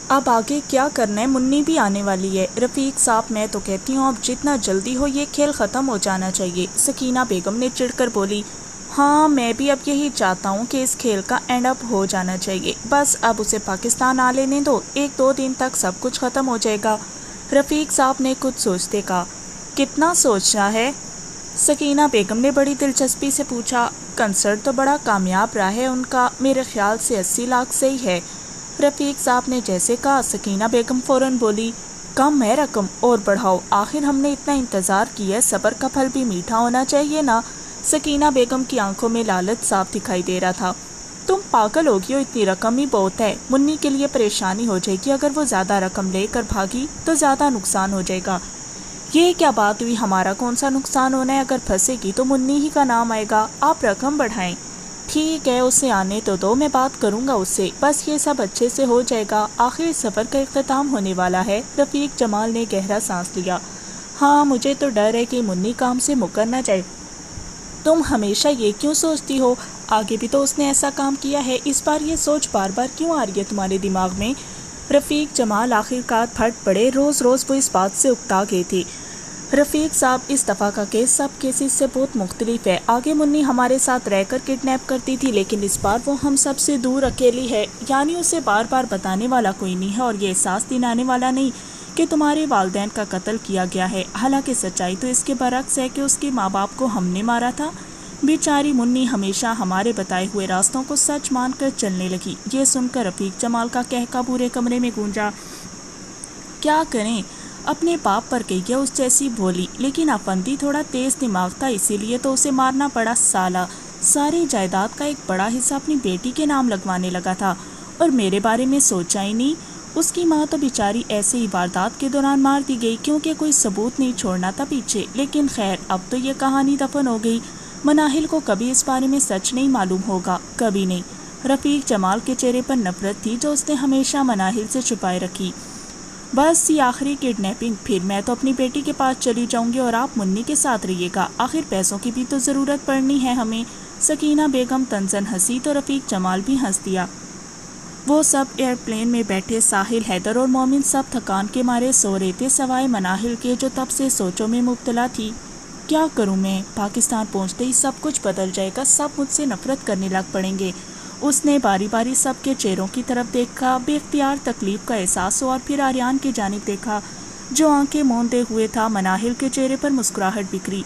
اب آگے کیا کرنا ہے؟ منی بھی آنے والی ہے۔ رفیق صاحب میں تو کہتی ہوں اب جتنا جلدی ہو یہ کھیل ختم ہو جانا چاہیے۔ سکینہ بیگم نے چڑھ کر بولی، ہاں میں بھی اب یہی چاہتا ہوں کہ اس کھیل کا اینڈ اپ ہو جانا چاہیے، بس اب اسے پاکستان آ لینے دو، 1-2 دن تک سب کچھ ختم ہو جائے گا۔ رفیق صاحب نے کچھ سوچتے کہا، کتنا سوچنا ہے؟ سکینہ بیگم نے بڑی دلچسپی سے پوچھا۔ کنسرٹ تو بڑا کامیاب رہا ہے ان کا، میرے خیال سے 80 لاکھ سے ہی ہے۔ رفیق صاحب نے جیسے کہا سکینہ بیگم فوراً بولی، کم ہے رقم اور بڑھاؤ، آخر ہم نے اتنا انتظار کیا ہے، صبر کا پھل بھی میٹھا ہونا چاہیے نا۔ سکینہ بیگم کی آنکھوں میں لالچ صاف دکھائی دے رہا تھا۔ تم پاگل ہوگی ہو، اتنی رقم ہی بہت ہے، منی کے لیے پریشانی ہو جائے گی، اگر وہ زیادہ رقم لے کر بھاگی تو زیادہ نقصان ہو جائے گا۔ یہ کیا بات ہوئی، ہمارا کون سا نقصان ہونا ہے؟ اگر پھنسے گی تو منی ہی کا نام آئے گا، آپ رقم بڑھائیں۔ ٹھیک ہے اسے آنے تو دو، میں بات کروں گا اس سے، بس یہ سب اچھے سے ہو جائے گا، آخر سفر کا اختتام ہونے والا ہے۔ رفیق جمال نے گہرا سانس لیا۔ ہاں مجھے تو ڈر ہے کہ منی کام سے مکر نہ جائے۔ تم ہمیشہ یہ کیوں سوچتی ہو؟ آگے بھی تو اس نے ایسا کام کیا ہے، اس بار یہ سوچ بار بار کیوں آ رہی ہے تمہارے دماغ میں؟ رفیق جمال آخر کار پھٹ پڑے، روز روز وہ اس بات سے اکتا گئے تھے۔ رفیق صاحب اس دفعہ کا کیس سب کیسز سے بہت مختلف ہے، آگے منی ہمارے ساتھ رہ کر کڈنیپ کرتی تھی، لیکن اس بار وہ ہم سب سے دور اکیلی ہے، یعنی اسے بار بار بتانے والا کوئی نہیں ہے اور یہ احساس دلانے والا نہیں کہ تمہارے والدین کا قتل کیا گیا ہے، حالانکہ سچائی تو اس کے برعکس ہے کہ اس کے ماں باپ کو ہم نے مارا تھا۔ بیچاری منی ہمیشہ ہمارے بتائے ہوئے راستوں کو سچ مان کر چلنے لگی۔ یہ سن کر رفیق جمال کا کہکا پورے کمرے میں گونجا۔ کیا کریں، اپنے باپ پر گئی ہے اس جیسی بولی، لیکن افندی تھوڑا تیز دماغ تھا، اسی لیے تو اسے مارنا پڑا۔ سالہ ساری جائیداد کا ایک بڑا حصہ اپنی بیٹی کے نام لگوانے لگا تھا اور میرے بارے میں سوچا ہی نہیں۔ اس کی ماں تو بیچاری ایسے ہی واردات کے دوران مار دی گئی، کیونکہ کوئی ثبوت نہیں چھوڑنا تھا پیچھے، لیکن خیر اب تو یہ کہانی دفن ہو گئی۔ مناہل کو کبھی اس بارے میں سچ نہیں معلوم ہوگا، کبھی نہیں۔ رفیق جمال کے چہرے پر نفرت تھی جو اس نے ہمیشہ مناہل سے چھپائے رکھی۔ بس یہ آخری کڈنیپنگ، پھر میں تو اپنی بیٹی کے پاس چلی جاؤں گی اور آپ منی کے ساتھ رہیے گا، آخر پیسوں کی بھی تو ضرورت پڑنی ہے ہمیں۔ سکینہ بیگم طنزاً ہنسی تو رفیق جمال بھی ہنس دیا۔ وہ سب ایئر پلین میں بیٹھے، ساحل، حیدر اور مومن سب تھکان کے مارے سو رہے تھے، سوائے مناہل کے جو تب سے سوچوں میں مبتلا تھی۔ کیا کروں میں، پاکستان پہنچتے ہی سب کچھ بدل جائے گا، سب مجھ سے نفرت کرنے لگ پڑیں گے۔ اس نے باری باری سب کے چہروں کی طرف دیکھا، بے اختیار تکلیف کا احساس ہوا اور پھر آریان کی جانب دیکھا جو آنکھیں موندے ہوئے تھا۔ مناہل کے چہرے پر مسکراہٹ بکھری۔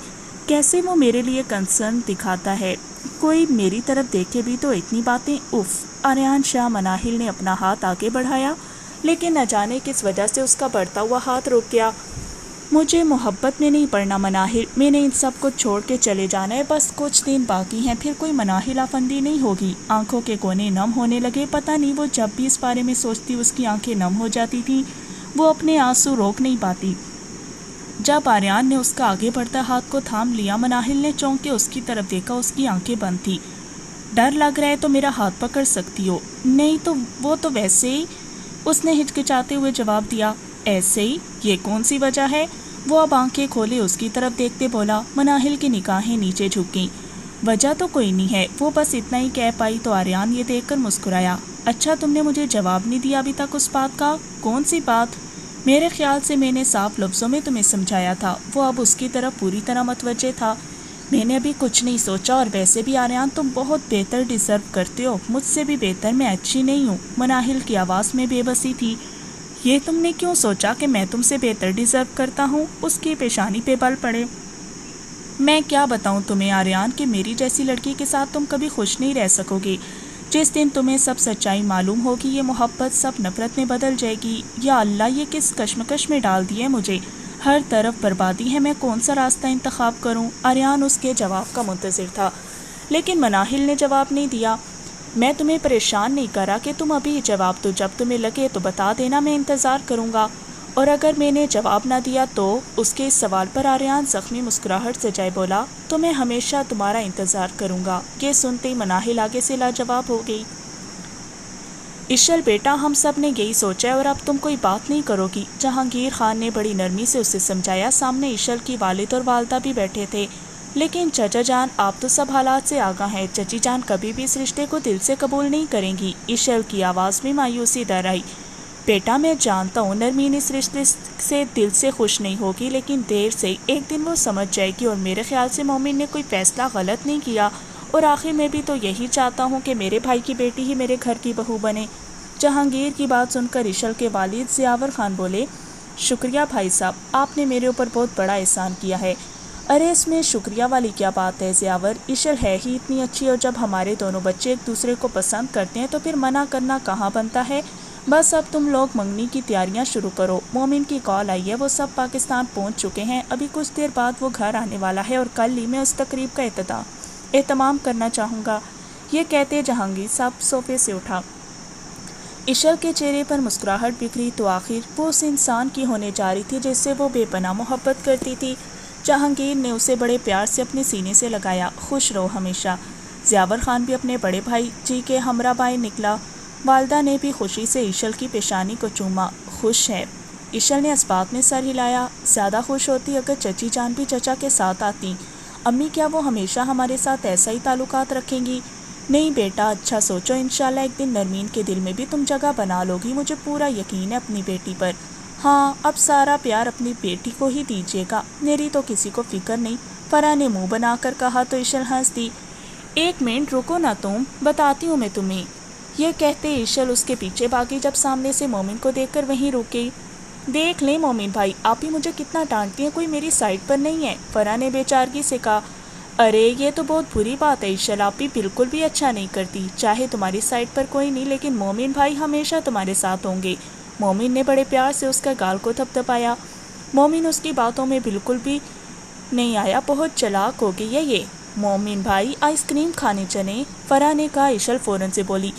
کیسے وہ میرے لیے کنسرن دکھاتا ہے، کوئی میری طرف دیکھے بھی تو اتنی باتیں، اف۔ آریان شاہ، مناہل نے اپنا ہاتھ آگے بڑھایا، لیکن نہ جانے کس وجہ سے اس کا بڑھتا ہوا ہاتھ رک گیا۔ مجھے محبت میں نہیں پڑنا مناہل، میں نے ان سب کو چھوڑ کے چلے جانا ہے، بس کچھ دن باقی ہیں، پھر کوئی مناہل افندی نہیں ہوگی۔ آنکھوں کے کونے نم ہونے لگے، پتہ نہیں وہ جب بھی اس بارے میں سوچتی اس کی آنکھیں نم ہو جاتی تھیں، وہ اپنے آنسو روک نہیں پاتی۔ جب آریان نے اس کا آگے بڑھتا ہاتھ کو تھام لیا، مناہل نے چونک کے اس کی طرف دیکھا، اس کی آنکھیں بند تھیں۔ ڈر لگ رہا ہے تو میرا ہاتھ پکڑ سکتی ہو۔ نہیں تو وہ تو ویسے ہی، اس نے ہچکچاتے ہوئے جواب دیا۔ ایسے ہی؟ یہ کون سی وجہ ہے؟ وہ اب آنکھیں کھولے اس کی طرف دیکھتے بولا۔ مناہل کی نگاہیں نیچے جھک گئیں۔ وجہ تو کوئی نہیں ہے، وہ بس اتنا ہی کہہ پائی تو آریان یہ دیکھ کر مسکرایا۔ اچھا تم نے مجھے جواب نہیں دیا ابھی تک اس بات کا؟ کون سی بات؟ میرے خیال سے میں نے صاف لفظوں میں تمہیں سمجھایا تھا۔ وہ اب اس کی طرف پوری طرح متوجہ تھا۔ میں نے ابھی کچھ نہیں سوچا، اور ویسے بھی آریان تم بہت بہتر ڈیزرو کرتے ہو، مجھ سے بھی بہتر میں اچھی نہیں ہوں۔ مناہل کی آواز میں بے بسی تھی۔ یہ تم نے کیوں سوچا کہ میں تم سے بہتر ڈیزرو کرتا ہوں؟ اس کی پیشانی پہ بل پڑے۔ میں کیا بتاؤں تمہیں آریان کہ میری جیسی لڑکی کے ساتھ تم کبھی خوش نہیں رہ سکو گی۔ جس دن تمہیں سب سچائی معلوم ہوگی، یہ محبت سب نفرت میں بدل جائے گی۔ یا اللہ، یہ کس کشمکش میں ڈال دی ہے مجھے، ہر طرف بربادی ہے، میں کون سا راستہ انتخاب کروں؟ آریان اس کے جواب کا منتظر تھا، لیکن مناہل نے جواب نہیں دیا۔ میں تمہیں پریشان نہیں کرا کہ تم ابھی جواب دو، جب تمہیں لگے تو بتا دینا، میں انتظار کروں گا۔ اور اگر میں نے جواب نہ دیا تو؟ اس کے اس سوال پر آریان زخمی مسکراہٹ سے جائے بولا، تو میں ہمیشہ تمہارا انتظار کروں گا۔ یہ سنتے ہی مناہل آگے سے لاجواب ہو گئی۔ اشل بیٹا، ہم سب نے یہی سوچا ہے اور اب تم کوئی بات نہیں کرو گی، جہانگیر خان نے بڑی نرمی سے اسے سمجھایا۔ سامنے اشل کی والد اور والدہ بھی بیٹھے تھے۔ لیکن چچا جان، آپ تو سب حالات سے آگاہ ہیں، چچی جان کبھی بھی اس رشتے کو دل سے قبول نہیں کریں گی۔ اشل کی آواز میں مایوسی در آئی۔ بیٹا میں جانتا ہوں نرمین اس رشتے سے دل سے خوش نہیں ہوگی، لیکن دیر سے ایک دن وہ سمجھ جائے گی، اور میرے خیال سے مومن نے کوئی فیصلہ غلط نہیں کیا، اور آخر میں بھی تو یہی چاہتا ہوں کہ میرے بھائی کی بیٹی ہی میرے گھر کی بہو بنے۔ جہانگیر کی بات سن کر عشل کے والد ضیاور خان بولے، شکریہ بھائی صاحب، آپ نے میرے اوپر بہت بڑا احسان کیا ہے۔ ارے اس میں شکریہ والی کیا بات ہے ضیاور، عشل ہے ہی اتنی اچھی، اور جب ہمارے دونوں بچے ایک دوسرے کو پسند کرتے ہیں تو پھر منع کرنا کہاں بنتا ہے۔ بس اب تم لوگ منگنی کی تیاریاں شروع کرو۔ مومن کی کال آئی ہے، وہ سب پاکستان پہنچ چکے ہیں، ابھی کچھ دیر بعد وہ گھر آنے والا ہے، اور کل ہی میں اس تقریب کا اہتمام کرنا چاہوں گا۔ یہ کہتے جہانگیر صاحب صوفے سے اٹھا۔ عشل کے چہرے پر مسکراہٹ بکھری تو آخر وہ اس انسان کی ہونے جا رہی تھی جس سے وہ بے پناہ محبت کرتی تھی۔ جہانگیر نے اسے بڑے پیار سے اپنے سینے سے لگایا۔ خوش رہو ہمیشہ۔ ضیاور خان بھی اپنے بڑے بھائی جی کے ہمراہ باہر نکلا۔ والدہ نے بھی خوشی سے عشل کی پیشانی کو چوما۔ خوش ہے؟ عشل نے اس بات میں سر ہلایا۔ زیادہ خوش ہوتی اگر چچی جان بھی چچا کے ساتھ آتی۔ امی کیا وہ ہمیشہ ہمارے ساتھ ایسا ہی تعلقات رکھیں گی؟ نہیں بیٹا، اچھا سوچو، انشاءاللہ ایک دن نرمین کے دل میں بھی تم جگہ بنا لو گی، مجھے پورا یقین ہے اپنی بیٹی پر۔ ہاں، اب سارا پیار اپنی بیٹی کو ہی دیجیے گا، میری تو کسی کو فکر نہیں، فرح نے منہ بنا کر کہا تو عشل ہنس دی۔ ایک منٹ رکو نا تم، بتاتی ہوں میں تمہیں۔ یہ کہتے عشل اس کے پیچھے بھاگی، جب سامنے سے مومن کو دیکھ کر وہیں رکی۔ دیکھ لیں مومن بھائی، آپ ہی مجھے کتنا ڈانٹتی ہیں، کوئی میری سائڈ پر نہیں ہے، فرح نے بے چارگی سے کہا۔ ارے یہ تو بہت بری بات ہے عشل، آپ بھی بالکل بھی اچھا نہیں کرتی، چاہے تمہاری سائڈ پر کوئی نہیں لیکن مومن بھائی ہمیشہ تمہارے ساتھ ہوں گے۔ مومن نے بڑے پیار سے اس کا گال کو تھپ تھپایا۔ مومن اس کی باتوں میں بالکل بھی نہیں آیا، بہت چلاک ہو گئی ہے یہ۔ مومن بھائی آئس کریم کھانے چلیں، فرح نے کہا۔ عشل فوراً سے بولی،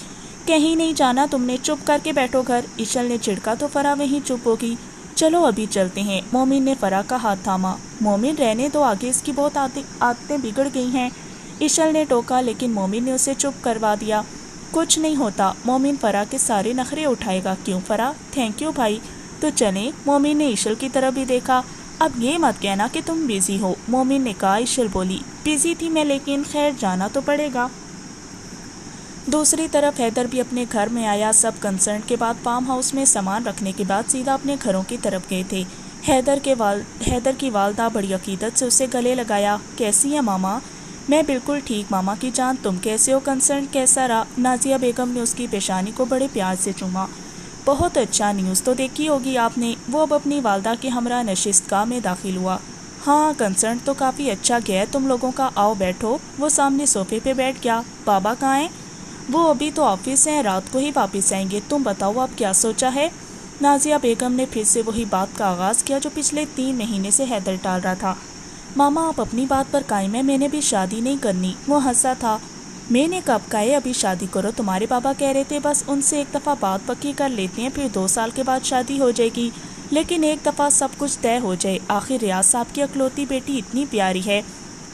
کہیں نہیں جانا تم نے، چپ کر کے بیٹھو گھر۔ عشل نے چڑکا تو فرح وہیں چپ ہوگی۔ چلو ابھی چلتے ہیں، مومن نے فرح کا ہاتھ تھاما۔ مومن رہنے تو آگے اس کی بہت عادتیں بگڑ گئی ہیں، عشل نے ٹوکا، لیکن مومن نے اسے چپ کروا دیا۔ کچھ نہیں ہوتا، مومن فرح کے سارے نخرے اٹھائے گا۔ کیوں فرح؟ تھینک یو بھائی، تو چلیں۔ مومن نے عشل کی طرف بھی دیکھا۔ اب یہ مت کہنا کہ تم بیزی ہو، مومن نے کہا۔ عشل بولی، بیزی تھی میں، لیکن خیر جانا تو پڑے گا۔ دوسری طرف حیدر بھی اپنے گھر میں آیا۔ سب کنسرٹ کے بعد فارم ہاؤس میں سامان رکھنے کے بعد سیدھا اپنے گھروں کی طرف گئے تھے۔ حیدر کی والدہ بڑی عقیدت سے اسے گلے لگایا۔ کیسی ہے ماما؟ میں بالکل ٹھیک ماما کی جان، تم کیسے ہو؟ کنسرٹ کیسا رہا؟ نازیہ بیگم نے اس کی پیشانی کو بڑے پیار سے چوما۔ بہت اچھا، نیوز تو دیکھی ہوگی آپ نے۔ وہ اب اپنی والدہ کے ہمراہ نشست گاہ میں داخل ہوا۔ ہاں کنسرٹ تو کافی اچھا گیا ہے تم لوگوں کا، آؤ بیٹھو۔ وہ سامنے صوفے پہ بیٹھ گیا۔ بابا کہاں ہیں؟ وہ ابھی تو آفس ہیں، رات کو ہی واپس آئیں گے۔ تم بتاؤ اب کیا سوچا ہے؟ نازیہ بیگم نے پھر سے وہی بات کا آغاز کیا جو پچھلے 3 مہینے سے حیدر ٹال رہا تھا۔ ماما آپ اپنی بات پر قائم ہے، میں نے بھی شادی نہیں کرنی۔ وہ ہنسا تھا۔ میں نے کب کہا ہے ابھی شادی کرو؟ تمہارے بابا کہہ رہے تھے بس ان سے ایک دفعہ بات پکی کر لیتے ہیں، پھر 2 سال کے بعد شادی ہو جائے گی، لیکن ایک دفعہ سب کچھ طے ہو جائے۔ آخر ریاض صاحب کی اکلوتی بیٹی اتنی پیاری ہے،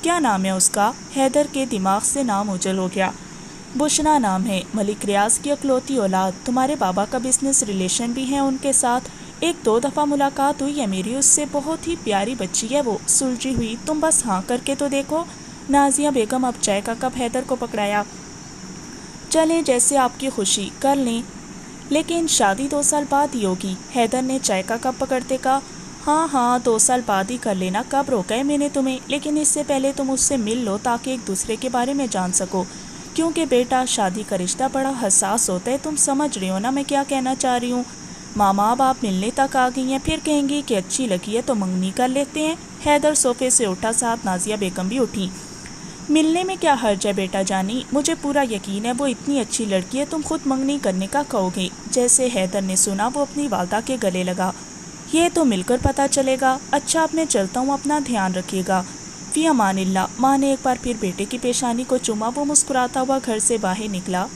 کیا نام ہے اس کا؟ حیدر کے دماغ سے نام اجل ہو گیا۔ بشرا نام ہے، ملک ریاض کی اکلوتی اولاد، تمہارے بابا کا بزنس ریلیشن بھی ہے ان کے ساتھ، 1-2 دفعہ ملاقات ہوئی ہے میری اس سے، بہت ہی پیاری بچی ہے وہ، سلجھی ہوئی، تم بس ہاں کر کے تو دیکھو۔ نازیہ بیگم اب چائے کا کپ حیدر کو پکڑایا۔ چلیں جیسے آپ کی خوشی، کر لیں، لیکن شادی 2 سال بعد ہی ہوگی۔ حیدر نے چائے کا کپ پکڑتے کہا۔ ہاں 2 سال بعد ہی کر لینا، کب روکا ہے میں نے تمہیں، لیکن اس سے پہلے تم اس سے مل لو تاکہ ایک دوسرے کے بارے میں جان سکو، کیونکہ بیٹا شادی کا رشتہ بڑا حساس ہوتا ہے، تم سمجھ رہے ہو نا میں کیا کہنا چاہ رہی ہوں؟ ماما اب آپ ملنے تک آ گئی ہیں، پھر کہیں گی کہ اچھی لگی ہے تو منگنی کر لیتے ہیں۔ حیدر صوفے سے اٹھا، ساتھ نازیہ بیگم بھی اٹھی۔ ملنے میں کیا حرج ہے بیٹا جانی، مجھے پورا یقین ہے وہ اتنی اچھی لڑکی ہے، تم خود منگنی کرنے کا کہو گے۔ جیسے حیدر نے سنا وہ اپنی والدہ کے گلے لگا۔ یہ تو مل کر پتہ چلے گا۔ اچھا اب میں چلتا ہوں، اپنا دھیان رکھیے گا۔ فی امان اللہ۔ ماں نے ایک بار پھر بیٹے کی پیشانی کو چوما۔ وہ مسکراتا ہوا گھر سے باہر نکلا۔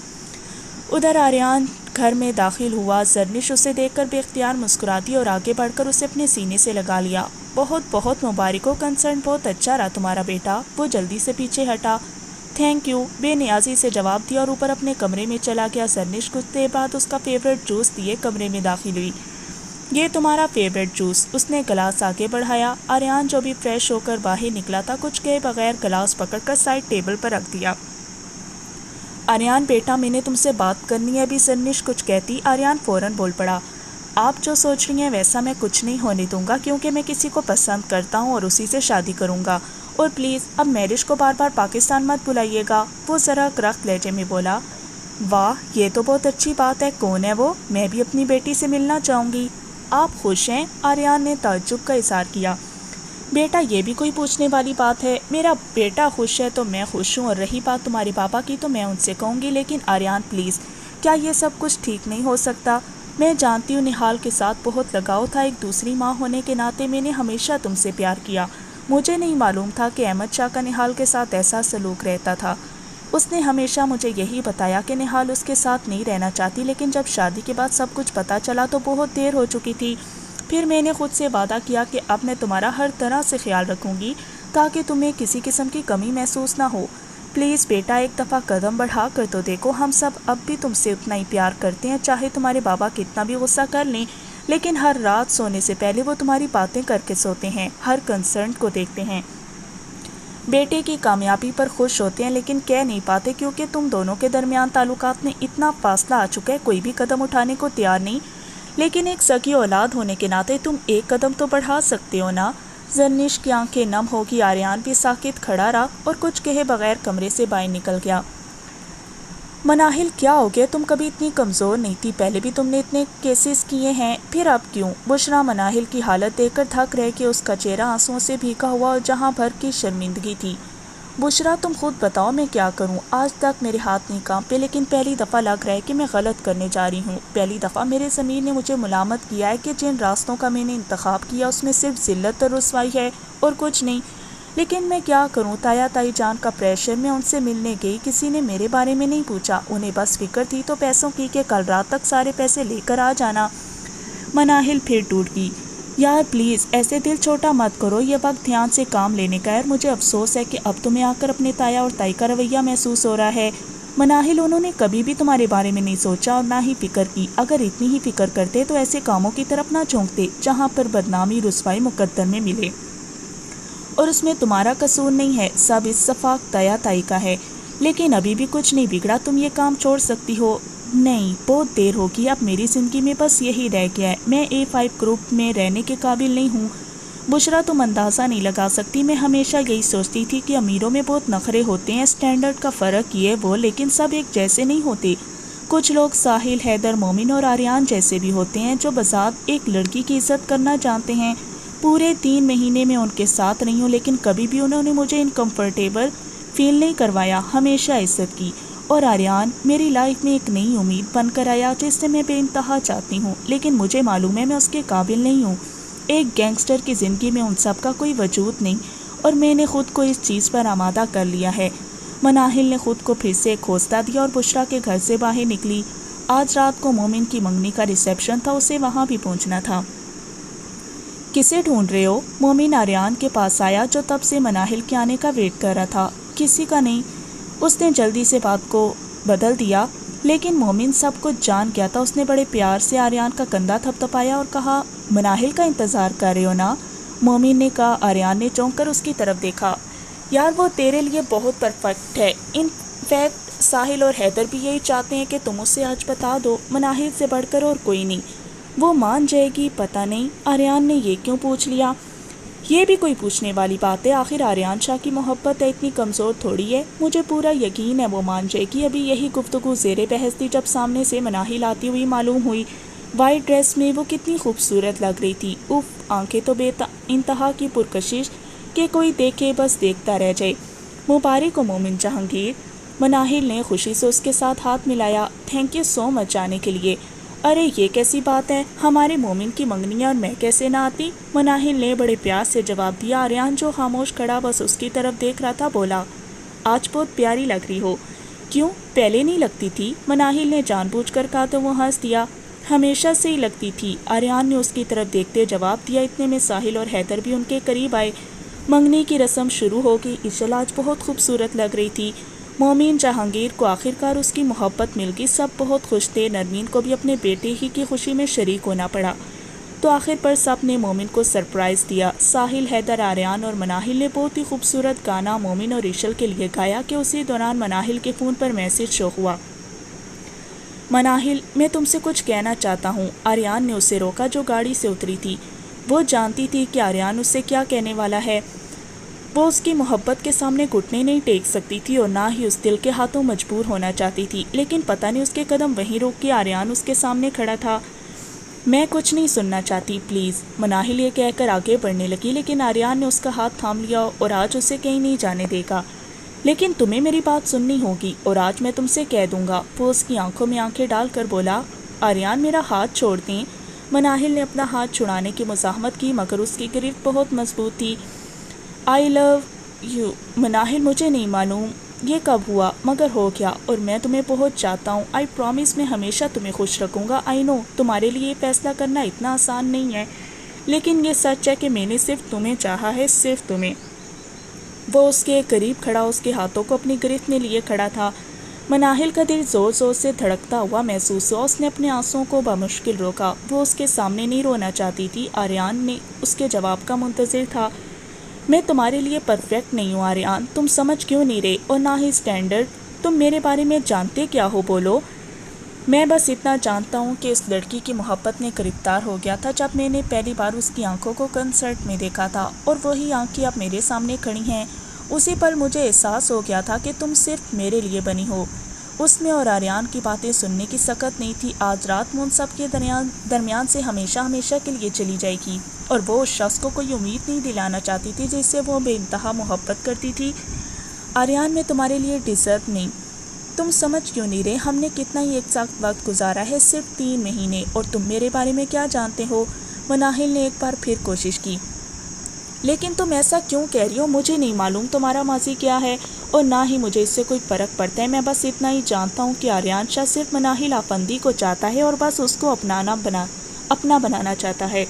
ادھر آریان گھر میں داخل ہوا۔ زرنش اسے دیکھ کر بے اختیار مسکرا دی اور آگے بڑھ کر اسے اپنے سینے سے لگا لیا۔ بہت بہت مبارک ہو، کنسرٹ بہت اچھا رہا تمہارا بیٹا۔ وہ جلدی سے پیچھے ہٹا۔ تھینک یو، بے نیازی سے جواب دیا اور اوپر اپنے کمرے میں چلا گیا۔ زرنش کچھ دیر بعد اس کا فیوریٹ جوس دیے کمرے میں داخل ہوئی۔ یہ تمہارا فیوریٹ جوس، اس نے گلاس آگے بڑھایا۔ آریان جو بھی فریش ہو کر باہر نکلا تھا کچھ کہے بغیر گلاس پکڑ کر سائڈ ٹیبل پر رکھ دیا۔ آریان بیٹا میں نے تم سے بات کرنی ہے ابھی، زرنش کچھ کہتی آریان فوراً بول پڑا۔ آپ جو سوچ رہی ہیں ویسا میں کچھ نہیں ہونے دوں گا، کیونکہ میں کسی کو پسند کرتا ہوں اور اسی سے شادی کروں گا، اور پلیز اب میرج کو بار بار پاکستان مت بلائیے گا۔ وہ ذرا کرخت لہجے میں بولا۔ واہ، یہ تو بہت اچھی بات ہے، کون ہے وہ؟ میں بھی اپنی بیٹی سے ملنا چاہوں گی۔ آپ خوش ہیں؟ آریان نے تعجب کا اظہار کیا۔ بیٹا، یہ بھی کوئی پوچھنے والی بات ہے؟ میرا بیٹا خوش ہے تو میں خوش ہوں، اور رہی بات تمہارے پاپا کی تو میں ان سے کہوں گی، لیکن آریان پلیز، کیا یہ سب کچھ ٹھیک نہیں ہو سکتا؟ میں جانتی ہوں نہال کے ساتھ بہت لگاؤ تھا، ایک دوسری ماں ہونے کے ناطے میں نے ہمیشہ تم سے پیار کیا۔ مجھے نہیں معلوم تھا کہ احمد شاہ کا نہال کے ساتھ ایسا سلوک رہتا تھا۔ اس نے ہمیشہ مجھے یہی بتایا کہ نہال اس کے ساتھ نہیں رہنا چاہتی، لیکن جب شادی کے بعد سب کچھ پتہ چلا تو بہت دیر ہو چکی تھی۔ پھر میں نے خود سے وعدہ کیا کہ اب میں تمہارا ہر طرح سے خیال رکھوں گی تاکہ تمہیں کسی قسم کی کمی محسوس نہ ہو۔ پلیز بیٹا، ایک دفعہ قدم بڑھا کر تو دیکھو، ہم سب اب بھی تم سے اتنا ہی پیار کرتے ہیں، چاہے تمہارے بابا کتنا بھی غصہ کر لیں، لیکن ہر رات سونے سے پہلے وہ تمہاری باتیں کر کے سوتے ہیں، ہر کنسرن کو دیکھتے ہیں، بیٹے کی کامیابی پر خوش ہوتے ہیں، لیکن کہہ نہیں پاتے کیونکہ تم دونوں کے درمیان تعلقات میں اتنا فاصلہ آ چکا ہے، کوئی بھی قدم اٹھانے کو تیار نہیں، لیکن ایک سگی اولاد ہونے کے ناطے تم ایک قدم تو بڑھا سکتے ہو نا۔ زرنش کی آنکھیں نم ہوگی، آریان بھی ساکت کھڑا رہا اور کچھ کہے بغیر کمرے سے باہر نکل گیا۔ مناہل، کیا ہو گیا؟ تم کبھی اتنی کمزور نہیں تھی، پہلے بھی تم نے اتنے کیسز کیے ہیں، پھر اب کیوں؟ بشریٰ مناہل کی حالت دیکھ کر تھک رہے کہ اس کا چہرہ آنسوؤں سے بھیگا ہوا اور جہاں بھر کی شرمندگی تھی۔ بشریٰ، تم خود بتاؤ میں کیا کروں؟ آج تک میرے ہاتھ نہیں کانپے، لیکن پہلی دفعہ لگ رہا ہے کہ میں غلط کرنے جا رہی ہوں۔ پہلی دفعہ میرے ضمیر نے مجھے ملامت کیا ہے کہ جن راستوں کا میں نے انتخاب کیا اس میں صرف ذلت اور رسوائی ہے اور کچھ نہیں، لیکن میں کیا کروں؟ تایا تائی جان کا پریشر، میں ان سے ملنے گئی، کسی نے میرے بارے میں نہیں پوچھا، انہیں بس فکر تھی تو پیسوں کی کہ کل رات تک سارے پیسے لے کر آ جانا۔ مناہل پھر ٹوٹ گئی۔ یار پلیز ایسے دل چھوٹا مت کرو، یہ وقت دھیان سے کام لینے کا ہے، اور مجھے افسوس ہے کہ اب تمہیں آ کر اپنے تایا اور تائی کا رویہ محسوس ہو رہا ہے۔ مناہل، انہوں نے کبھی بھی تمہارے بارے میں نہیں سوچا اور نہ ہی فکر کی، اگر اتنی ہی فکر کرتے تو ایسے کاموں کی طرف نہ جھونکتے جہاں پر بدنامی رسوائی مقدر میں ملے، اور اس میں تمہارا قصور نہیں ہے، سب اتفاق تایا تائی کا ہے۔ لیکن ابھی بھی کچھ نہیں بگڑا، تم یہ کام چھوڑ سکتی ہو۔ نہیں، بہت دیر ہوگی، اب میری زندگی میں بس یہی رہ گیا ہے، میں A5 گروپ میں رہنے کے قابل نہیں ہوں۔ بشریٰ، تم اندازہ نہیں لگا سکتی، میں ہمیشہ یہی سوچتی تھی کہ امیروں میں بہت نخرے ہوتے ہیں، اسٹینڈرڈ کا فرق یہ وہ، لیکن سب ایک جیسے نہیں ہوتے۔ کچھ لوگ ساحل، حیدر، مومن اور آریان جیسے بھی ہوتے ہیں جو بذات ایک لڑکی کی عزت کرنا جانتے ہیں۔ پورے 3 مہینے میں ان کے ساتھ رہی ہوں، لیکن کبھی بھی انہوں نے مجھے انکمفرٹیبل فیل نہیں کروایا، ہمیشہ عزت کی۔ اور آریان میری لائف میں ایک نئی امید بن کر آیا جس سے میں بے انتہا چاہتی ہوں، لیکن مجھے معلوم ہے میں اس کے قابل نہیں ہوں۔ ایک گینگسٹر کی زندگی میں ان سب کا کوئی وجود نہیں، اور میں نے خود کو اس چیز پر آمادہ کر لیا ہے۔ مناہل نے خود کو پھر سے ایک حوصلہ دیا اور بشریٰ کے گھر سے باہر نکلی۔ آج رات کو مومن کی منگنی کا ریسیپشن تھا، اسے وہاں بھی پہنچنا تھا۔ کسے ڈھونڈ رہے ہو؟ مومن آریان کے پاس آیا جو تب سے مناہل کے آنے کا ویٹ کر رہا تھا۔ کسی کا نہیں، اس نے جلدی سے بات کو بدل دیا، لیکن مومن سب کچھ جان گیا تھا۔ اس نے بڑے پیار سے آریان کا کندھا تھپتھپایا اور کہا، مناہل کا انتظار کر رہے ہو نا؟ مومن نے کہا۔ آریان نے چونک کر اس کی طرف دیکھا۔ یار وہ تیرے لیے بہت پرفیکٹ ہے، ان فیکٹ ساحل اور حیدر بھی یہی چاہتے ہیں کہ تم اسے آج بتا دو، مناہل سے بڑھ کر اور کوئی نہیں۔ وہ مان جائے گی؟ پتہ نہیں۔ آریان نے یہ کیوں پوچھ لیا؟ یہ بھی کوئی پوچھنے والی بات ہے؟ آخر آریان شاہ کی محبت ہے، اتنی کمزور تھوڑی ہے، مجھے پورا یقین ہے وہ مان جائے گی۔ ابھی یہی گفتگو زیر بحث تھی جب سامنے سے مناہل آتی ہوئی معلوم ہوئی۔ وائٹ ڈریس میں وہ کتنی خوبصورت لگ رہی تھی، اف، آنکھیں تو بے انتہا کی پرکشش کہ کوئی دیکھے بس دیکھتا رہ جائے۔ مبارک ہو مومن جہانگیر۔ مناہل نے خوشی سے اس کے ساتھ ہاتھ ملایا۔ تھینک یو سو مچ جانے کے لیے۔ ارے یہ کیسی بات ہے، ہمارے مومن کی منگنی اور میں کیسے نہ آتی؟ مناہل نے بڑے پیار سے جواب دیا۔ آریان جو خاموش کھڑا بس اس کی طرف دیکھ رہا تھا بولا، آج بہت پیاری لگ رہی ہو۔ کیوں، پہلے نہیں لگتی تھی؟ مناہل نے جان بوجھ کر کہا تو وہ ہنس دیا۔ ہمیشہ سے ہی لگتی تھی، آریان نے اس کی طرف دیکھتے جواب دیا۔ اتنے میں ساحل اور حیدر بھی ان کے قریب آئے۔ منگنی کی رسم شروع ہو گئی۔ اشل آج بہت خوبصورت لگ رہی تھی۔ مومن جہانگیر کو آخرکار اس کی محبت مل گئی، سب بہت خوش تھے۔ نرمین کو بھی اپنے بیٹے ہی کی خوشی میں شریک ہونا پڑا، تو آخر پر سب نے مومن کو سرپرائز دیا۔ ساحل، حیدر، آریان اور مناہل نے بہت ہی خوبصورت گانا مومن اور اشل کے لیے گایا کہ اسی دوران مناہل کے فون پر میسج شو ہوا۔ مناہل، میں تم سے کچھ کہنا چاہتا ہوں۔ آریان نے اسے روکا جو گاڑی سے اتری تھی۔ وہ جانتی تھی کہ آریان اس سے کیا کہنے والا ہے۔ وہ اس کی محبت کے سامنے گھٹنے نہیں ٹیک سکتی تھی اور نہ ہی اس دل کے ہاتھوں مجبور ہونا چاہتی تھی، لیکن پتہ نہیں اس کے قدم وہیں روک کے آریان اس کے سامنے کھڑا تھا۔ میں کچھ نہیں سننا چاہتی، پلیز، مناہل یہ کہہ کر آگے بڑھنے لگی، لیکن آریان نے اس کا ہاتھ تھام لیا اور آج اسے کہیں نہیں جانے دے گا۔ لیکن تمہیں میری بات سننی ہوگی اور آج میں تم سے کہہ دوں گا۔ وہ اس کی آنکھوں میں آنکھیں ڈال کر بولا، آریان میرا ہاتھ چھوڑ دیں۔ مناہل نے اپنا ہاتھ چھڑانے کی مزاحمت کی مگر اس کی گرفت بہت مضبوط تھی۔ آئی لو یو، مناہل، مجھے نہیں معلوم یہ کب ہوا مگر ہو گیا اور میں تمہیں بہت چاہتا ہوں۔ آئی پرامس میں ہمیشہ تمہیں خوش رکھوں گا۔ آئی نو تمہارے لیے یہ فیصلہ کرنا اتنا آسان نہیں ہے، لیکن یہ سچ ہے کہ میں نے صرف تمہیں چاہا ہے، صرف تمہیں۔ وہ اس کے قریب کھڑا اس کے ہاتھوں کو اپنی گرفت میں لیے کھڑا تھا۔ مناہل کا دل زور زور سے دھڑکتا ہوا محسوس ہوا۔ اس نے اپنے آنسوؤں کو بمشکل روکا۔ وہ اس کے سامنے نہیں رونا چاہتی تھی۔ آریان نے اس کے جواب کا منتظر تھا۔ میں تمہارے لیے پرفیکٹ نہیں ہوں آریان، تم سمجھ کیوں نہیں رہے، اور نہ ہی اسٹینڈرڈ۔ تم میرے بارے میں جانتے کیا ہو، بولو۔ میں بس اتنا جانتا ہوں کہ اس لڑکی کی محبت میں گرفتار ہو گیا تھا جب میں نے پہلی بار اس کی آنکھوں کو کنسرٹ میں دیکھا تھا، اور وہی آنکھیں اب میرے سامنے کھڑی ہیں۔ اسی پل مجھے احساس ہو گیا تھا کہ تم صرف میرے لیے بنی ہو۔ اس میں اور آریان کی باتیں سننے کی سکت نہیں تھی۔ آج رات ان سب کے درمیان سے ہمیشہ ہمیشہ کے لیے چلی جائے گی، اور وہ اس شخص کو کوئی امید نہیں دلانا چاہتی تھی جس سے وہ بے انتہا محبت کرتی تھی۔ آریان، میں تمہارے لیے ڈیزرو نہیں۔ تم سمجھ کیوں نہیں رہے، ہم نے کتنا ہی ایک ساتھ وقت گزارا ہے، صرف 3 مہینے، اور تم میرے بارے میں کیا جانتے ہو؟ مناہل نے ایک بار پھر کوشش کی۔ لیکن تم ایسا کیوں کہہ رہی ہو؟ مجھے نہیں معلوم تمہارا ماضی کیا ہے، اور نہ ہی مجھے اس سے کوئی فرق پڑتا ہے۔ میں بس اتنا ہی جانتا ہوں کہ آریان شاہ صرف مناہل آفندی کو چاہتا ہے اور بس اس کو اپنا بنانا چاہتا ہے۔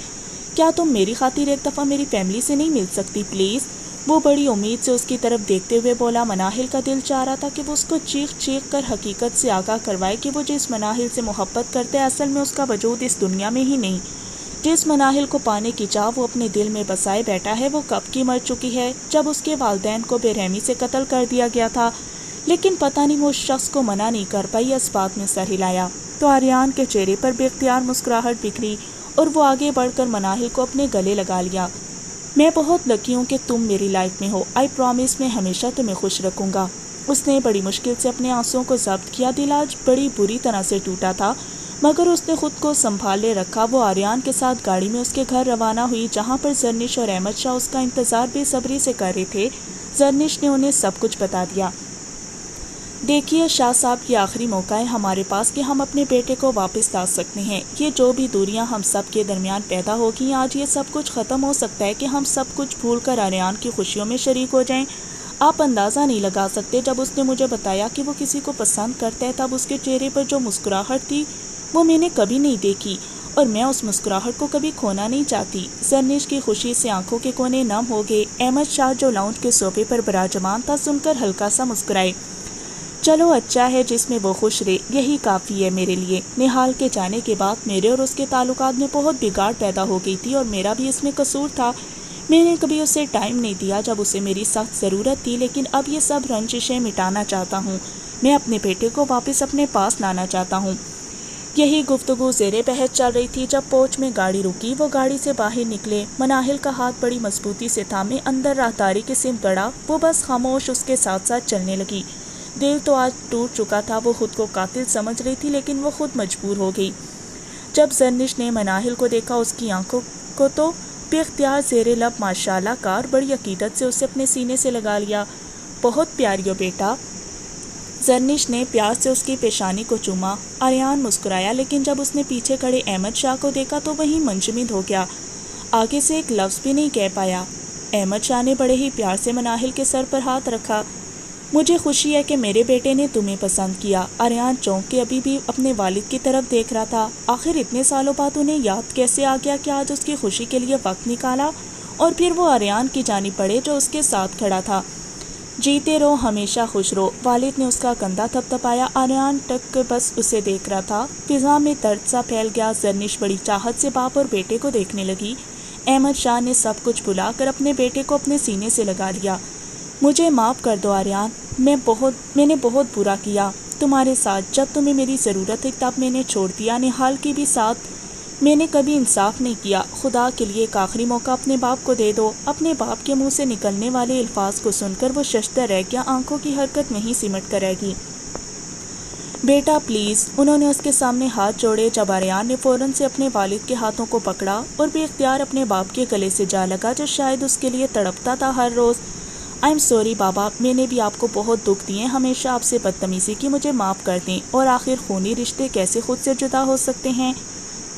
کیا تم میری خاطر ایک دفعہ میری فیملی سے نہیں مل سکتی، پلیز؟ وہ بڑی امید سے اس کی طرف دیکھتے ہوئے بولا۔ مناہل کا دل چاہ رہا تھا کہ وہ اس کو چیخ چیخ کر حقیقت سے آگاہ کروائے کہ وہ جس مناہل سے محبت کرتے اصل میں اس کا وجود اس دنیا میں ہی نہیں۔ جس مناہل کو پانے کی چاہ وہ اپنے دل میں بسائے بیٹھا ہے، وہ کب کی مر چکی ہے، جب اس کے والدین کو بے رحمی سے قتل کر دیا گیا تھا۔ لیکن پتہ نہیں وہ اس شخص کو منع نہیں کر پائی۔ اس بات نے سر ہلایا تو آریان کے چہرے پر بے اختیار مسکراہٹ بکھری اور وہ آگے بڑھ کر مناہل کو اپنے گلے لگا لیا۔ میں بہت لکی ہوں کہ تم میری لائف میں ہو۔ آئی پرامس میں ہمیشہ تمہیں خوش رکھوں گا۔ اس نے بڑی مشکل سے اپنے آنسوؤں کو ضبط کیا۔ دل آج بڑی بری طرح سے ٹوٹا تھا، مگر اس نے خود کو سنبھالے رکھا۔ وہ آریان کے ساتھ گاڑی میں اس کے گھر روانہ ہوئی، جہاں پر زرنش اور احمد شاہ اس کا انتظار بے صبری سے کر رہے تھے۔ زرنش نے انہیں سب کچھ بتا دیا۔ دیکھیے شاہ صاحب، یہ آخری موقع ہے ہمارے پاس کہ ہم اپنے بیٹے کو واپس لا سکتے ہیں۔ یہ جو بھی دوریاں ہم سب کے درمیان پیدا ہو گئی، آج یہ سب کچھ ختم ہو سکتا ہے کہ ہم سب کچھ بھول کر آریان کی خوشیوں میں شریک ہو جائیں۔ آپ اندازہ نہیں لگا سکتے، جب اس نے مجھے بتایا کہ وہ کسی کو پسند کرتا ہے، تب اس کے چہرے پر جو مسکراہٹ تھی وہ میں نے کبھی نہیں دیکھی، اور میں اس مسکراہٹ کو کبھی کھونا نہیں چاہتی۔ زرنش کی خوشی سے آنکھوں کے کونے نم ہو گئے۔ احمد شاہ جو لاؤنج کے صوفے پر براجمان تھا، سن کر ہلکا سا مسکرائے۔ چلو اچھا ہے جس میں وہ خوش رہے، یہی کافی ہے میرے لیے۔ نہال کے جانے کے بعد میرے اور اس کے تعلقات میں بہت بگاڑ پیدا ہو گئی تھی، اور میرا بھی اس میں قصور تھا۔ میں نے کبھی اسے ٹائم نہیں دیا جب اسے میری سخت ضرورت تھی، لیکن اب یہ سب رنجشیں مٹانا چاہتا ہوں۔ میں اپنے بیٹے کو واپس اپنے پاس لانا چاہتا ہوں۔ یہی گفتگو زیر بحث چل رہی تھی جب پوچھ میں گاڑی رکی۔ وہ گاڑی سے باہر نکلے۔ مناہل کا ہاتھ بڑی مضبوطی سے تھامے اندر راہداری کی سمت بڑھا۔ وہ بس خاموش اس کے ساتھ ساتھ چلنے لگی۔ دل تو آج ٹوٹ چکا تھا۔ وہ خود کو قاتل سمجھ رہی تھی، لیکن وہ خود مجبور ہو گئی۔ جب زرنش نے مناہل کو دیکھا، اس کی آنکھوں کو تو بے اختیار زیر لب ماشاءاللہ کار بڑی عقیدت سے اسے اپنے سینے سے لگا لیا۔ بہت پیاری ہو بیٹا۔ زرنش نے پیار سے اس کی پیشانی کو چوما۔ آریان مسکرایا، لیکن جب اس نے پیچھے کھڑے احمد شاہ کو دیکھا تو وہیں منجمد ہو گیا۔ آگے سے ایک لفظ بھی نہیں کہہ پایا۔ احمد شاہ نے بڑے ہی پیار سے مناہل کے سر پر ہاتھ رکھا۔ مجھے خوشی ہے کہ میرے بیٹے نے تمہیں پسند کیا۔ آریان چونک کے ابھی بھی اپنے والد کی طرف دیکھ رہا تھا۔ آخر اتنے سالوں بعد انہیں یاد کیسے آ گیا کہ آج اس کی خوشی کے لیے وقت نکالا، اور پھر وہ آریان کی جانب بڑھے جو اس کے ساتھ کھڑا تھا۔ جیتے رہو، ہمیشہ خوش رہو۔ والد نے اس کا کندھا تھپتھپایا۔ آریان ٹک کے بس اسے دیکھ رہا تھا۔ فضا میں درد سا پھیل گیا۔ زرنش بڑی چاہت سے باپ اور بیٹے کو دیکھنے لگی۔ احمد شاہ نے سب کچھ بھلا کر اپنے بیٹے کو اپنے سینے سے لگا لیا۔ مجھے معاف کر دو آریان، میں نے بہت برا کیا۔ تمہارے ساتھ جب تمہیں میری ضرورت تھی تب میں نے چھوڑ دیا، نہال کی بھی ساتھ میں نے کبھی انصاف نہیں کیا۔ خدا کے لیے ایک آخری موقع اپنے باپ کو دے دو۔ اپنے باپ کے منہ سے نکلنے والے الفاظ کو سن کر وہ ششدر رہ گیا، آنکھوں کی حرکت وہیں سمٹ کر رہ گئی۔ بیٹا پلیز، انہوں نے اس کے سامنے ہاتھ جوڑے۔ جب آریان نے فوراً سے اپنے والد کے ہاتھوں کو پکڑا اور بے اختیار اپنے باپ کے گلے سے جا لگا جو شاید اس کے لیے تڑپتا تھا ہر روز۔ آئی ایم سوری بابا، میں نے بھی آپ کو بہت دکھ دیے، ہمیشہ آپ سے بدتمیزی کی، مجھے معاف کر دیں۔ اور آخر خونی رشتے کیسے خود سے جدا ہو سکتے ہیں؟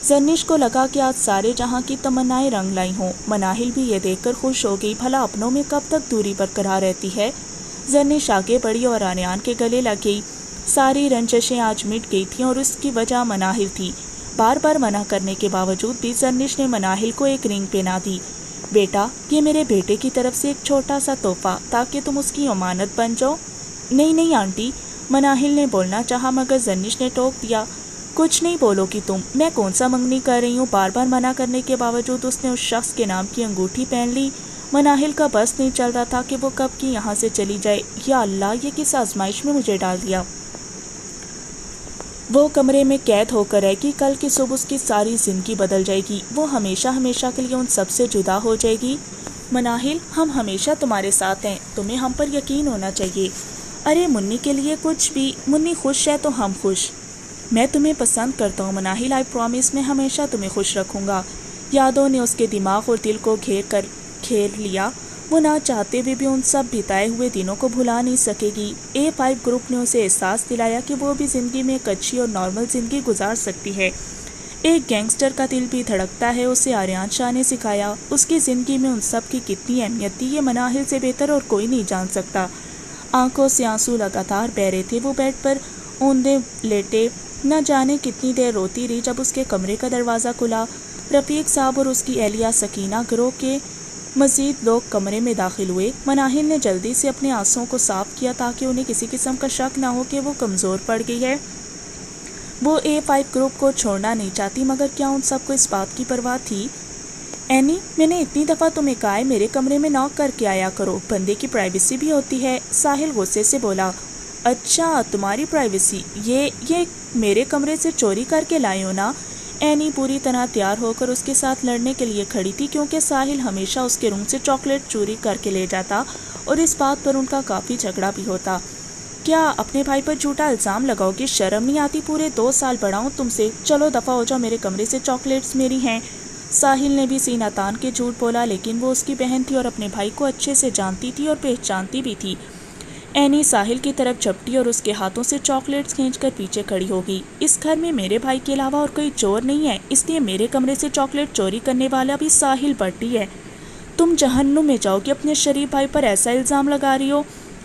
زرنش کو لگا کہ آج سارے جہاں کی تمنائیں رنگ لائی ہوں۔ مناہل بھی یہ دیکھ کر خوش ہو گئی، بھلا اپنوں میں کب تک دوری برقرار رہتی ہے۔ زرنش آگے بڑھی اور آریان کے گلے لگ گئی۔ ساری رنجشیں آج مٹ گئی تھیں اور اس کی وجہ مناہل تھی۔ بار بار منع کرنے کے باوجود بھی زرنش نے مناہل کو ایک رنگ پہنا دی۔ بیٹا، یہ میرے بیٹے کی طرف سے ایک چھوٹا سا تحفہ تاکہ تم اس کی امانت بن جاؤ۔ نہیں نہیں آنٹی، مناہل نے بولنا چاہا مگر زرنش نے ٹوک دیا۔ کچھ نہیں بولو گی تم، میں کون سا منگنی کر رہی ہوں؟ بار بار منع کرنے کے باوجود اس نے اس شخص کے نام کی انگوٹھی پہن لی۔ مناہل کا بس نہیں چل رہا تھا کہ وہ کب کی یہاں سے چلی جائے۔ یا اللہ، یہ کس آزمائش میں مجھے ڈال دیا۔ وہ کمرے میں قید ہو کر رہے گی، کل کی صبح اس کی ساری زندگی بدل جائے گی، وہ ہمیشہ ہمیشہ کے لیے ان سب سے جدا ہو جائے گی۔ مناہل، ہم ہمیشہ تمہارے ساتھ ہیں، تمہیں ہم پر یقین ہونا چاہیے۔ ارے منی کے لیے کچھ بھی، منی خوش ہے تو ہم خوش۔ میں تمہیں پسند کرتا ہوں مناہل، آئی پرامس، میں ہمیشہ تمہیں خوش رکھوں گا۔ یادوں نے اس کے دماغ اور دل کو گھیر لیا۔ وہ نہ چاہتے ہوئے بھی ان سب بتائے ہوئے دنوں کو بھلا نہیں سکے گی۔ A5 گروپ نے اسے احساس دلایا کہ وہ بھی زندگی میں ایک اچھی اور نارمل زندگی گزار سکتی ہے۔ ایک گینگسٹر کا دل بھی دھڑکتا ہے، اسے آریان شاہ نے سکھایا۔ اس کی زندگی میں ان سب کی کتنی اہمیت تھی، یہ مناہل سے بہتر اور کوئی نہیں جان سکتا۔ آنکھوں سے آنسو لگاتار بہہ رہے تھے، وہ بیڈ پر اوندے لیٹے نہ جانے کتنی دیر روتی رہی۔ جب اس کے کمرے کا دروازہ کھلا، رفیق صاحب اور اس کی اہلیہ سکینہ گروہ کے مزید لوگ کمرے میں داخل ہوئے۔ مناہل نے جلدی سے اپنے آنسوؤں کو صاف کیا تاکہ انہیں کسی قسم کا شک نہ ہو کہ وہ کمزور پڑ گئی ہے۔ وہ A5 گروپ کو چھوڑنا نہیں چاہتی، مگر کیا ان سب کو اس بات کی پرواہ تھی؟ اینی، میں نے اتنی دفعہ تمہیں کہا ہے میرے کمرے میں ناک کر کے آیا کرو، بندے کی پرائیویسی بھی ہوتی ہے۔ ساحل غصے سے بولا۔ اچھا، تمہاری پرائیویسی، یہ میرے کمرے سے چوری کر کے لائے ہو نا؟ اینی پوری طرح تیار ہو کر اس کے ساتھ لڑنے کے لیے کھڑی تھی، کیونکہ ساحل ہمیشہ اس کے روم سے چاکلیٹ چوری کر کے لے جاتا اور اس بات پر ان کا کافی جھگڑا بھی ہوتا۔ کیا اپنے بھائی پر جھوٹا الزام لگاؤ گی؟ شرم نہیں آتی؟ پورے 2 سال بڑا ہوں تم سے، چلو دفعہ ہو جاؤ، میرے کمرے سے چاکلیٹس میری ہیں۔ ساحل نے بھی سینہ تان کے جھوٹ بولا، لیکن وہ اس کی بہن تھی اور اپنے بھائی کو اچھے سے جانتی تھی اور پہچانتی بھی تھی۔ اینی ساحل کی طرف جھپٹی اور اس کے ہاتھوں سے چاکلیٹس کھینچ کر پیچھے کھڑی ہوگی۔ اس گھر میں میرے بھائی کے علاوہ اور کوئی چور نہیں ہے، اس لیے میرے کمرے سے چاکلیٹ چوری کرنے والا بھی ساحل بٹی ہے۔ تم جہنم میں جاؤ گی، اپنے شریف بھائی پر ایسا الزام لگا رہی ہو؟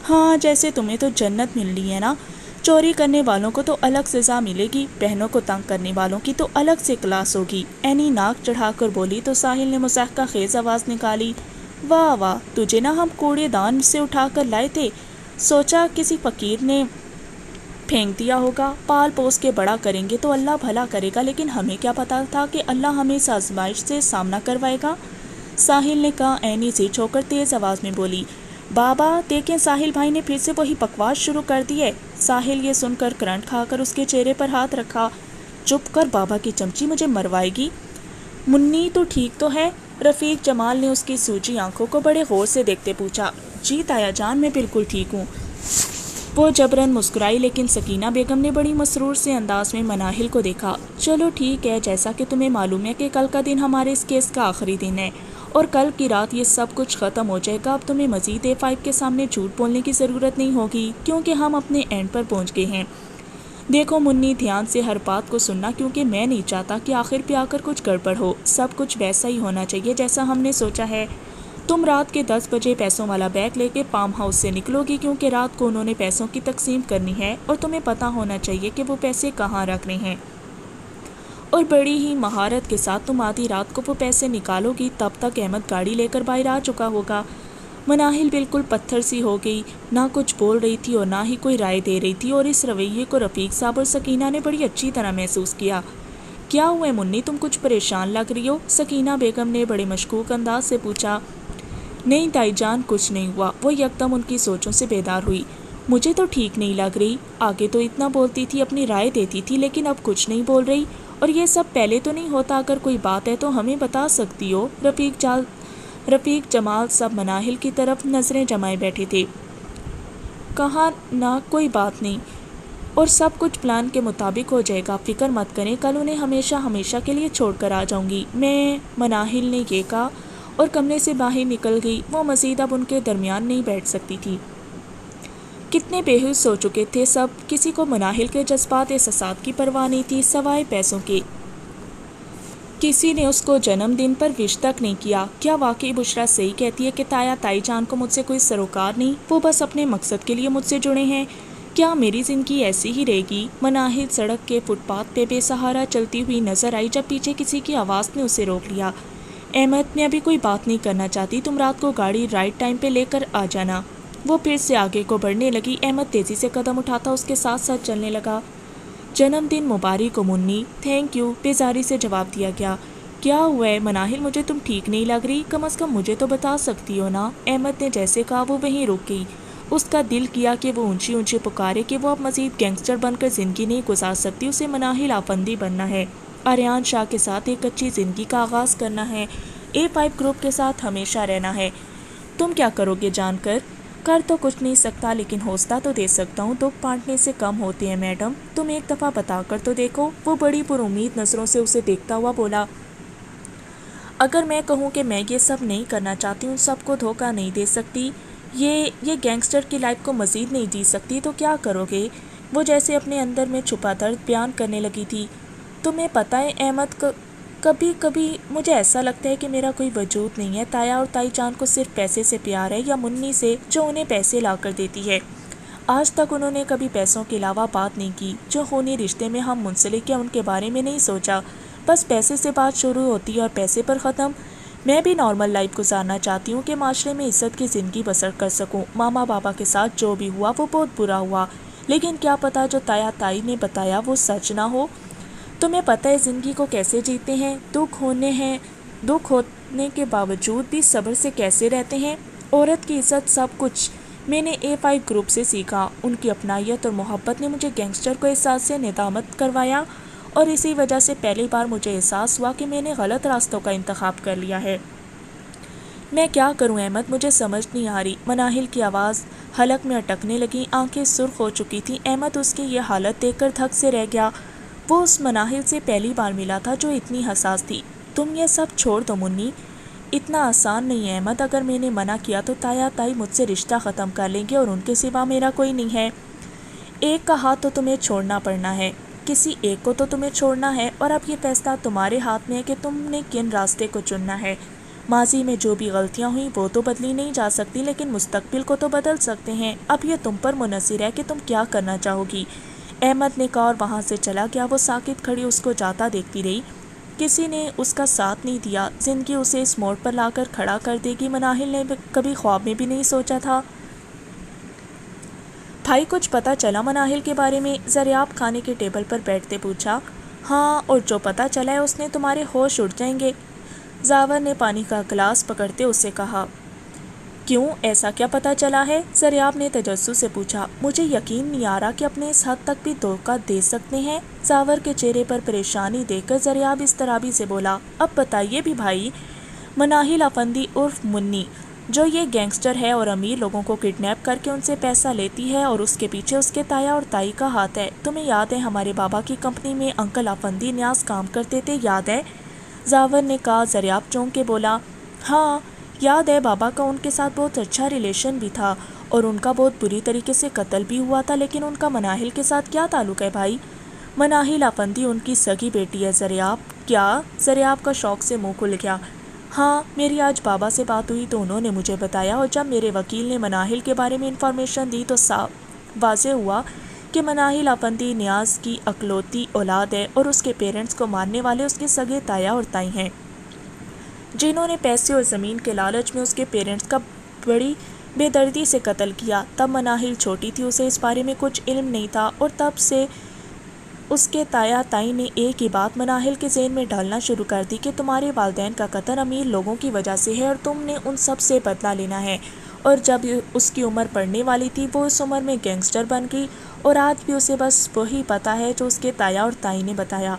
ہاں، جیسے تمہیں تو جنت ملنی ہے نا۔ چوری کرنے والوں کو تو الگ سزا ملے گی، بہنوں کو تنگ کرنے والوں کی تو الگ سے کلاس ہوگی۔ اینی ناک چڑھا کر بولی تو ساحل نے مضحکہ خیز آواز نکالی۔ واہ واہ، تجھے نہ ہم کوڑے دان سے اٹھا کر لائے تھے، سوچا کسی فقیر نے پھینک دیا ہوگا، پال پوس کے بڑا کریں گے تو اللہ بھلا کرے گا، لیکن ہمیں کیا پتا تھا کہ اللہ ہمیں اس آزمائش سے سامنا کروائے گا۔ ساحل نے کہا۔ اینی سیچ ہو کر تیز آواز میں بولی۔ بابا دیکھیں، ساحل بھائی نے پھر سے وہی بکواس شروع کر دی ہے۔ ساحل یہ سن کر کرنٹ کھا کر اس کے چہرے پر ہاتھ رکھا۔ چپ کر بابا کی چمچی، مجھے مروائے گی۔ منی تو ٹھیک تو ہے؟ رفیق جمال نے اس کی سوجی آنکھوں کو بڑے غور سے دیکھتے پوچھا۔ جی تایا جان، میں بالکل ٹھیک ہوں۔ وہ جبرن مسکرائی، لیکن سکینہ بیگم نے بڑی مسرور سے انداز میں مناہل کو دیکھا۔ چلو ٹھیک ہے، جیسا کہ تمہیں معلوم ہے کہ کل کا دن ہمارے اس کیس کا آخری دن ہے اور کل کی رات یہ سب کچھ ختم ہو جائے گا۔ اب تمہیں مزید A5 کے سامنے جھوٹ بولنے کی ضرورت نہیں ہوگی، کیونکہ ہم اپنے اینڈ پر پہنچ گئے ہیں۔ دیکھو منی، دھیان سے ہر بات کو سننا، کیونکہ میں نہیں چاہتا کہ آخر پہ آ کر کچھ گڑبڑ ہو۔ سب کچھ ویسا ہی ہونا چاہیے جیسا ہم نے سوچا ہے۔ تم رات کے 10 بجے پیسوں والا بیگ لے کے فارم ہاؤس سے نکلو گی، کیونکہ رات کو انہوں نے پیسوں کی تقسیم کرنی ہے اور تمہیں پتہ ہونا چاہیے کہ وہ پیسے کہاں رکھنے ہیں، اور بڑی ہی مہارت کے ساتھ تم آدھی رات کو وہ پیسے نکالو گی۔ تب تک احمد گاڑی لے کر باہر آ چکا ہوگا۔ مناہل بالکل پتھر سی ہو گئی، نہ کچھ بول رہی تھی اور نہ ہی کوئی رائے دے رہی تھی، اور اس رویے کو رفیق صاحب اور سکینہ نے بڑی اچھی طرح محسوس کیا۔ کیا ہوا ہے منی، تم کچھ پریشان لگ رہی ہو؟ سکینہ بیگم نے بڑے مشکوک انداز سے پوچھا۔ نہیں تائی جان، کچھ نہیں ہوا۔ وہ یکدم ان کی سوچوں سے بیدار ہوئی۔ مجھے تو ٹھیک نہیں لگ رہی، آگے تو اتنا بولتی تھی، اپنی رائے دیتی تھی، لیکن اب کچھ نہیں بول رہی۔ اور یہ سب پہلے تو نہیں ہوتا، اگر کوئی بات ہے تو ہمیں بتا سکتی ہو۔ رفیق جمال سب مناہل کی طرف نظریں جمائے بیٹھے تھے۔ کہا نہ کوئی بات نہیں، اور سب کچھ پلان کے مطابق ہو جائے گا، فکر مت کریں، کل انہیں ہمیشہ کے لیے چھوڑ کر آ جاؤں گی میں، مناہل نے یہ کہا اور کمرے سے باہر نکل گئی۔ وہ مزید اب ان کے درمیان نہیں بیٹھ سکتی تھی۔ کتنے بے ہوش سو چکے تھے سب، کسی کو مناہل کے جذبات احساسات کی پرواہ نہیں تھی سوائے پیسوں کے۔ کسی نے اس کو جنم دن پر وش تک نہیں کیا۔ کیا واقعی بشریٰ صحیح کہتی ہے کہ تایا تائی جان کو مجھ سے کوئی سروکار نہیں، وہ بس اپنے مقصد کے لیے مجھ سے جڑے ہیں؟ کیا میری زندگی ایسی ہی رہے گی؟ مناہل سڑک کے فٹ پاتھ پہ بے سہارا چلتی ہوئی نظر آئی جب پیچھے کسی کی آواز نے اسے روک لیا۔ احمد، میں ابھی کوئی بات نہیں کرنا چاہتی، تم رات کو گاڑی رائٹ ٹائم پہ لے کر آ جانا۔ وہ پھر سے آگے کو بڑھنے لگی۔ احمد تیزی سے قدم اٹھاتا اس کے ساتھ ساتھ چلنے لگا۔ جنم دن مبارک ہو منی۔ تھینک یو، بیزاری سے جواب دیا گیا۔ کیا ہوا ہے مناہل، مجھے تم ٹھیک نہیں لگ رہی، کم از کم مجھے تو بتا سکتی ہو نا۔ احمد نے جیسے کہا وہ وہیں رک گئی۔ اس کا دل کیا کہ وہ اونچی پکارے کہ وہ اب مزید گینگسٹر بن کر زندگی نہیں گزار سکتی، اسے مناہل آفندی بننا ہے، آریان شاہ کے ساتھ ایک اچھی زندگی کا آغاز کرنا ہے، A5 گروپ کے ساتھ ہمیشہ رہنا ہے۔ تم کیا کرو گے جان کر تو کچھ نہیں سکتا، لیکن حوصلہ تو دے سکتا ہوں، دکھ بانٹنے سے کم ہوتے ہیں میڈم، تم ایک دفعہ بتا کر تو دیکھو۔ وہ بڑی پر امید نظروں سے اسے دیکھتا ہوا بولا، اگر میں کہوں کہ میں یہ سب نہیں کرنا چاہتی ہوں، سب کو دھوکہ نہیں دے سکتی، یہ گینگسٹر کی لائف کو مزید نہیں جی سکتی، تو کیا کرو گے؟ وہ جیسے اپنے اندر میں چھپا درد بیان کرنے لگی تھی۔ تمہیں پتہ ہے احمد، کبھی کبھی مجھے ایسا لگتا ہے کہ میرا کوئی وجود نہیں ہے، تایا اور تائی جان کو صرف پیسے سے پیار ہے، یا منی سے جو انہیں پیسے لا کر دیتی ہے۔ آج تک انہوں نے کبھی پیسوں کے علاوہ بات نہیں کی، جو خونی رشتے میں ہم منسلک ہیں ان کے بارے میں نہیں سوچا، بس پیسے سے بات شروع ہوتی ہے اور پیسے پر ختم۔ میں بھی نارمل لائف گزارنا چاہتی ہوں کہ معاشرے میں عزت کی زندگی بسر کر سکوں۔ ماما بابا کے ساتھ جو بھی ہوا وہ بہت برا ہوا، لیکن کیا پتا جو تایا تائی نے بتایا وہ سچ نہ ہو۔ تمہیں پتہ ہے زندگی کو کیسے جیتے ہیں، دکھ ہونے کے باوجود بھی صبر سے کیسے رہتے ہیں۔ عورت کی عزت سب کچھ میں نے A5 گروپ سے سیکھا، ان کی اپنائیت اور محبت نے مجھے گینگسٹر کو احساس سے ندامت کروایا، اور اسی وجہ سے پہلی بار مجھے احساس ہوا کہ میں نے غلط راستوں کا انتخاب کر لیا ہے۔ میں کیا کروں احمد، مجھے سمجھ نہیں آ رہی۔ مناہل کی آواز حلق میں اٹکنے لگی، آنکھیں سرخ ہو چکی تھیں۔ احمد اس کی یہ حالت دیکھ کر دھک سے رہ گیا۔ وہ اس مناہل سے پہلی بار ملا تھا جو اتنی حساس تھی۔ تم یہ سب چھوڑ دو منی، اتنا آسان نہیں ہے احمد، اگر میں نے منع کیا تو تایا تائی مجھ سے رشتہ ختم کر لیں گے، اور ان کے سوا میرا کوئی نہیں ہے۔ ایک کا ہاتھ تو تمہیں چھوڑنا پڑنا ہے، کسی ایک کو تو تمہیں چھوڑنا ہے، اور اب یہ فیصلہ تمہارے ہاتھ میں ہے کہ تم نے کن راستے کو چننا ہے۔ ماضی میں جو بھی غلطیاں ہوئیں وہ تو بدلی نہیں جا سکتی، لیکن مستقبل کو تو بدل سکتے ہیں۔ اب یہ تم پر منحصر ہے کہ تم کیا کرنا چاہو گی، احمد نے کہا اور وہاں سے چلا گیا۔ وہ ساکت کھڑی اس کو جاتا دیکھتی رہی، کسی نے اس کا ساتھ نہیں دیا۔ زندگی اسے اس موڑ پر لا کر کھڑا کر دے گی، مناہل نے کبھی خواب میں بھی نہیں سوچا تھا۔ بھائی کچھ پتہ چلا مناہل کے بارے میں؟ زریاب کھانے کے ٹیبل پر بیٹھتے پوچھا۔ ہاں، اور جو پتہ چلا ہے اس نے تمہارے ہوش اڑ جائیں گے، زاور نے پانی کا گلاس پکڑتے اس سے کہا۔ کیوں، ایسا کیا پتہ چلا ہے؟ زریاب نے تجسس سے پوچھا۔ مجھے یقین نہیں آ رہا کہ اپنے اس حد تک بھی دھوکہ دے سکتے ہیں، زاور کے چہرے پر پریشانی دیکھ کر زریاب اضطرابی سے بولا۔ اب بتائیے بھی بھائی۔ مناہل آفندی عرف منی، جو یہ گینگسٹر ہے اور امیر لوگوں کو کڈنیپ کر کے ان سے پیسہ لیتی ہے، اور اس کے پیچھے اس کے تایا اور تائی کا ہاتھ ہے۔ تمہیں یاد ہے ہمارے بابا کی کمپنی میں انکل آفندی نیاز کام کرتے تھے، یاد ہے؟ زاور نے کہا۔ زریاب چونک کے بولا، ہاں یاد ہے، بابا کا ان کے ساتھ بہت اچھا ریلیشن بھی تھا، اور ان کا بہت بری طریقے سے قتل بھی ہوا تھا، لیکن ان کا مناہل کے ساتھ کیا تعلق ہے بھائی؟ مناہل آفندی ان کی سگی بیٹی ہے زریاب۔ کیا؟ زریاب کا شوق سے منہ کھل گیا۔ ہاں، میری آج بابا سے بات ہوئی تو انہوں نے مجھے بتایا، اور جب میرے وکیل نے مناہل کے بارے میں انفارمیشن دی تو واضح ہوا کہ مناہل آفندی نیاز کی اکلوتی اولاد ہے، اور اس کے پیرنٹس کو مارنے والے اس کے سگے تایا اور تائی ہیں، جنہوں نے پیسے اور زمین کے لالچ میں اس کے پیرنٹس کا بڑی بے دردی سے قتل کیا۔ تب مناہل چھوٹی تھی، اسے اس بارے میں کچھ علم نہیں تھا، اور تب سے اس کے تایا تائی نے ایک ہی بات مناہل کے ذہن میں ڈالنا شروع کر دی کہ تمہارے والدین کا قتل امیر لوگوں کی وجہ سے ہے، اور تم نے ان سب سے بدلہ لینا ہے، اور جب اس کی عمر پڑنے والی تھی وہ اس عمر میں گینگسٹر بن گئی، اور آج بھی اسے بس وہی پتہ ہے جو اس کے تایا اور تائی نے بتایا۔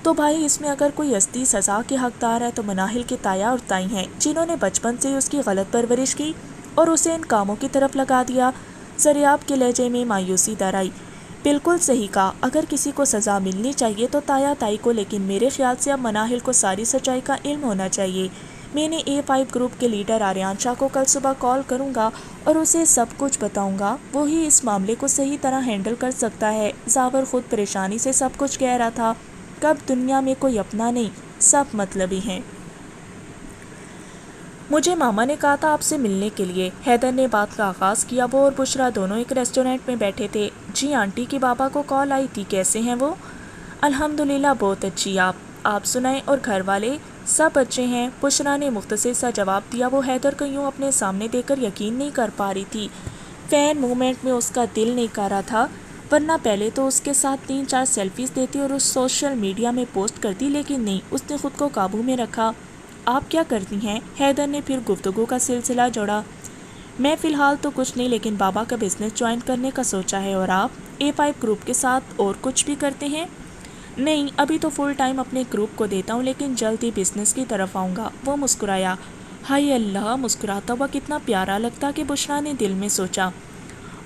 تو بھائی اس میں اگر کوئی اصلی سزا کے حقدار ہے تو مناہل کے تایا اور تائی ہیں، جنہوں نے بچپن سے اس کی غلط پرورش کی اور اسے ان کاموں کی طرف لگا دیا۔ زریاب کے لہجے میں مایوسی در آئی۔ بالکل صحیح کہا، اگر کسی کو سزا ملنی چاہیے تو تایا تائی کو، لیکن میرے خیال سے اب مناہل کو ساری سچائی کا علم ہونا چاہیے۔ میں نے A5 گروپ کے لیڈر آریان شاہ کو کل صبح کال کروں گا اور اسے سب کچھ بتاؤں گا، وہی اس معاملے کو صحیح طرح ہینڈل کر سکتا ہے۔ زاور خود پریشانی سے سب کچھ کہہ رہا تھا، کب دنیا میں کوئی اپنا نہیں، سب مطلبی ہیں۔ مجھے ماما نے کہا تھا آپ سے ملنے کے لیے۔ حیدر نے بات کا آغاز کیا۔ وہ اور بشرا دونوں ایک ریسٹورینٹ میں بیٹھے تھے۔ جی آنٹی کے بابا کو کال آئی تھی، کیسے ہیں وہ؟ الحمدللہ بہت اچھی، آپ سنائیں، اور گھر والے سب اچھے ہیں؟ بشرا نے مختصر سا جواب دیا۔ وہ حیدر کو یوں اپنے سامنے دیکھ کر یقین نہیں کر پا رہی تھی۔ فین مومنٹ میں اس کا دل نہیں کر رہا تھا، ورنہ پہلے تو اس کے ساتھ 3-4 سیلفیز دیتی اور اس سوشل میڈیا میں پوسٹ کرتی، لیکن نہیں، اس نے خود کو قابو میں رکھا۔ آپ کیا کرتی ہیں؟ حیدر نے پھر گفتگو کا سلسلہ جوڑا۔ میں فی الحال تو کچھ نہیں، لیکن بابا کا بزنس جوائن کرنے کا سوچا ہے۔ اور آپ A5 گروپ کے ساتھ اور کچھ بھی کرتے ہیں؟ نہیں، ابھی تو فل ٹائم اپنے گروپ کو دیتا ہوں، لیکن جلد ہی بزنس کی طرف آؤں گا۔ وہ مسکرایا۔ ہائے اللہ، مسکراتا ہوا کتنا پیارا لگتا، کہ بشرا نے دل میں سوچا۔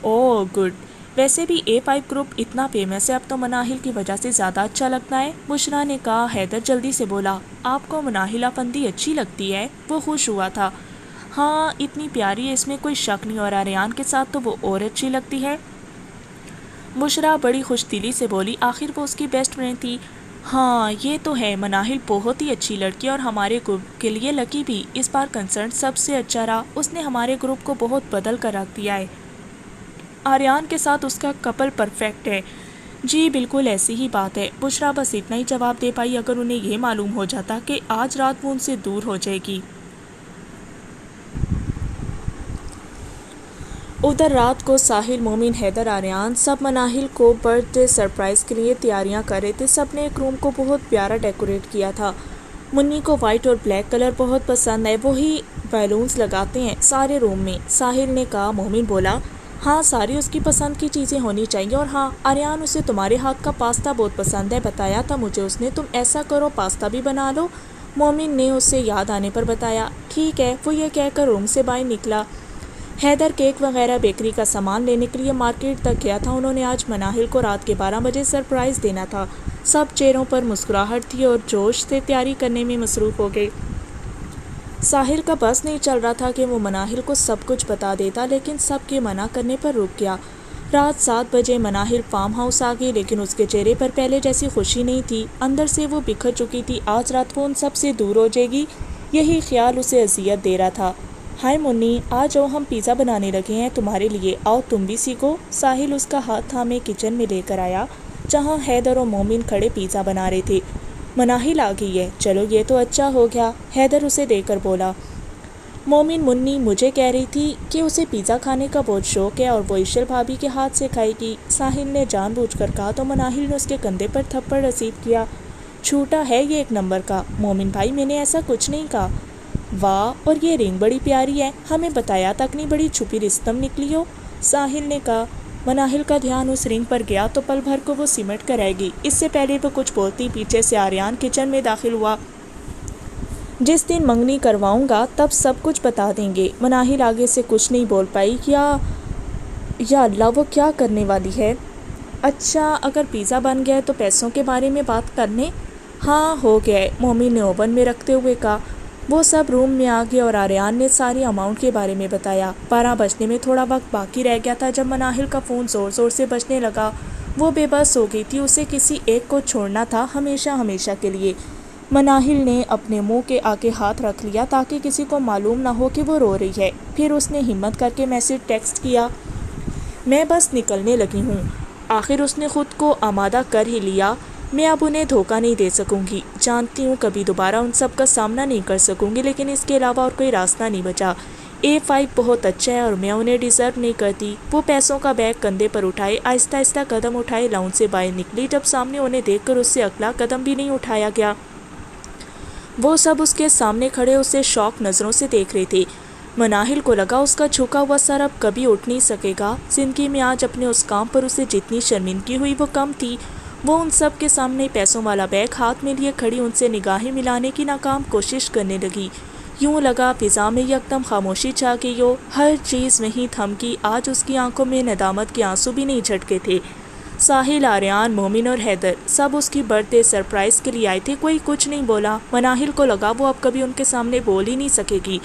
اوہ گڈ، ویسے بھی A5 گروپ اتنا فیمس ہے، اب تو مناہل کی وجہ سے زیادہ اچھا لگتا ہے، بشرا نے کہا۔ حیدر جلدی سے بولا، آپ کو مناہل افندی اچھی لگتی ہے؟ وہ خوش ہوا تھا۔ ہاں، اتنی پیاری ہے، اس میں کوئی شک نہیں، اور آریان کے ساتھ تو وہ اور اچھی لگتی ہے۔ بشرا بڑی خوش دلی سے بولی، آخر وہ اس کی بیسٹ فرینڈ تھی۔ ہاں یہ تو ہے، مناہل بہت ہی اچھی لڑکی اور ہمارے گروپ کے لیے لکی بھی۔ اس بار کنسرٹ سب سے اچھا رہا، اس نے ہمارے گروپ کو بہت بدل کر رکھ دیا ہے۔ آریان کے ساتھ اس کا کپل پرفیکٹ ہے۔ جی بالکل ایسی ہی بات ہے، بشرا بس اتنا ہی جواب دے پائی۔ اگر انہیں یہ معلوم ہو جاتا کہ آج رات وہ ان سے دور ہو جائے گی۔ ادھر رات کو ساحل، مومن، حیدر، آریان سب مناہل کو برتھ ڈے سرپرائز کے لیے تیاریاں کر رہے تھے۔ سب نے ایک روم کو بہت پیارا ڈیکوریٹ کیا تھا۔ منی کو وائٹ اور بلیک کلر بہت پسند ہے، وہی بیلونز لگاتے ہیں سارے روم میں، ساحل نے کہا۔ مومن بولا، ہاں ساری اس کی پسند کی چیزیں ہونی چاہیے، اور ہاں آریان، اسے تمہارے ہاتھ کا پاستا بہت پسند ہے، بتایا تھا مجھے اس نے، تم ایسا کرو پاستا بھی بنا لو۔ مومن نے اسے یاد آنے پر بتایا۔ ٹھیک ہے، وہ یہ کہہ کر روم سے باہر نکلا۔ حیدر کیک وغیرہ بیکری کا سامان لینے کے لیے مارکیٹ تک گیا تھا۔ انہوں نے آج مناہل کو رات کے 12 بجے سرپرائز دینا تھا۔ سب چہروں پر مسکراہٹ تھی اور جوش سے تیاری کرنے میں مصروف ہو گئے۔ ساحل کا بس نہیں چل رہا تھا کہ وہ مناہل کو سب کچھ بتا دیتا، لیکن سب کے منع کرنے پر رک گیا۔ رات 7 بجے مناہل فارم ہاؤس آ گئی، لیکن اس کے چہرے پر پہلے جیسی خوشی نہیں تھی، اندر سے وہ بکھر چکی تھی۔ آج رات وہ ان سب سے دور ہو جائے گی، یہی خیال اسے اذیت دے رہا تھا۔ ہائے منی، آ جاؤ، ہم پیزا بنانے لگے ہیں تمہارے لیے، آؤ تم بھی سیکھو۔ ساحل اس کا ہاتھ تھامے کچن میں لے کر آیا، جہاں حیدر اور مومن کھڑے پیزا بنا رہے تھے۔ مناہل آ گئی ہے، چلو یہ تو اچھا ہو گیا، حیدر اسے دے کر بولا۔ مومن، منی مجھے کہہ رہی تھی کہ اسے پیزا کھانے کا بہت شوق ہے اور وہ ایشل بھابھی کے ہاتھ سے کھائے گی، ساحل نے جان بوجھ کر کہا، تو مناہل نے اس کے کندھے پر تھپڑ رسید کیا۔ چھوٹا ہے یہ ایک نمبر کا۔ مومن بھائی، میں نے ایسا کچھ نہیں کہا۔ واہ، اور یہ رنگ بڑی پیاری ہے، ہمیں بتایا تک نہیں، بڑی چھپی رستم نکلی ہو، ساحل نے کہا۔ مناہل کا دھیان اس رنگ پر گیا تو پل بھر کو وہ سمٹ کر رہ گئی۔ اس سے پہلے وہ کچھ بولتی، پیچھے سے آریان کچن میں داخل ہوا۔ جس دن منگنی کرواؤں گا تب سب کچھ بتا دیں گے۔ مناہل آگے سے کچھ نہیں بول پائی۔ یا اللہ، وہ کیا کرنے والی ہے؟ اچھا، اگر پیزا بن گیا ہے تو پیسوں کے بارے میں بات کر لیں۔ ہاں ہو گیا ہے، مومن نے اوون میں رکھتے ہوئے کہا۔ وہ سب روم میں آ گئے اور آریان نے ساری اماؤنٹ کے بارے میں بتایا۔ 12 بجنے میں تھوڑا وقت باقی رہ گیا تھا جب مناہل کا فون زور زور سے بجنے لگا۔ وہ بے بس ہو گئی تھی، اسے کسی ایک کو چھوڑنا تھا ہمیشہ ہمیشہ کے لیے۔ مناہل نے اپنے منہ کے آگے ہاتھ رکھ لیا تاکہ کسی کو معلوم نہ ہو کہ وہ رو رہی ہے۔ پھر اس نے ہمت کر کے میسج ٹیکسٹ کیا، میں بس نکلنے لگی ہوں۔ آخر اس نے خود کو آمادہ کر ہی لیا۔ میں اب انہیں دھوکہ نہیں دے سکوں گی، جانتی ہوں کبھی دوبارہ ان سب کا سامنا نہیں کر سکوں گی، لیکن اس کے علاوہ اور کوئی راستہ نہیں بچا۔ A5 بہت اچھا ہے اور میں انہیں ڈیزرو نہیں کرتی۔ وہ پیسوں کا بیگ کندھے پر اٹھائے آہستہ آہستہ قدم اٹھائے لاؤنج سے باہر نکلی، جب سامنے انہیں دیکھ کر اس سے اگلا قدم بھی نہیں اٹھایا گیا۔ وہ سب اس کے سامنے کھڑے اسے شوق نظروں سے دیکھ رہے تھے۔ مناہل کو لگا اس کا جھکا ہوا سر اب کبھی اٹھ نہیں سکے گا۔ زندگی میں آج اپنے اس کام پر اسے جتنی شرمندگی ہوئی وہ کم تھی۔ وہ ان سب کے سامنے پیسوں والا بیگ ہاتھ میں لیے کھڑی ان سے نگاہیں ملانے کی ناکام کوشش کرنے لگی۔ یوں لگا فضا میں یکدم خاموشی چھا گئی ہو، ہر چیز وہیں تھم گئی۔ آج اس کی آنکھوں میں ندامت کے آنسو بھی نہیں جھٹکے تھے۔ ساحل، آریان، مومن اور حیدر سب اس کی برتھ ڈے سرپرائز کے لیے آئے تھے۔ کوئی کچھ نہیں بولا۔ مناہل کو لگا وہ اب کبھی ان کے سامنے بول ہی نہیں سکے گی،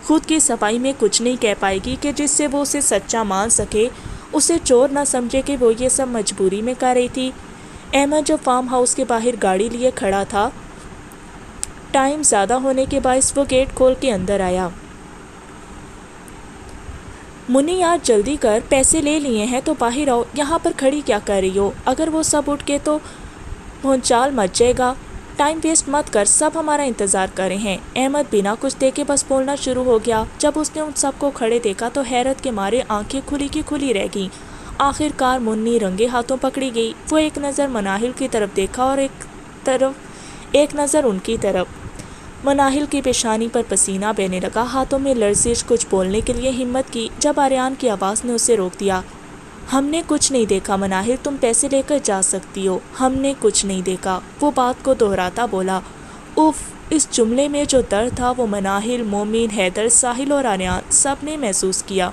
خود کی صفائی میں کچھ نہیں کہہ پائے گی کہ جس سے وہ اسے سچا مان سکے، اسے چور نہ سمجھے کہ وہ یہ سب مجبوری میں کر رہی تھی۔ احمد جو فارم ہاؤس کے باہر گاڑی لیے کھڑا تھا، ٹائم زیادہ ہونے کے باعث وہ گیٹ کھول کے اندر آیا۔ منی آج جلدی کر، پیسے لے لیے ہیں تو باہر آؤ، یہاں پر کھڑی کیا کر رہی ہو؟ اگر وہ سب اٹھ کے تو بھونچال مچ جائے گا۔ ٹائم ویسٹ مت کر، سب ہمارا انتظار کر رہے ہیں۔ احمد بنا کچھ دیکھے بس بولنا شروع ہو گیا۔ جب اس نے ان سب کو کھڑے دیکھا تو حیرت کے مارے آنکھیں کھلی کی کھلی رہ گئیں۔ آخر کار منی رنگے ہاتھوں پکڑی گئی۔ وہ ایک نظر مناہل کی طرف دیکھا اور ایک نظر ان کی طرف۔ مناہل کی پیشانی پر پسینہ بہنے لگا، ہاتھوں میں لرزش، کچھ بولنے کے لیے ہمت کی جب آریان کی آواز نے اسے روک دیا۔ ہم نے کچھ نہیں دیکھا مناہل، تم پیسے لے کر جا سکتی ہو، ہم نے کچھ نہیں دیکھا۔ وہ بات کو دہراتا بولا۔ اف، اس جملے میں جو درد تھا وہ مناہل، مومن، حیدر، ساحل اور آریان سب نے محسوس کیا۔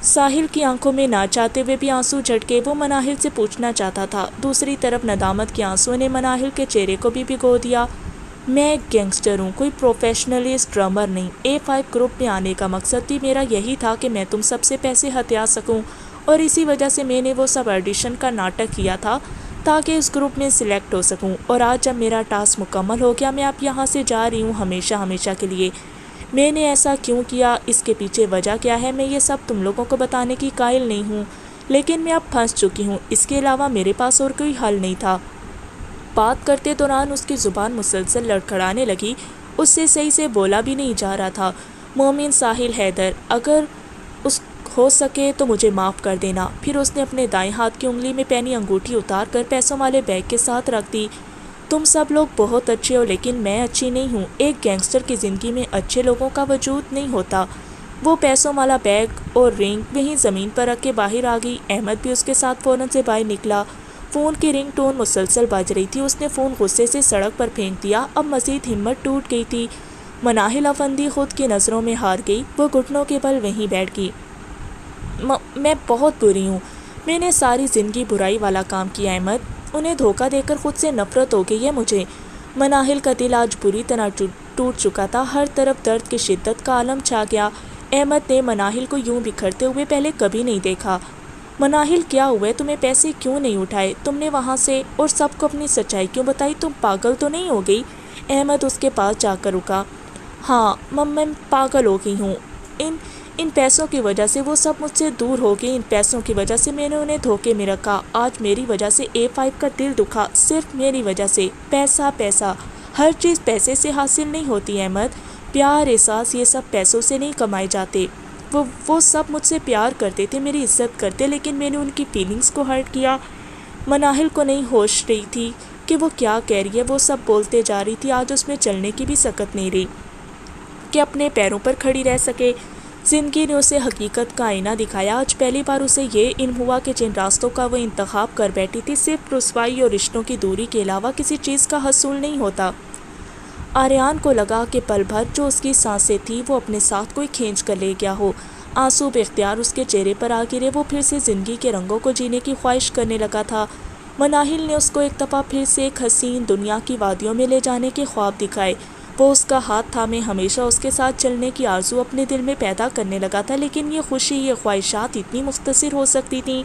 ساحل کی آنکھوں میں نہ چاہتے ہوئے بھی آنسو جھٹکے۔ وہ مناہل سے پوچھنا چاہتا تھا، دوسری طرف ندامت کے آنسو نے مناہل کے چہرے کو بھی بھگو دیا۔ میں ایک گینگسٹر ہوں، کوئی پروفیشنلسٹ ڈرامر نہیں۔ A5 گروپ میں آنے کا مقصد بھی میرا یہی تھا کہ میں تم سب سے پیسے ہتھیا سکوں، اور اسی وجہ سے میں نے وہ سب آڈیشن کا ناٹک کیا تھا تاکہ اس گروپ میں سلیکٹ ہو سکوں۔ اور آج جب میرا ٹاسک مکمل ہو گیا، میں اب یہاں سے جا رہی ہوں ہمیشہ ہمیشہ کے لیے۔ میں نے ایسا کیوں کیا، اس کے پیچھے وجہ کیا ہے، میں یہ سب تم لوگوں کو بتانے کی قائل نہیں ہوں، لیکن میں اب پھنس چکی ہوں۔ اس کے علاوہ میرے پاس اور کوئی حل نہیں تھا۔ بات کرتے دوران اس کی زبان مسلسل لڑکھڑانے لگی، اس سے صحیح سے بولا بھی نہیں جا رہا تھا۔ مومن، ساحل، حیدر، اگر اس ہو سکے تو مجھے معاف کر دینا۔ پھر اس نے اپنے دائیں ہاتھ کی انگلی میں پہنی انگوٹھی اتار کر پیسوں والے بیگ کے ساتھ رکھ دی۔ تم سب لوگ بہت اچھے ہو لیکن میں اچھی نہیں ہوں۔ ایک گینگسٹر کی زندگی میں اچھے لوگوں کا وجود نہیں ہوتا۔ وہ پیسوں والا بیگ اور رنگ وہیں زمین پر رکھ کے باہر آ گئی۔ احمد بھی اس کے ساتھ فوراً سے باہر نکلا۔ فون کی رنگ ٹون مسلسل بج رہی تھی۔ اس نے فون غصے سے سڑک پر پھینک دیا۔ اب مزید ہمت ٹوٹ گئی تھی۔ مناہل افندی خود کی نظروں میں ہار گئی۔ وہ گھٹنوں کے بل وہیں بیٹھ گئی۔ میں بہت بری ہوں، میں نے ساری زندگی برائی والا کام کیا احمد، انہیں دھوکہ دے کر خود سے نفرت ہو گئی ہے مجھے۔ مناہل کا دل آج بری طرح ٹوٹ چکا تھا، ہر طرف درد کی شدت کا عالم چھا گیا۔ احمد نے مناہل کو یوں بکھرتے ہوئے پہلے کبھی نہیں دیکھا۔ مناہل کیا ہوئے، تمہیں پیسے کیوں نہیں اٹھائے، تم نے وہاں سے اور سب کو اپنی سچائی کیوں بتائی، تم پاگل تو نہیں ہو گئی؟ احمد اس کے پاس جا کر رکا۔ ہاں میں پاگل ہو گئی ہوں، ان پیسوں کی وجہ سے وہ سب مجھ سے دور ہو گئے، ان پیسوں کی وجہ سے میں نے انہیں دھوکے میں رکھا، آج میری وجہ سے A5 کا دل دکھا، صرف میری وجہ سے۔ پیسہ پیسہ، ہر چیز پیسے سے حاصل نہیں ہوتی احمد، پیار، احساس، یہ سب پیسوں سے نہیں کمائے جاتے۔ وہ سب مجھ سے پیار کرتے تھے، میری عزت کرتے، لیکن میں نے ان کی فیلنگز کو ہرٹ کیا۔ مناہل کو نہیں ہوش رہی تھی کہ وہ کیا کہہ رہی ہے، وہ سب بولتے جا رہی تھی۔ آج اس میں چلنے کی بھی سکت نہیں رہی کہ اپنے پیروں پر کھڑی رہ سکے۔ زندگی نے اسے حقیقت کا آئینہ دکھایا۔ آج پہلی بار اسے یہ علم ہوا کہ جن راستوں کا وہ انتخاب کر بیٹھی تھی، صرف رسوائی اور رشتوں کی دوری کے علاوہ کسی چیز کا حصول نہیں ہوتا۔ آریان کو لگا کہ پل بھر جو اس کی سانسیں تھی وہ اپنے ساتھ کوئی کھینچ کر لے گیا ہو۔ آنسو بے اختیار اس کے چہرے پر آ گرے۔ وہ پھر سے زندگی کے رنگوں کو جینے کی خواہش کرنے لگا تھا۔ مناہل نے اس کو ایک دفعہ پھر سے ایک حسین دنیا کی وادیوں میں لے جانے کے خواب دکھائے۔ وہ اس کا ہاتھ تھامے ہمیشہ اس کے ساتھ چلنے کی آرزو اپنے دل میں پیدا کرنے لگا تھا، لیکن یہ خوشی، یہ خواہشات اتنی مختصر ہو سکتی تھیں۔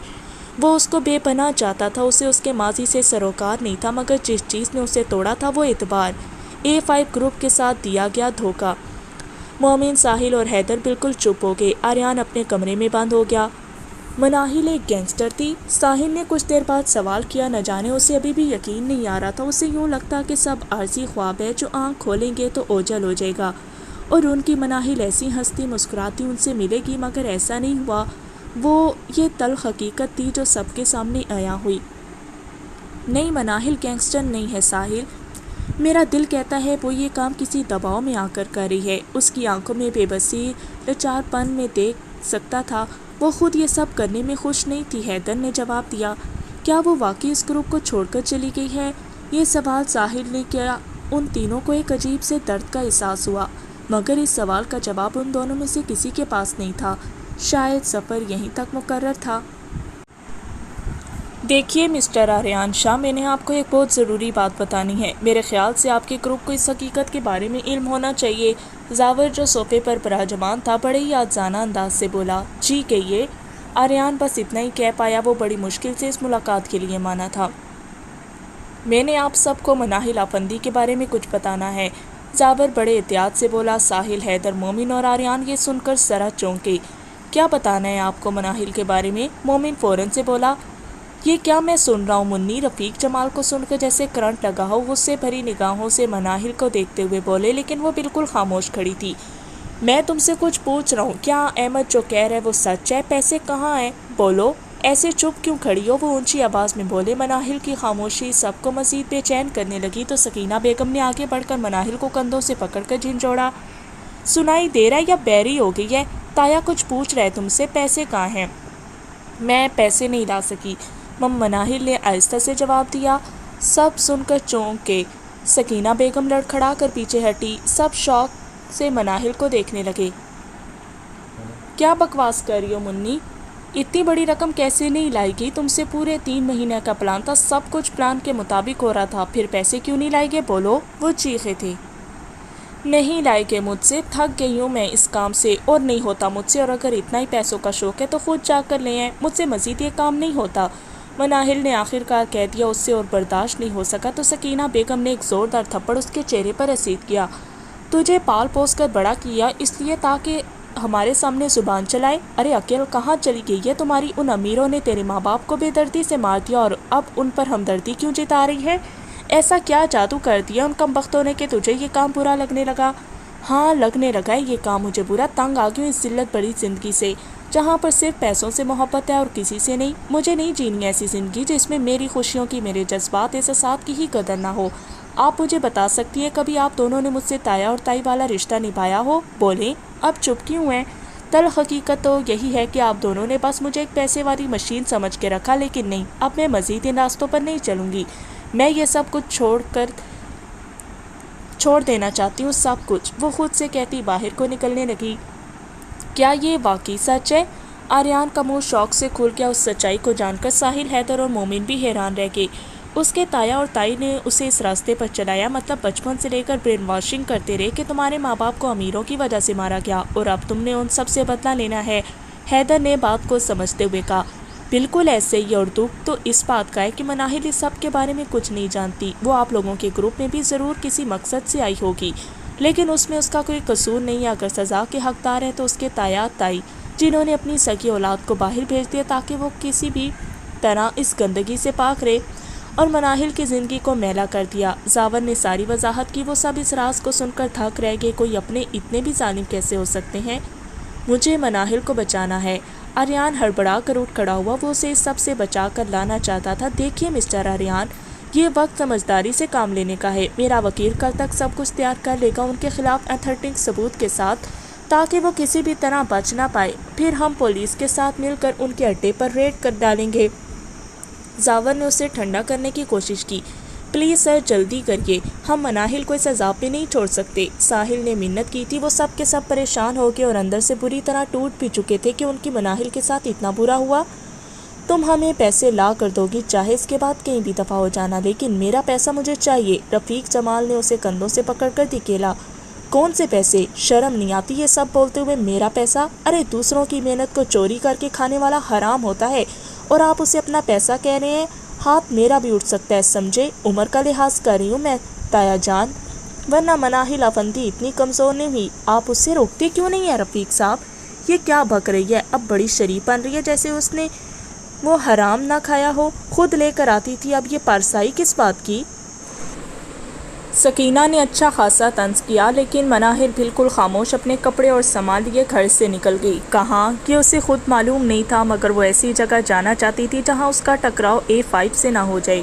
وہ اس کو بے پناہ چاہتا تھا، اسے اس کے ماضی سے سروکار نہیں تھا، مگر جس چیز نے اسے توڑا تھا وہ اعتبار، A5 گروپ کے ساتھ دیا گیا دھوکہ۔ مومن، ساحل اور حیدر بالکل چپ ہو گئے۔ آریان اپنے کمرے میں بند ہو گیا۔ مناہل ایک گینگسٹر تھی؟ ساحل نے کچھ دیر بعد سوال کیا۔ نہ جانے اسے ابھی بھی یقین نہیں آ رہا تھا۔ اسے یوں لگتا کہ سب عارضی خواب ہے جو آنکھ کھولیں گے تو اوجھل ہو جائے گا، اور ان کی مناہل ایسی ہنستی مسکراتی ان سے ملے گی، مگر ایسا نہیں ہوا۔ وہ یہ تلخ حقیقت تھی جو سب کے سامنے عیاں ہوئی۔ نہیں، مناہل گینگسٹر نہیں ہے ساحل، میرا دل کہتا ہے وہ یہ کام کسی دباؤ میں آ کر رہی ہے۔ اس کی آنکھوں میں بے بسی لاچار پن میں دیکھ سکتا تھا، وہ خود یہ سب کرنے میں خوش نہیں تھی۔ حیدر نے جواب دیا، کیا وہ واقعی اس گروپ کو چھوڑ کر چلی گئی ہے؟ یہ سوال ساحل نے کیا۔ ان تینوں کو ایک عجیب سے درد کا احساس ہوا، مگر اس سوال کا جواب ان دونوں میں سے کسی کے پاس نہیں تھا۔ شاید سفر یہیں تک مقرر تھا۔ دیکھیے مسٹر آریان شاہ، میں نے آپ کو ایک بہت ضروری بات بتانی ہے۔ میرے خیال سے آپ کے گروپ کو اس حقیقت کے بارے میں علم ہونا چاہیے۔ زاور جو صوفے پر براجمان تھا بڑے ہی آجزانہ انداز سے بولا، جی کہیے۔ آریان بس اتنا ہی کہہ پایا، وہ بڑی مشکل سے اس ملاقات کے لیے مانا تھا۔ میں نے آپ سب کو مناہل افندی کے بارے میں کچھ بتانا ہے۔ زاور بڑے احتیاط سے بولا۔ ساحل، حیدر، مومن اور آریان یہ سن کر ذرا چونکے۔ کیا بتانا ہے آپ کو مناہل کے بارے میں؟ مومن فوراً سے بولا، یہ کیا میں سن رہا ہوں منی؟ رفیق جمال کو سن کر جیسے کرنٹ لگا ہو، غصے بھری نگاہوں سے مناہل کو دیکھتے ہوئے بولے، لیکن وہ بالکل خاموش کھڑی تھی۔ میں تم سے کچھ پوچھ رہا ہوں، کیا احمد جو کہہ رہا ہے وہ سچ ہے؟ پیسے کہاں ہیں؟ بولو، ایسے چپ کیوں کھڑی ہو؟ وہ اونچی آواز میں بولے۔ مناہل کی خاموشی سب کو مزید بے چین کرنے لگی تو سکینہ بیگم نے آگے بڑھ کر مناہل کو کندھوں سے پکڑ کر جھنجھوڑا۔ سنائی دے رہا ہے یا بیری ہو گئی ہے؟ تایا کچھ پوچھ رہا ہے تم سے، پیسے کہاں ہیں؟ میں پیسے نہیں لا سکی، مناہل نے آہستہ سے جواب دیا۔ سب سن کر چونکے۔ سکینہ بیگم لڑکھڑا کر پیچھے ہٹی۔ سب شوق سے مناہل کو دیکھنے لگے۔ کیا بکواس کر رہی ہو منی؟ اتنی بڑی رقم کیسے نہیں لائے گی؟ تم سے پورے 3 مہینے کا پلان تھا، سب کچھ پلان کے مطابق ہو رہا تھا، پھر پیسے کیوں نہیں لائے گے؟ بولو۔ وہ چیخے تھے، نہیں لائے گے مجھ سے، تھک گئی ہوں میں اس کام سے، اور نہیں ہوتا مجھ سے، اور اگر اتنا ہی پیسوں کا شوق ہے تو خود جا کر لے آئیں، مجھ سے مزید یہ کام نہیں ہوتا۔ مناہل نے آخر کار کہہ دیا۔ اس سے اور برداشت نہیں ہو سکا تو سکینہ بیگم نے ایک زوردار تھپڑ اس کے چہرے پر رسید کیا۔ تجھے پال پوس کر بڑا کیا اس لیے تاکہ ہمارے سامنے زبان چلائے؟ ارے عقل کہاں چلی گئی ہے تمہاری؟ ان امیروں نے تیرے ماں باپ کو بے دردی سے مار دیا اور اب ان پر ہمدردی کیوں جتا رہی ہے؟ ایسا کیا جادو کر دیا ان کم بختوں نے کہ تجھے یہ کام برا لگنے لگا؟ ہاں لگنے لگا ہے یہ کام مجھے برا، تنگ آ گئی اس ذلت بڑی زندگی سے جہاں پر صرف پیسوں سے محبت ہے اور کسی سے نہیں۔ مجھے نہیں جینی ایسی زندگی جس میں میری خوشیوں کی، میرے جذبات، احساسات کی ہی قدر نہ ہو۔ آپ مجھے بتا سکتی ہیں کبھی آپ دونوں نے مجھ سے تایا اور تائی والا رشتہ نبھایا ہو؟ بولیں، اب چپ کیوں ہیں؟ تلخ حقیقت تو یہی ہے کہ آپ دونوں نے بس مجھے ایک پیسے والی مشین سمجھ کے رکھا، لیکن نہیں، اب میں مزید ان راستوں پر نہیں چلوں گی۔ میں یہ سب کچھ چھوڑ دینا چاہتی ہوں، سب کچھ۔ وہ خود سے کہتی باہر کو نکلنے لگی۔ کیا یہ واقعی سچ ہے؟ آریان کا منہ شوق سے کھل گیا۔ اس سچائی کو جان کر ساحل، حیدر اور مومن بھی حیران رہ گئے۔ اس کے تایا اور تائی نے اسے اس راستے پر چلایا، مطلب بچپن سے لے کر برین واشنگ کرتے رہے کہ تمہارے ماں باپ کو امیروں کی وجہ سے مارا گیا اور اب تم نے ان سب سے بدلہ لینا ہے۔ حیدر نے بات کو سمجھتے ہوئے کہا، بالکل ایسے ہی، اور دکھ تو اس بات کا ہے کہ مناہل اس سب کے بارے میں کچھ نہیں جانتی۔ وہ آپ لوگوں کے گروپ میں بھی ضرور کسی مقصد سے آئی ہوگی، لیکن اس میں اس کا کوئی قصور نہیں ہے۔ اگر سزا کے حقدار ہے تو اس کے تایا تائی، جنہوں نے اپنی سگی اولاد کو باہر بھیج دیا تاکہ وہ کسی بھی طرح اس گندگی سے پاک رہے، اور مناہل کی زندگی کو میلا کر دیا۔ زاور نے ساری وضاحت کی۔ وہ سب اس راز کو سن کر تھک رہ گئے، کوئی اپنے اتنے بھی ظالم کیسے ہو سکتے ہیں؟ مجھے مناہل کو بچانا ہے۔ آریان ہڑبڑا کر اٹھ کھڑا ہوا، وہ اسے اس سب سے بچا کر لانا چاہتا تھا۔ دیکھیے مسٹر آریان، یہ وقت سمجھداری سے کام لینے کا ہے۔ میرا وکیل کل تک سب کچھ تیار کر لے گا ان کے خلاف ایتھنٹک ثبوت کے ساتھ، تاکہ وہ کسی بھی طرح بچ نہ پائے۔ پھر ہم پولیس کے ساتھ مل کر ان کے اڈے پر ریڈ کر ڈالیں گے۔ زاور نے اسے ٹھنڈا کرنے کی کوشش کی۔ پلیز سر جلدی کریے، ہم مناہل کو اس عذاب میں نہیں چھوڑ سکتے۔ ساحل نے منت کی تھی۔ وہ سب کے سب پریشان ہو گئے اور اندر سے بری طرح ٹوٹ بھی چکے تھے کہ ان کی مناہل کے ساتھ اتنا برا ہوا۔ تم ہمیں پیسے لا کر دو گی، چاہے اس کے بعد کہیں بھی دفع ہو جانا، لیکن میرا پیسہ مجھے چاہیے۔ رفیق جمال نے اسے کندھوں سے پکڑ کر دھکیلا۔ کون سے پیسے؟ شرم نہیں آتی یہ سب بولتے ہوئے؟ میرا پیسہ؟ ارے دوسروں کی محنت کو چوری کر کے کھانے والا حرام ہوتا ہے، اور آپ اسے اپنا پیسہ کہہ رہے ہیں؟ ہاتھ میرا بھی اٹھ سکتا ہے، سمجھے؟ عمر کا لحاظ کر رہی ہوں میں تایا جان، ورنہ مناہل افندی اتنی کمزور نہیں ہوئی۔ آپ اس سے روکتے کیوں نہیں ہیں رفیق صاحب؟ یہ کیا بک رہی ہے؟ اب بڑی شریف بن رہی ہے، جیسے اس نے وہ حرام نہ کھایا ہو، خود لے کر آتی تھی، اب یہ پارسائی کس بات کی؟ سکینہ نے اچھا خاصا طنز کیا، لیکن مناہل بالکل خاموش اپنے کپڑے اور سامان لیے گھر سے نکل گئی۔ کہاں؟ کہ اسے خود معلوم نہیں تھا، مگر وہ ایسی جگہ جانا چاہتی تھی جہاں اس کا ٹکراؤ A5 سے نہ ہو جائے۔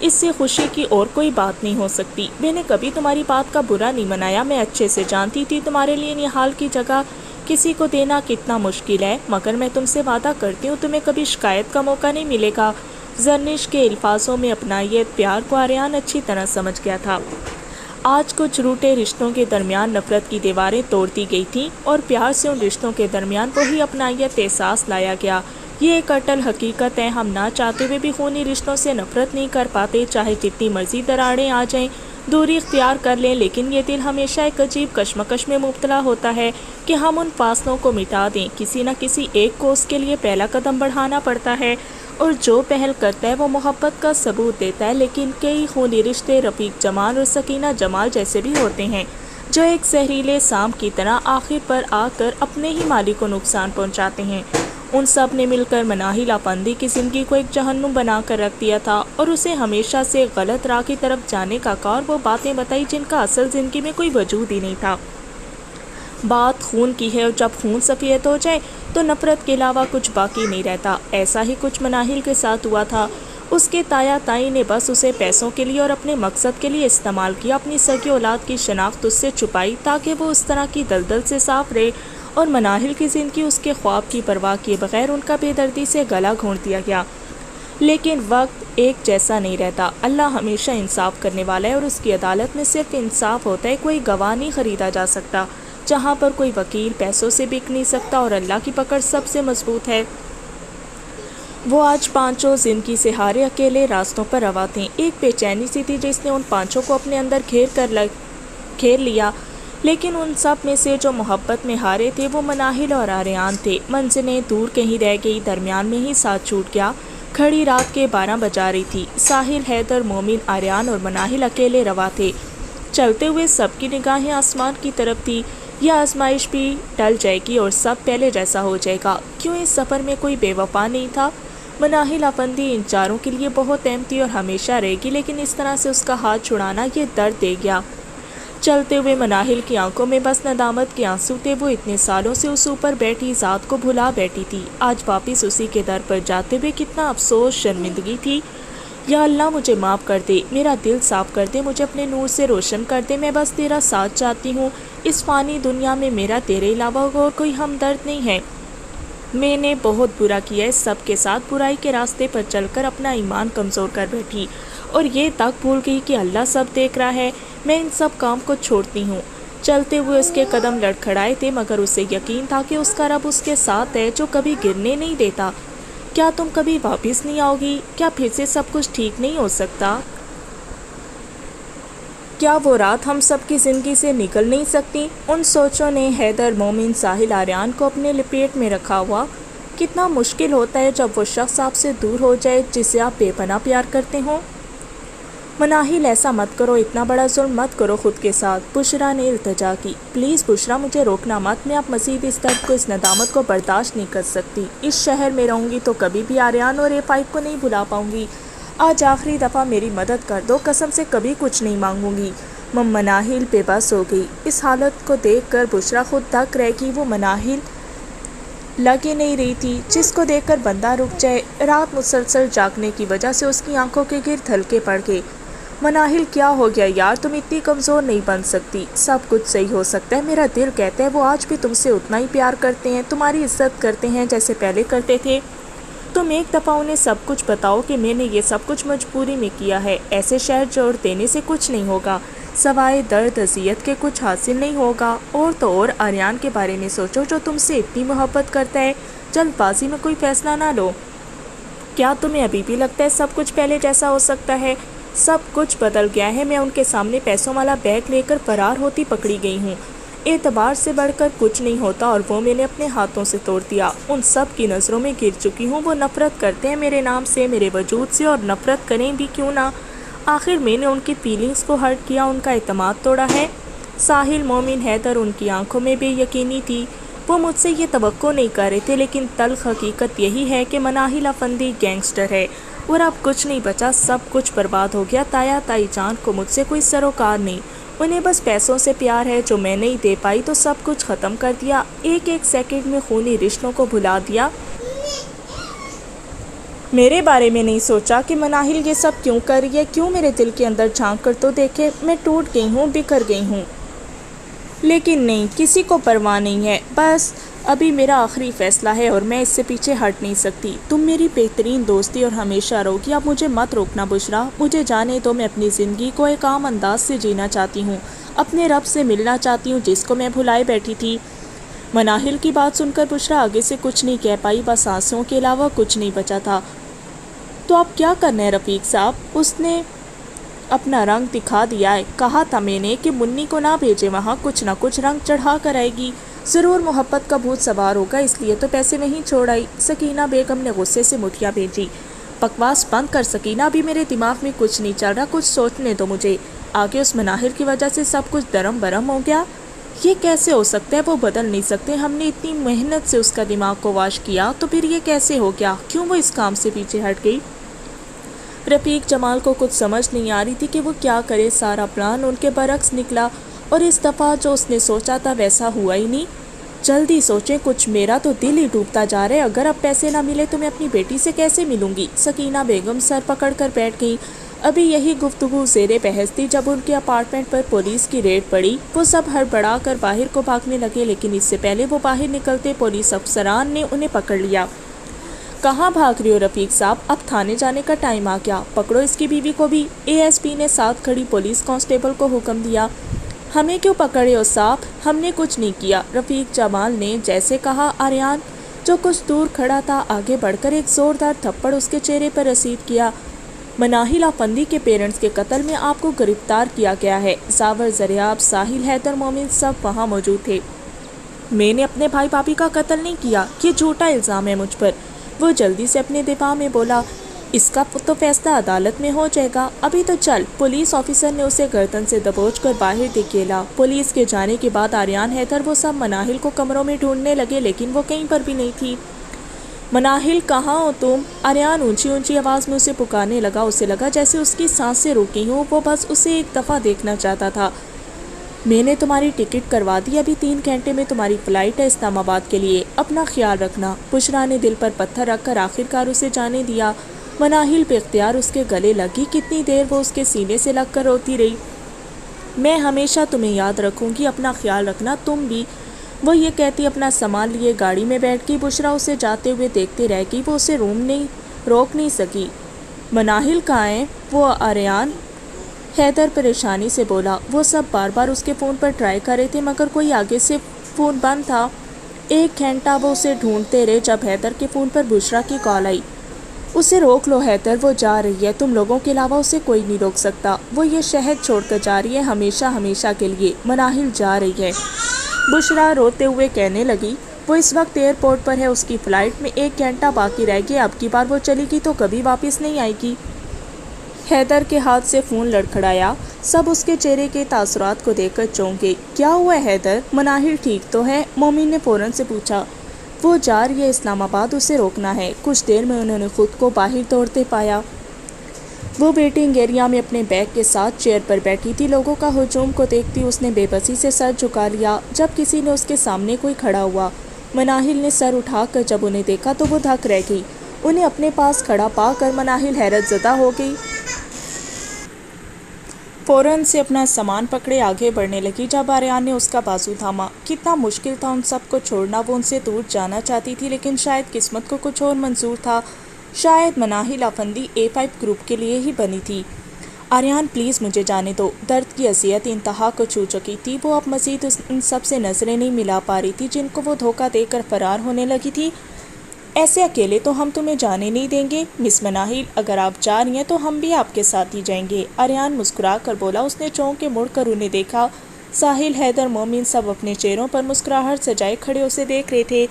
اس سے خوشی کی اور کوئی بات نہیں ہو سکتی۔ میں نے کبھی تمہاری بات کا برا نہیں منایا، میں اچھے سے جانتی تھی تمہارے لیے نہال کی جگہ کسی کو دینا کتنا مشکل ہے، مگر میں تم سے وعدہ کرتی ہوں تمہیں کبھی شکایت کا موقع نہیں ملے گا۔ زرنش کے الفاظوں میں اپنائیت پیار کو آریان اچھی طرح سمجھ گیا تھا۔ آج کچھ روٹے رشتوں کے درمیان نفرت کی دیواریں توڑ دی گئی تھیں اور پیار سے ان رشتوں کے درمیان وہی اپنائیت احساس لایا گیا۔ یہ ایک اٹل حقیقت ہے، ہم نہ چاہتے ہوئے بھی خونی رشتوں سے نفرت نہیں کر پاتے، چاہے جتنی مرضی دراڑیں آ جائیں، دوری اختیار کر لیں، لیکن یہ دل ہمیشہ ایک عجیب کشمکش میں مبتلا ہوتا ہے کہ ہم ان فاصلوں کو مٹا دیں۔ کسی نہ کسی ایک کو اس کے لیے پہلا قدم بڑھانا پڑتا ہے، اور جو پہل کرتا ہے وہ محبت کا ثبوت دیتا ہے، لیکن کئی خونی رشتے رفیق جمال اور سکینہ جمال جیسے بھی ہوتے ہیں، جو ایک زہریلے سام کی طرح آخر پر آ کر اپنے ہی مالک کو نقصان پہنچاتے ہیں۔ ان سب نے مل کر مناہل افندی کی زندگی کو ایک جہنم بنا کر رکھ دیا تھا، اور اسے ہمیشہ سے غلط راہ کی طرف جانے کا کار وہ باتیں بتائی جن کا اصل زندگی میں کوئی وجود ہی نہیں تھا۔ بات خون کی ہے، اور جب خون سفید ہو جائے تو نفرت کے علاوہ کچھ باقی نہیں رہتا۔ ایسا ہی کچھ مناہل کے ساتھ ہوا تھا۔ اس کے تایا تائی نے بس اسے پیسوں کے لیے اور اپنے مقصد کے لیے استعمال کیا، اپنی سگی اولاد کی شناخت اس سے چھپائی تاکہ وہ اس طرح کی دلدل سے صاف رہے، اور مناہل کی زندگی اس کے خواب کی پرواہ کیے بغیر ان کا بے دردی سے گلا گھونٹ دیا گیا۔ لیکن وقت ایک جیسا نہیں رہتا، اللہ ہمیشہ انصاف کرنے والا ہے، اور اس کی عدالت میں صرف انصاف ہوتا ہے، کوئی گواہ نہیں خریدا جا سکتا، جہاں پر کوئی وکیل پیسوں سے بک نہیں سکتا، اور اللہ کی پکڑ سب سے مضبوط ہے۔ وہ آج پانچوں زندگی سے ہارے اکیلے راستوں پر روا تھے۔ ایک بے چینی سی تھی جس نے ان پانچوں کو اپنے اندر گھیر لیا، لیکن ان سب میں سے جو محبت میں ہارے تھے وہ مناہل اور آریان تھے۔ منزلیں دور کہیں رہ گئی، درمیان میں ہی ساتھ چھوٹ گیا۔ کھڑی رات کے 12 بجا رہی تھی۔ ساحل، حیدر، مومن، آریان اور مناہل اکیلے روا تھے۔ چلتے ہوئے سب کی نگاہیں آسمان کی طرف تھی۔ یہ آزمائش بھی ٹل جائے گی اور سب پہلے جیسا ہو جائے گا۔ کیوں اس سفر میں کوئی بے وفا نہیں تھا؟ مناہل افندی ان چاروں کے لیے بہت اہم تھی اور ہمیشہ رہے گی، لیکن اس طرح سے اس کا ہاتھ چھڑانا یہ درد دے گیا۔ چلتے ہوئے مناہل کی آنکھوں میں بس ندامت کے آنسو تھے۔ وہ اتنے سالوں سے اس اوپر بیٹھی ذات کو بھلا بیٹھی تھی، آج واپس اسی کے در پر جاتے ہوئے کتنا افسوس، شرمندگی تھی۔ یا اللہ مجھے معاف کر دے، میرا دل صاف کر دے، مجھے اپنے نور سے روشن کر دے، میں بس تیرا ساتھ چاہتی ہوں۔ اس فانی دنیا میں میرا تیرے علاوہ اور کوئی ہمدرد نہیں ہے۔ میں نے بہت برا کیا ہے، سب کے ساتھ برائی کے راستے پر چل کر اپنا ایمان کمزور کر بیٹھی، اور یہ تک بھول گئی کہ اللہ سب دیکھ رہا ہے۔ میں ان سب کام کو چھوڑتی ہوں۔ چلتے ہوئے اس کے قدم لڑکھڑائے تھے، مگر اسے یقین تھا کہ اس کا رب اس کے ساتھ ہے جو کبھی گرنے نہیں دیتا۔ کیا تم کبھی واپس نہیں آؤ گی؟ کیا پھر سے سب کچھ ٹھیک نہیں ہو سکتا؟ کیا وہ رات ہم سب کی زندگی سے نکل نہیں سکتی؟ ان سوچوں نے حیدر، مومن، ساحل، آریان کو اپنے لپیٹ میں رکھا ہوا۔ کتنا مشکل ہوتا ہے جب وہ شخص آپ سے دور ہو جائے جسے آپ بے پناہ پیار کرتے ہوں۔ مناہل ایسا مت کرو، اتنا بڑا ظلم مت کرو خود کے ساتھ، بشرا نے التجا کی۔ پلیز بشرا، مجھے روکنا مت، میں اب مزید اس درد کو، اس ندامت کو برداشت نہیں کر سکتی۔ اس شہر میں رہوں گی تو کبھی بھی آریان اور A5 کو نہیں بھلا پاؤں گی۔ آج آخری دفعہ میری مدد کر دو، قسم سے کبھی کچھ نہیں مانگوں گی۔ مناہل بے بس ہو گئی۔ اس حالت کو دیکھ کر بشرا خود دک رہ گئی۔ وہ مناہل لگ ہی نہیں رہی تھی جس کو دیکھ کر بندہ رک جائے۔ رات مسلسل جاگنے کی وجہ سے اس کی آنکھوں کے گرد ہلکے پڑ گئے۔ مناہل کیا ہو گیا یار، تم اتنی کمزور نہیں بن سکتی، سب کچھ صحیح ہو سکتا ہے۔ میرا دل کہتا ہے وہ آج بھی تم سے اتنا ہی پیار کرتے ہیں، تمہاری عزت کرتے ہیں جیسے پہلے کرتے تھے۔ تم ایک دفعہ انہیں سب کچھ بتاؤ کہ میں نے یہ سب کچھ مجبوری میں کیا ہے۔ ایسے شہر جوڑ دینے سے کچھ نہیں ہوگا، سوائے درد اذیت کے کچھ حاصل نہیں ہوگا۔ اور تو اور آریان کے بارے میں سوچو جو تم سے اتنی محبت کرتا ہے، جلد بازی میں کوئی فیصلہ نہ لو۔ کیا تمہیں ابھی بھی لگتا ہے سب کچھ پہلے جیسا ہو سکتا ہے؟ سب کچھ بدل گیا ہے۔ میں ان کے سامنے پیسوں والا بیگ لے کر فرار ہوتی پکڑی گئی ہوں۔ اعتبار سے بڑھ کر کچھ نہیں ہوتا، اور وہ میں نے اپنے ہاتھوں سے توڑ دیا۔ ان سب کی نظروں میں گر چکی ہوں۔ وہ نفرت کرتے ہیں میرے نام سے، میرے وجود سے، اور نفرت کریں بھی کیوں نہ، آخر میں نے ان کی فیلنگز کو ہرٹ کیا، ان کا اعتماد توڑا ہے۔ ساحل، مومن، حیدر ان کی آنکھوں میں بے یقینی تھی۔ وہ مجھ سے یہ توقع نہیں کر رہے تھے، لیکن تلخ حقیقت یہی ہے کہ مناہل افندی گینگسٹر ہے، اور اب کچھ نہیں بچا، سب کچھ برباد ہو گیا۔ تایا تائی جان کو مجھ سے کوئی سروکار نہیں، انہیں بس پیسوں سے پیار ہے جو میں نہیں دے پائی، تو سب کچھ ختم کر دیا، ایک ایک سیکنڈ میں خونی رشتوں کو بھلا دیا۔ میرے بارے میں نہیں سوچا کہ مناہل یہ سب کیوں کر رہی ہے، کیوں میرے دل کے اندر جھانک کر تو دیکھے، میں ٹوٹ گئی ہوں، بکھر گئی ہوں۔ لیکن نہیں، کسی کو پرواہ نہیں ہے، بس ابھی میرا آخری فیصلہ ہے اور میں اس سے پیچھے ہٹ نہیں سکتی۔ تم میری بہترین دوستی اور ہمیشہ رہو گی، اب مجھے مت روکنا بشرا، مجھے جانے دو، میں اپنی زندگی کو ایک عام انداز سے جینا چاہتی ہوں، اپنے رب سے ملنا چاہتی ہوں جس کو میں بھلائے بیٹھی تھی۔ مناہل کی بات سن کر بشرا آگے سے کچھ نہیں کہہ پائی، بس آنسوؤں کے علاوہ کچھ نہیں بچا تھا۔ تو اب کیا کرنا ہے رفیق صاحب؟ اس نے اپنا رنگ دکھا دیا ہے، کہا تھا میں نے کہ منی کو نہ بھیجے، وہاں کچھ نہ کچھ رنگ چڑھا کر آئے گی، ضرور محبت کا بھوت سوار ہوگا، اس لیے تو پیسے نہیں چھوڑ آئی۔ سکینہ بیگم نے غصے سے مٹھیاں بھیجی۔ بکواس بند کر سکینہ، ابھی میرے دماغ میں کچھ نہیں چل رہا، کچھ سوچنے دو مجھے۔ آگے اس مناہل کی وجہ سے سب کچھ درم برم ہو گیا، یہ کیسے ہو سکتا ہے؟ وہ بدل نہیں سکتے، ہم نے اتنی محنت سے اس کا دماغ کو واش کیا، تو پھر یہ کیسے ہو گیا؟ کیوں وہ اس کام سے پیچھے ہٹ گئی؟ رفیق جمال کو کچھ سمجھ نہیں آ رہی تھی کہ وہ کیا کرے، سارا پلان ان کے برعکس نکلا اور اس دفعہ جو اس نے سوچا تھا ویسا ہوا ہی نہیں۔ جلدی سوچیں کچھ، میرا تو دل ہی ڈوبتا جا رہا ہے، اگر اب پیسے نہ ملے تو میں اپنی بیٹی سے کیسے ملوں گی؟ سکینہ بیگم سر پکڑ کر بیٹھ گئی۔ ابھی یہی گفتگو زیر بحث تھی جب ان کے اپارٹمنٹ پر پولیس کی ریڈ پڑی۔ وہ سب ہڑبڑا کر باہر کو بھاگنے لگے، لیکن اس سے پہلے وہ باہر نکلتے پولیس افسران نے انہیں پکڑ لیا۔ کہاں بھاگ رہی ہو رفیق صاحب؟ اب تھانے جانے کا ٹائم آ گیا، پکڑو اس کی بیوی کو بھی۔ اے ایس پی نے ساتھ کھڑی پولیس کانسٹیبل کو حکم دیا۔ ہمیں کیوں پکڑے ہو صاحب؟ ہم نے کچھ نہیں کیا، رفیق جمال نے جیسے کہا۔ آریان جو کچھ دور کھڑا تھا آگے بڑھ کر ایک زوردار تھپڑ اس کے چہرے پر رسید کیا۔ مناہل افندی کے پیرنٹس کے قتل میں آپ کو گرفتار کیا گیا ہے۔ زاور زریاب، ساحل، حیدر، مومن سب وہاں موجود تھے۔ میں نے اپنے بھائی بھابھی کا قتل نہیں کیا، یہ جھوٹا الزام ہے مجھ پر، وہ جلدی سے اپنے دفاع میں بولا۔ اس کا تو فیصلہ عدالت میں ہو جائے گا، ابھی تو چل۔ پولیس آفیسر نے اسے گردن سے دبوچ کر باہر دھکیلا۔ پولیس کے جانے کے بعد آریان، حیدر وہ سب مناہل کو کمروں میں ڈھونڈنے لگے، لیکن وہ کہیں پر بھی نہیں تھی۔ مناہل کہاں ہو تم؟ آریان اونچی اونچی آواز میں اسے پکارنے لگا، اسے لگا جیسے اس کی سانسیں رکی ہوں، وہ بس اسے ایک دفعہ دیکھنا چاہتا تھا۔ میں نے تمہاری ٹکٹ کروا دی، ابھی 3 گھنٹے میں تمہاری فلائٹ ہے اسلام آباد کے لیے، اپنا خیال رکھنا۔ بشرا نے دل پر پتھر رکھ کر آخرکار اسے جانے دیا۔ مناہل بے اختیار اس کے گلے لگی، کتنی دیر وہ اس کے سینے سے لگ کر روتی رہی۔ میں ہمیشہ تمہیں یاد رکھوں گی، اپنا خیال رکھنا تم بھی، وہ یہ کہتی اپنا سامان لیے گاڑی میں بیٹھ گئی۔ بشرا اسے جاتے ہوئے دیکھتے رہ گئی، وہ اسے روک نہیں سکی۔ مناہل کہاں ہے؟ وہ آریان، حیدر پریشانی سے بولا۔ وہ سب بار بار اس کے فون پر ٹرائی کر رہے تھے مگر کوئی آگے سے فون بند تھا۔ 1 گھنٹہ وہ اسے ڈھونڈتے رہے، جب حیدر کے فون پر بشرا کی کال آئی۔ اسے روک لو حیدر، وہ جا رہی ہے، تم لوگوں کے علاوہ اسے کوئی نہیں روک سکتا، وہ یہ شہر چھوڑ کر جا رہی ہے، ہمیشہ ہمیشہ کے لیے، مناہل جا رہی ہے۔ بشرا روتے ہوئے کہنے لگی، وہ اس وقت ایئرپورٹ پر ہے، اس کی فلائٹ میں 1 گھنٹہ باقی رہ گیا، اب کی بار وہ چلی گئی تو کبھی واپس نہیں آئے گی۔ حیدر کے ہاتھ سے فون لڑکھڑایا، سب اس کے چہرے کے تاثرات کو دیکھ کر چونک گئے۔ کیا ہوا ہے حیدر؟ مناہل ٹھیک تو ہے؟ مومن نے فوراً سے پوچھا۔ وہ جا رہی ہے اسلام آباد، اسے روکنا ہے۔ کچھ دیر میں انہوں نے خود کو باہر دوڑتے پایا۔ وہ ویٹنگ ایریا میں اپنے بیگ کے ساتھ چیئر پر بیٹھی تھی، لوگوں کا ہجوم کو دیکھتی اس نے بے بسی سے سر جھکا لیا جب کسی نے اس کے سامنے کوئی کھڑا ہوا۔ مناہل نے سر اٹھا کر جب انہیں دیکھا تو وہ دھک رہ گئی، انہیں اپنے پاس کھڑا پا کر مناہل حیرت زدہ ہو گئی۔ فوراً سے اپنا سامان پکڑے آگے بڑھنے لگی جب آریان نے اس کا بازو تھاما۔ کتنا مشکل تھا ان سب کو چھوڑنا، وہ ان سے دور جانا چاہتی تھی لیکن شاید قسمت کو کچھ اور منظور تھا، شاید مناہل افندی A5 گروپ کے لیے ہی بنی تھی۔ آریان پلیز مجھے جانے دو، درد کی اذیت انتہا کو چھو چکی تھی، وہ اب مزید ان سب سے نظریں نہیں ملا پا رہی تھی جن کو وہ دھوکہ دے کر فرار ہونے لگی تھی۔ ایسے اکیلے تو ہم تمہیں جانے نہیں دیں گے مس مناہل، اگر آپ جا رہی ہیں تو ہم بھی آپ کے ساتھ ہی جائیں گے، آریان مسکرا کر بولا۔ اس نے چونک کے مڑ کر انہیں دیکھا، ساحل، حیدر، مومن سب اپنے چہروں پر مسکراہٹ سجائے کھڑے اسے دیکھ رہے تھے۔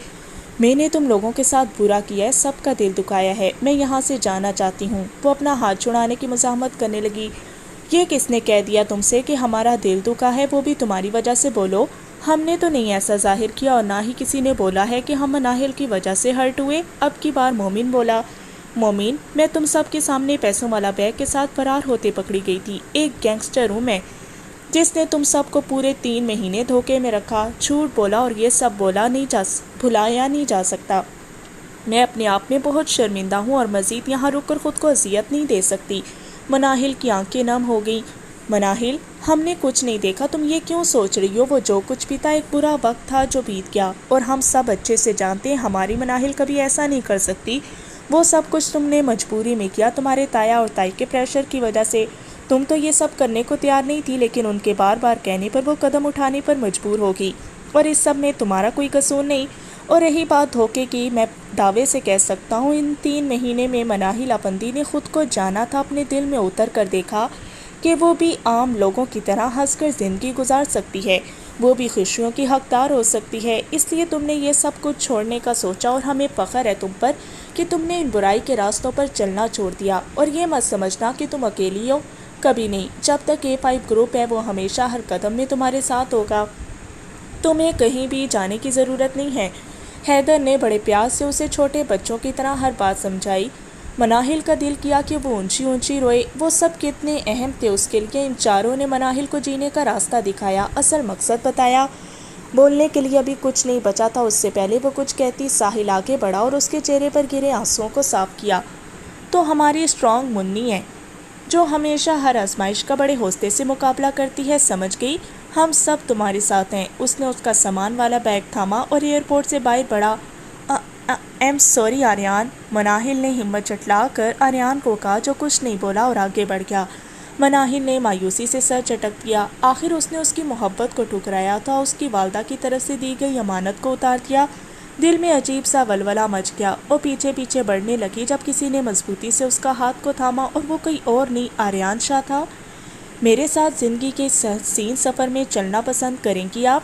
میں نے تم لوگوں کے ساتھ برا کیا ہے، سب کا دل دکھایا ہے، میں یہاں سے جانا چاہتی ہوں۔ وہ اپنا ہاتھ چھڑانے کی مزاحمت کرنے لگی۔ یہ کس نے کہہ دیا تم سے کہ ہمارا دل دکھا ہے؟ وہ بھی تمہاری وجہ سے، بولو۔ ہم نے تو نہیں ایسا ظاہر کیا اور نہ ہی کسی نے بولا ہے کہ ہم مناہل کی وجہ سے ہرٹ ہوئے۔ اب کی بار مومن بولا۔ مومن، میں تم سب کے سامنے پیسوں والا بیگ کے ساتھ فرار ہوتے پکڑی گئی تھی، ایک گینگسٹر ہوں میں جس نے تم سب کو پورے 3 مہینے دھوکے میں رکھا، جھوٹ بولا اور یہ سب بھلایا نہیں جا سکتا۔ میں اپنے آپ میں بہت شرمندہ ہوں اور مزید یہاں رک کر خود کو اذیت نہیں دے سکتی۔ مناہل کی آنکھیں نم ہو گئیں۔ مناہل، ہم نے کچھ نہیں دیکھا، تم یہ کیوں سوچ رہی ہو؟ وہ جو کچھ بھی تھا ایک برا وقت تھا جو بیت گیا، اور ہم سب اچھے سے جانتے ہیں ہماری مناہل کبھی ایسا نہیں کر سکتی۔ وہ سب کچھ تم نے مجبوری میں کیا، تمہارے تایا اور تائی کے پریشر کی وجہ سے۔ تم تو یہ سب کرنے کو تیار نہیں تھی، لیکن ان کے بار بار کہنے پر وہ قدم اٹھانے پر مجبور ہوگی، اور اس سب میں تمہارا کوئی قصور نہیں۔ اور رہی بات دھوکے کی، میں دعوے سے کہہ سکتا ہوں ان 3 مہینے میں مناہل افندی نے خود کو جانا تھا، اپنے دل میں اتر کر دیکھا کہ وہ بھی عام لوگوں کی طرح ہنس کر زندگی گزار سکتی ہے، وہ بھی خوشیوں کی حقدار ہو سکتی ہے۔ اس لیے تم نے یہ سب کچھ چھوڑنے کا سوچا، اور ہمیں فخر ہے تم پر کہ تم نے ان برائی کے راستوں پر چلنا چھوڑ دیا۔ اور یہ مت سمجھنا کہ تم اکیلی ہو، کبھی نہیں۔ جب تک A5 گروپ ہے وہ ہمیشہ ہر قدم میں تمہارے ساتھ ہوگا، تمہیں کہیں بھی جانے کی ضرورت نہیں ہے۔ حیدر نے بڑے پیار سے اسے چھوٹے بچوں کی طرح ہر بات سمجھائی۔ مناہل کا دل کیا کہ وہ اونچی اونچی روئے، وہ سب کتنے اہم تھے اس کے لیے۔ ان چاروں نے مناہل کو جینے کا راستہ دکھایا، اصل مقصد بتایا۔ بولنے کے لیے ابھی کچھ نہیں بچا تھا، اس سے پہلے وہ کچھ کہتی ساحل آگے بڑھا اور اس کے چہرے پر گرے آنسوؤں کو صاف کیا۔ تو ہماری اسٹرانگ منی ہے جو ہمیشہ ہر آزمائش کا بڑے حوصلے سے مقابلہ کرتی ہے، سمجھ گئی؟ ہم سب تمہارے ساتھ ہیں۔ اس نے اس کا سامان والا بیگ تھاما اور ایئرپورٹ سے باہر بڑھا۔ ایم سوری آریان، مناہل نے ہمت جھٹلا کر آریان کو کہا، جو کچھ نہیں بولا اور آگے بڑھ گیا۔ مناہل نے مایوسی سے سر چٹک دیا۔ آخر اس نے اس کی محبت کو ٹھکرایا تھا، اس کی والدہ کی طرف سے دی گئی امانت کو اتار دیا۔ دل میں عجیب سا ولولہ مچ گیا، وہ پیچھے پیچھے بڑھنے لگی جب کسی نے مضبوطی سے اس کا ہاتھ کو تھاما، اور وہ کوئی اور نہیں آریان شاہ تھا۔ میرے ساتھ زندگی کے اس حسین سفر میں چلنا پسند کریں گی آپ؟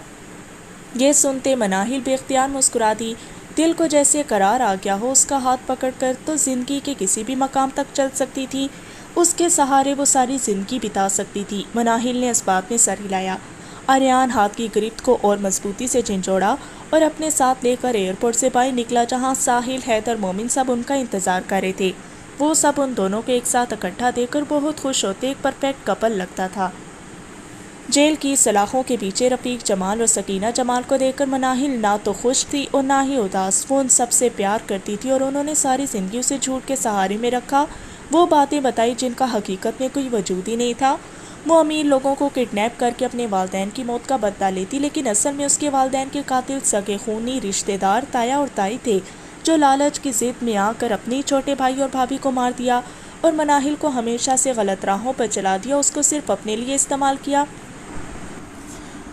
یہ سنتے مناہل بے اختیار مسکرا دی، دل کو جیسے قرار آ گیا ہو۔ اس کا ہاتھ پکڑ کر تو زندگی کے کسی بھی مقام تک چل سکتی تھی، اس کے سہارے وہ ساری زندگی بتا سکتی تھی۔ مناہل نے اس بات میں سر ہلایا۔ آریان ہاتھ کی گرفت کو اور مضبوطی سے جھنجھوڑا اور اپنے ساتھ لے کر ایئرپورٹ سے باہر نکلا، جہاں ساحل، حیدر، مومن سب ان کا انتظار کر رہے تھے۔ وہ سب ان دونوں کو ایک ساتھ اکٹھا دیکھ کر بہت خوش ہوتے، ایک پرفیکٹ کپل لگتا تھا۔ جیل کی سلاخوں کے پیچھے رفیق جمال اور سکینہ جمال کو دیکھ کر مناہل نہ تو خوش تھی اور نہ ہی اداس۔ وہ ان سب سے پیار کرتی تھی اور انہوں نے ساری زندگی اسے جھوٹ کے سہارے میں رکھا، وہ باتیں بتائی جن کا حقیقت میں کوئی وجود ہی نہیں تھا۔ وہ امیر لوگوں کو کڈنیپ کر کے اپنے والدین کی موت کا بدلہ لیتی، لیکن اصل میں اس کے والدین کے قاتل سگے خونی رشتہ دار تایا اور تائی تھے، جو لالچ کی ضد میں آ کر اپنے چھوٹے بھائی اور بھابھی کو مار دیا اور مناہل کو ہمیشہ سے غلط راہوں پر چلا دیا، اس کو صرف اپنے لیے استعمال کیا۔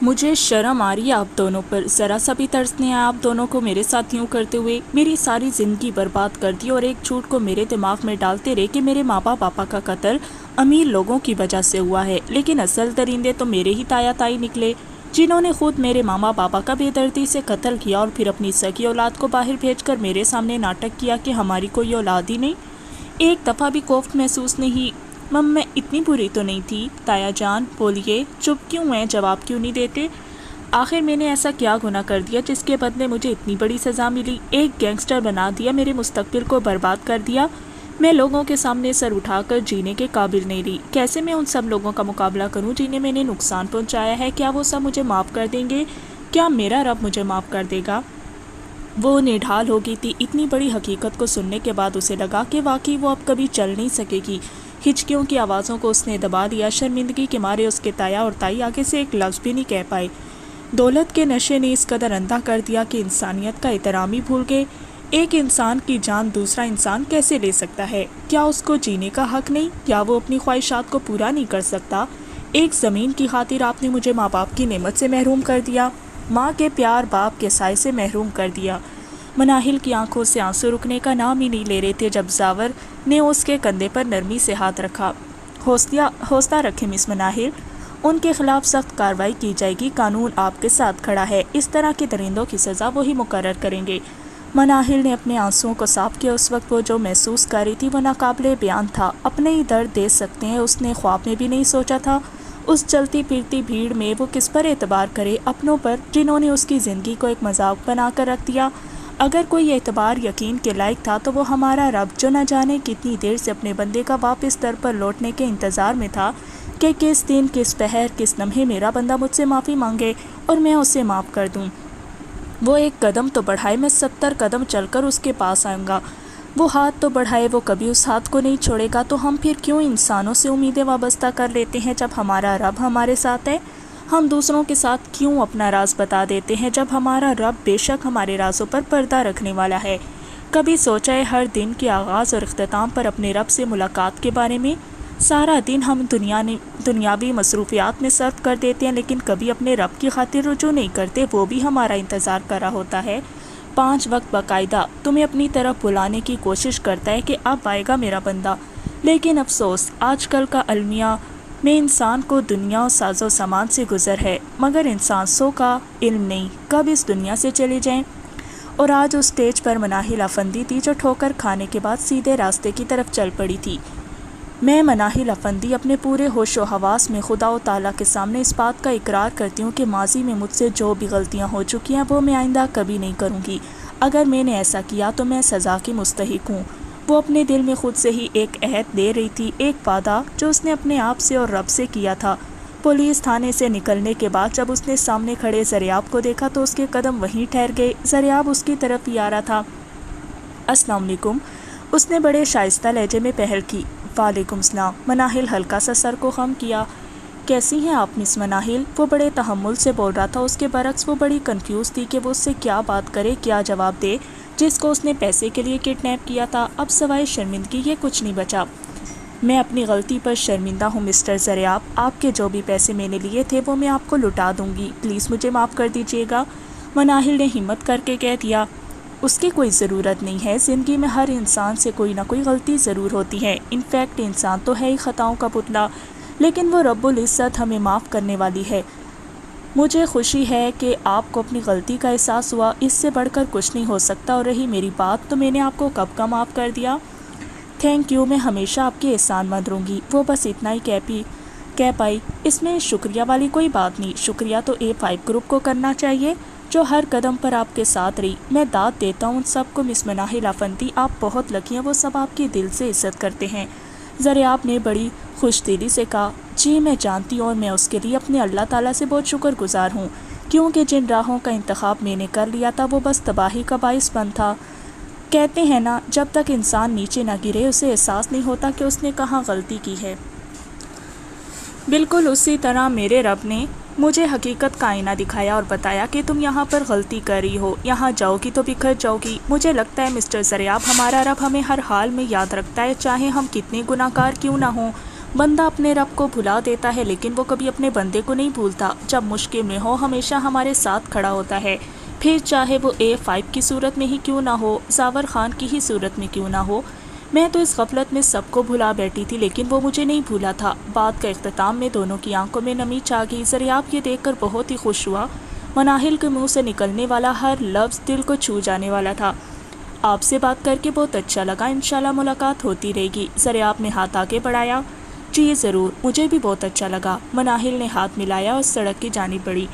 مجھے شرم آ رہی ہے آپ دونوں پر، ذرا سا بھی ترس نہیں آیا آپ دونوں کو میرے ساتھ یوں کرتے ہوئے؟ میری ساری زندگی برباد کر دی اور ایک جھوٹ کو میرے دماغ میں ڈالتے رہے کہ میرے ماں باپا کا قتل امیر لوگوں کی وجہ سے ہوا ہے، لیکن اصل درندے تو میرے ہی تایا تائی نکلے، جنہوں نے خود میرے ماما باپا کا بے دردی سے قتل کیا اور پھر اپنی سگی اولاد کو باہر بھیج کر میرے سامنے ناٹک کیا کہ ہماری کوئی اولاد ہی نہیں۔ ایک دفعہ بھی کوفت محسوس نہیں؟ میں اتنی بری تو نہیں تھی تایا جان، بولیے، چپ کیوں ہیں، جواب کیوں نہیں دیتے؟ آخر میں نے ایسا کیا گناہ کر دیا جس کے بدلے مجھے اتنی بڑی سزا ملی؟ ایک گینگسٹر بنا دیا، میرے مستقبل کو برباد کر دیا۔ میں لوگوں کے سامنے سر اٹھا کر جینے کے قابل نہیں رہی۔ کیسے میں ان سب لوگوں کا مقابلہ کروں جنہیں میں نے نقصان پہنچایا ہے؟ کیا وہ سب مجھے معاف کر دیں گے؟ کیا میرا رب مجھے معاف کر دے گا؟ وہ نڈھال ہو گئی تھی۔ اتنی بڑی حقیقت کو سننے کے بعد اسے لگا کہ واقعی وہ اب کبھی چل نہیں سکے گی۔ ہچکیوں کی آوازوں کو اس نے دبا دیا، شرمندگی کے مارے اس کے تایا اور تائی آگے سے ایک لفظ بھی نہیں کہہ پائے۔ دولت کے نشے نے اس قدر اندھا کر دیا کہ انسانیت کا احترام ہی بھول گئے۔ ایک انسان کی جان دوسرا انسان کیسے لے سکتا ہے؟ کیا اس کو جینے کا حق نہیں؟ کیا وہ اپنی خواہشات کو پورا نہیں کر سکتا؟ ایک زمین کی خاطر آپ نے مجھے ماں باپ کی نعمت سے محروم کر دیا، ماں کے پیار، باپ کے سائے سے محروم کر دیا۔ مناہل کی آنکھوں سے آنسو رکنے کا نام ہی نہیں لے رہے تھے جب زاور نے اس کے کندھے پر نرمی سے ہاتھ رکھا۔ حوصلہ رکھیں مس مناہل، ان کے خلاف سخت کارروائی کی جائے گی، قانون آپ کے ساتھ کھڑا ہے، اس طرح کے درندوں کی سزا وہی مقرر کریں گے۔ مناہل نے اپنے آنسوؤں کو صاف کیا۔ اس وقت وہ جو محسوس کر رہی تھی وہ ناقابل بیان تھا۔ اپنے ہی درد دے سکتے ہیں، اس نے خواب میں بھی نہیں سوچا تھا۔ اس چلتی پھرتی بھیڑ میں وہ کس پر اعتبار کرے؟ اپنوں پر، جنہوں نے اس کی زندگی کو ایک مذاق بنا کر رکھ دیا۔ اگر کوئی اعتبار یقین کے لائق تھا تو وہ ہمارا رب، جو نہ جانے کتنی دیر سے اپنے بندے کا واپس در پر لوٹنے کے انتظار میں تھا کہ کس دن، کس پہر، کس لمحے میرا بندہ مجھ سے معافی مانگے اور میں اسے معاف کر دوں۔ وہ ایک قدم تو بڑھائے، میں 70 قدم چل کر اس کے پاس آؤں گا۔ وہ ہاتھ تو بڑھائے، وہ کبھی اس ہاتھ کو نہیں چھوڑے گا۔ تو ہم پھر کیوں انسانوں سے امیدیں وابستہ کر لیتے ہیں جب ہمارا رب ہمارے ساتھ ہے؟ ہم دوسروں کے ساتھ کیوں اپنا راز بتا دیتے ہیں جب ہمارا رب بے شک ہمارے رازوں پر پردہ رکھنے والا ہے؟ کبھی سوچا ہے ہر دن کے آغاز اور اختتام پر اپنے رب سے ملاقات کے بارے میں؟ سارا دن ہم دنیاوی مصروفیات میں صرف کر دیتے ہیں، لیکن کبھی اپنے رب کی خاطر رجوع نہیں کرتے۔ وہ بھی ہمارا انتظار کر رہا ہوتا ہے، 5 وقت باقاعدہ تمہیں اپنی طرف بلانے کی کوشش کرتا ہے کہ اب آئے گا میرا بندہ۔ لیکن افسوس، آج کل کا المیہ میں انسان کو دنیا و ساز و سامان سے گزر ہے، مگر انسان سو کا علم نہیں کب اس دنیا سے چلے جائیں۔ اور آج اس سٹیج پر مناہل افندی تھی جو ٹھوکر کھانے کے بعد سیدھے راستے کی طرف چل پڑی تھی۔ میں مناہل افندی اپنے پورے ہوش و حواس میں خدا و تعالیٰ کے سامنے اس بات کا اقرار کرتی ہوں کہ ماضی میں مجھ سے جو بھی غلطیاں ہو چکی ہیں وہ میں آئندہ کبھی نہیں کروں گی۔ اگر میں نے ایسا کیا تو میں سزا کی مستحق ہوں۔ وہ اپنے دل میں خود سے ہی ایک عہد دے رہی تھی، ایک وعدہ جو اس نے اپنے آپ سے اور رب سے کیا تھا۔ پولیس تھانے سے نکلنے کے بعد جب اس نے سامنے کھڑے زریاب کو دیکھا تو اس کے قدم وہیں ٹھہر گئے۔ زریاب اس کی طرف ہی آ رہا تھا۔ السلام علیکم، اس نے بڑے شائستہ لہجے میں پہل کی۔ وعلیکم السلام۔ مناہل ہلکا سا سر کو خم کیا۔ کیسی ہیں آپ مس مناہل؟ وہ بڑے تحمل سے بول رہا تھا۔ اس کے برعکس وہ بڑی کنفیوز تھی کہ وہ اس سے کیا بات کرے، کیا جواب دے۔ جس کو اس نے پیسے کے لیے کڈنیپ کیا تھا، اب سوائے شرمندگی یہ کچھ نہیں بچا۔ میں اپنی غلطی پر شرمندہ ہوں مسٹر زریاب، آپ کے جو بھی پیسے میں نے لیے تھے وہ میں آپ کو لوٹا دوں گی، پلیز مجھے معاف کر دیجیے گا۔ مناہل نے ہمت کر کے کہہ دیا، اس کی کوئی ضرورت نہیں ہے، زندگی میں ہر انسان سے کوئی نہ کوئی غلطی ضرور ہوتی ہے، انفیکٹ انسان تو ہے ہی خطاؤں کا پتلا، لیکن وہ رب العزت ہمیں معاف کرنے والی ہے۔ مجھے خوشی ہے کہ آپ کو اپنی غلطی کا احساس ہوا، اس سے بڑھ کر کچھ نہیں ہو سکتا۔ اور رہی میری بات، تو میں نے آپ کو کب کا معاف کر دیا؟ تھینک یو، میں ہمیشہ آپ کے احسان مند رہوں گی۔ وہ بس اتنا ہی کہہ پائی۔ اس میں شکریہ والی کوئی بات نہیں، شکریہ تو A5 گروپ کو کرنا چاہیے جو ہر قدم پر آپ کے ساتھ رہی۔ میں داد دیتا ہوں ان سب کو مس مناہل افندی، آپ بہت لکی ہیں، وہ سب آپ کی دل سے عزت کرتے ہیں۔ زریاب نے بڑی خوش دلی سے کہا، جی میں جانتی ہوں، اور میں اس کے لیے اپنے اللہ تعالیٰ سے بہت شکر گزار ہوں، کیونکہ جن راہوں کا انتخاب میں نے کر لیا تھا وہ بس تباہی کا باعث بن تھا۔ کہتے ہیں نا، جب تک انسان نیچے نہ گرے اسے احساس نہیں ہوتا کہ اس نے کہاں غلطی کی ہے۔ بالکل اسی طرح میرے رب نے مجھے حقیقت کا آئینہ دکھایا اور بتایا کہ تم یہاں پر غلطی کر رہی ہو، یہاں جاؤ گی تو بکھر جاؤ گی۔ مجھے لگتا ہے مسٹر زریاب، ہمارا رب ہمیں ہر حال میں یاد رکھتا ہے، چاہے ہم کتنے گناہ گار کیوں نہ ہوں۔ بندہ اپنے رب کو بھلا دیتا ہے لیکن وہ کبھی اپنے بندے کو نہیں بھولتا۔ جب مشکل میں ہو ہمیشہ ہمارے ساتھ کھڑا ہوتا ہے، پھر چاہے وہ A5 کی صورت میں ہی کیوں نہ ہو، زاور خان کی ہی صورت میں کیوں نہ ہو۔ میں تو اس غفلت میں سب کو بھلا بیٹھی تھی لیکن وہ مجھے نہیں بھولا تھا۔ بات کا اختتام میں دونوں کی آنکھوں میں نمی چھا گئی۔ زریاب یہ دیکھ کر بہت ہی خوش ہوا۔ مناہل کے منہ سے نکلنے والا ہر لفظ دل کو چھو جانے والا تھا۔ آپ سے بات کر کے بہت اچھا لگا، انشاءاللہ ملاقات ہوتی رہے گی۔ زریاب نے ہاتھ آگے بڑھایا، جی ضرور، مجھے بھی بہت اچھا لگا۔ مناہل نے ہاتھ ملایا اور سڑک کی جانب بڑھی۔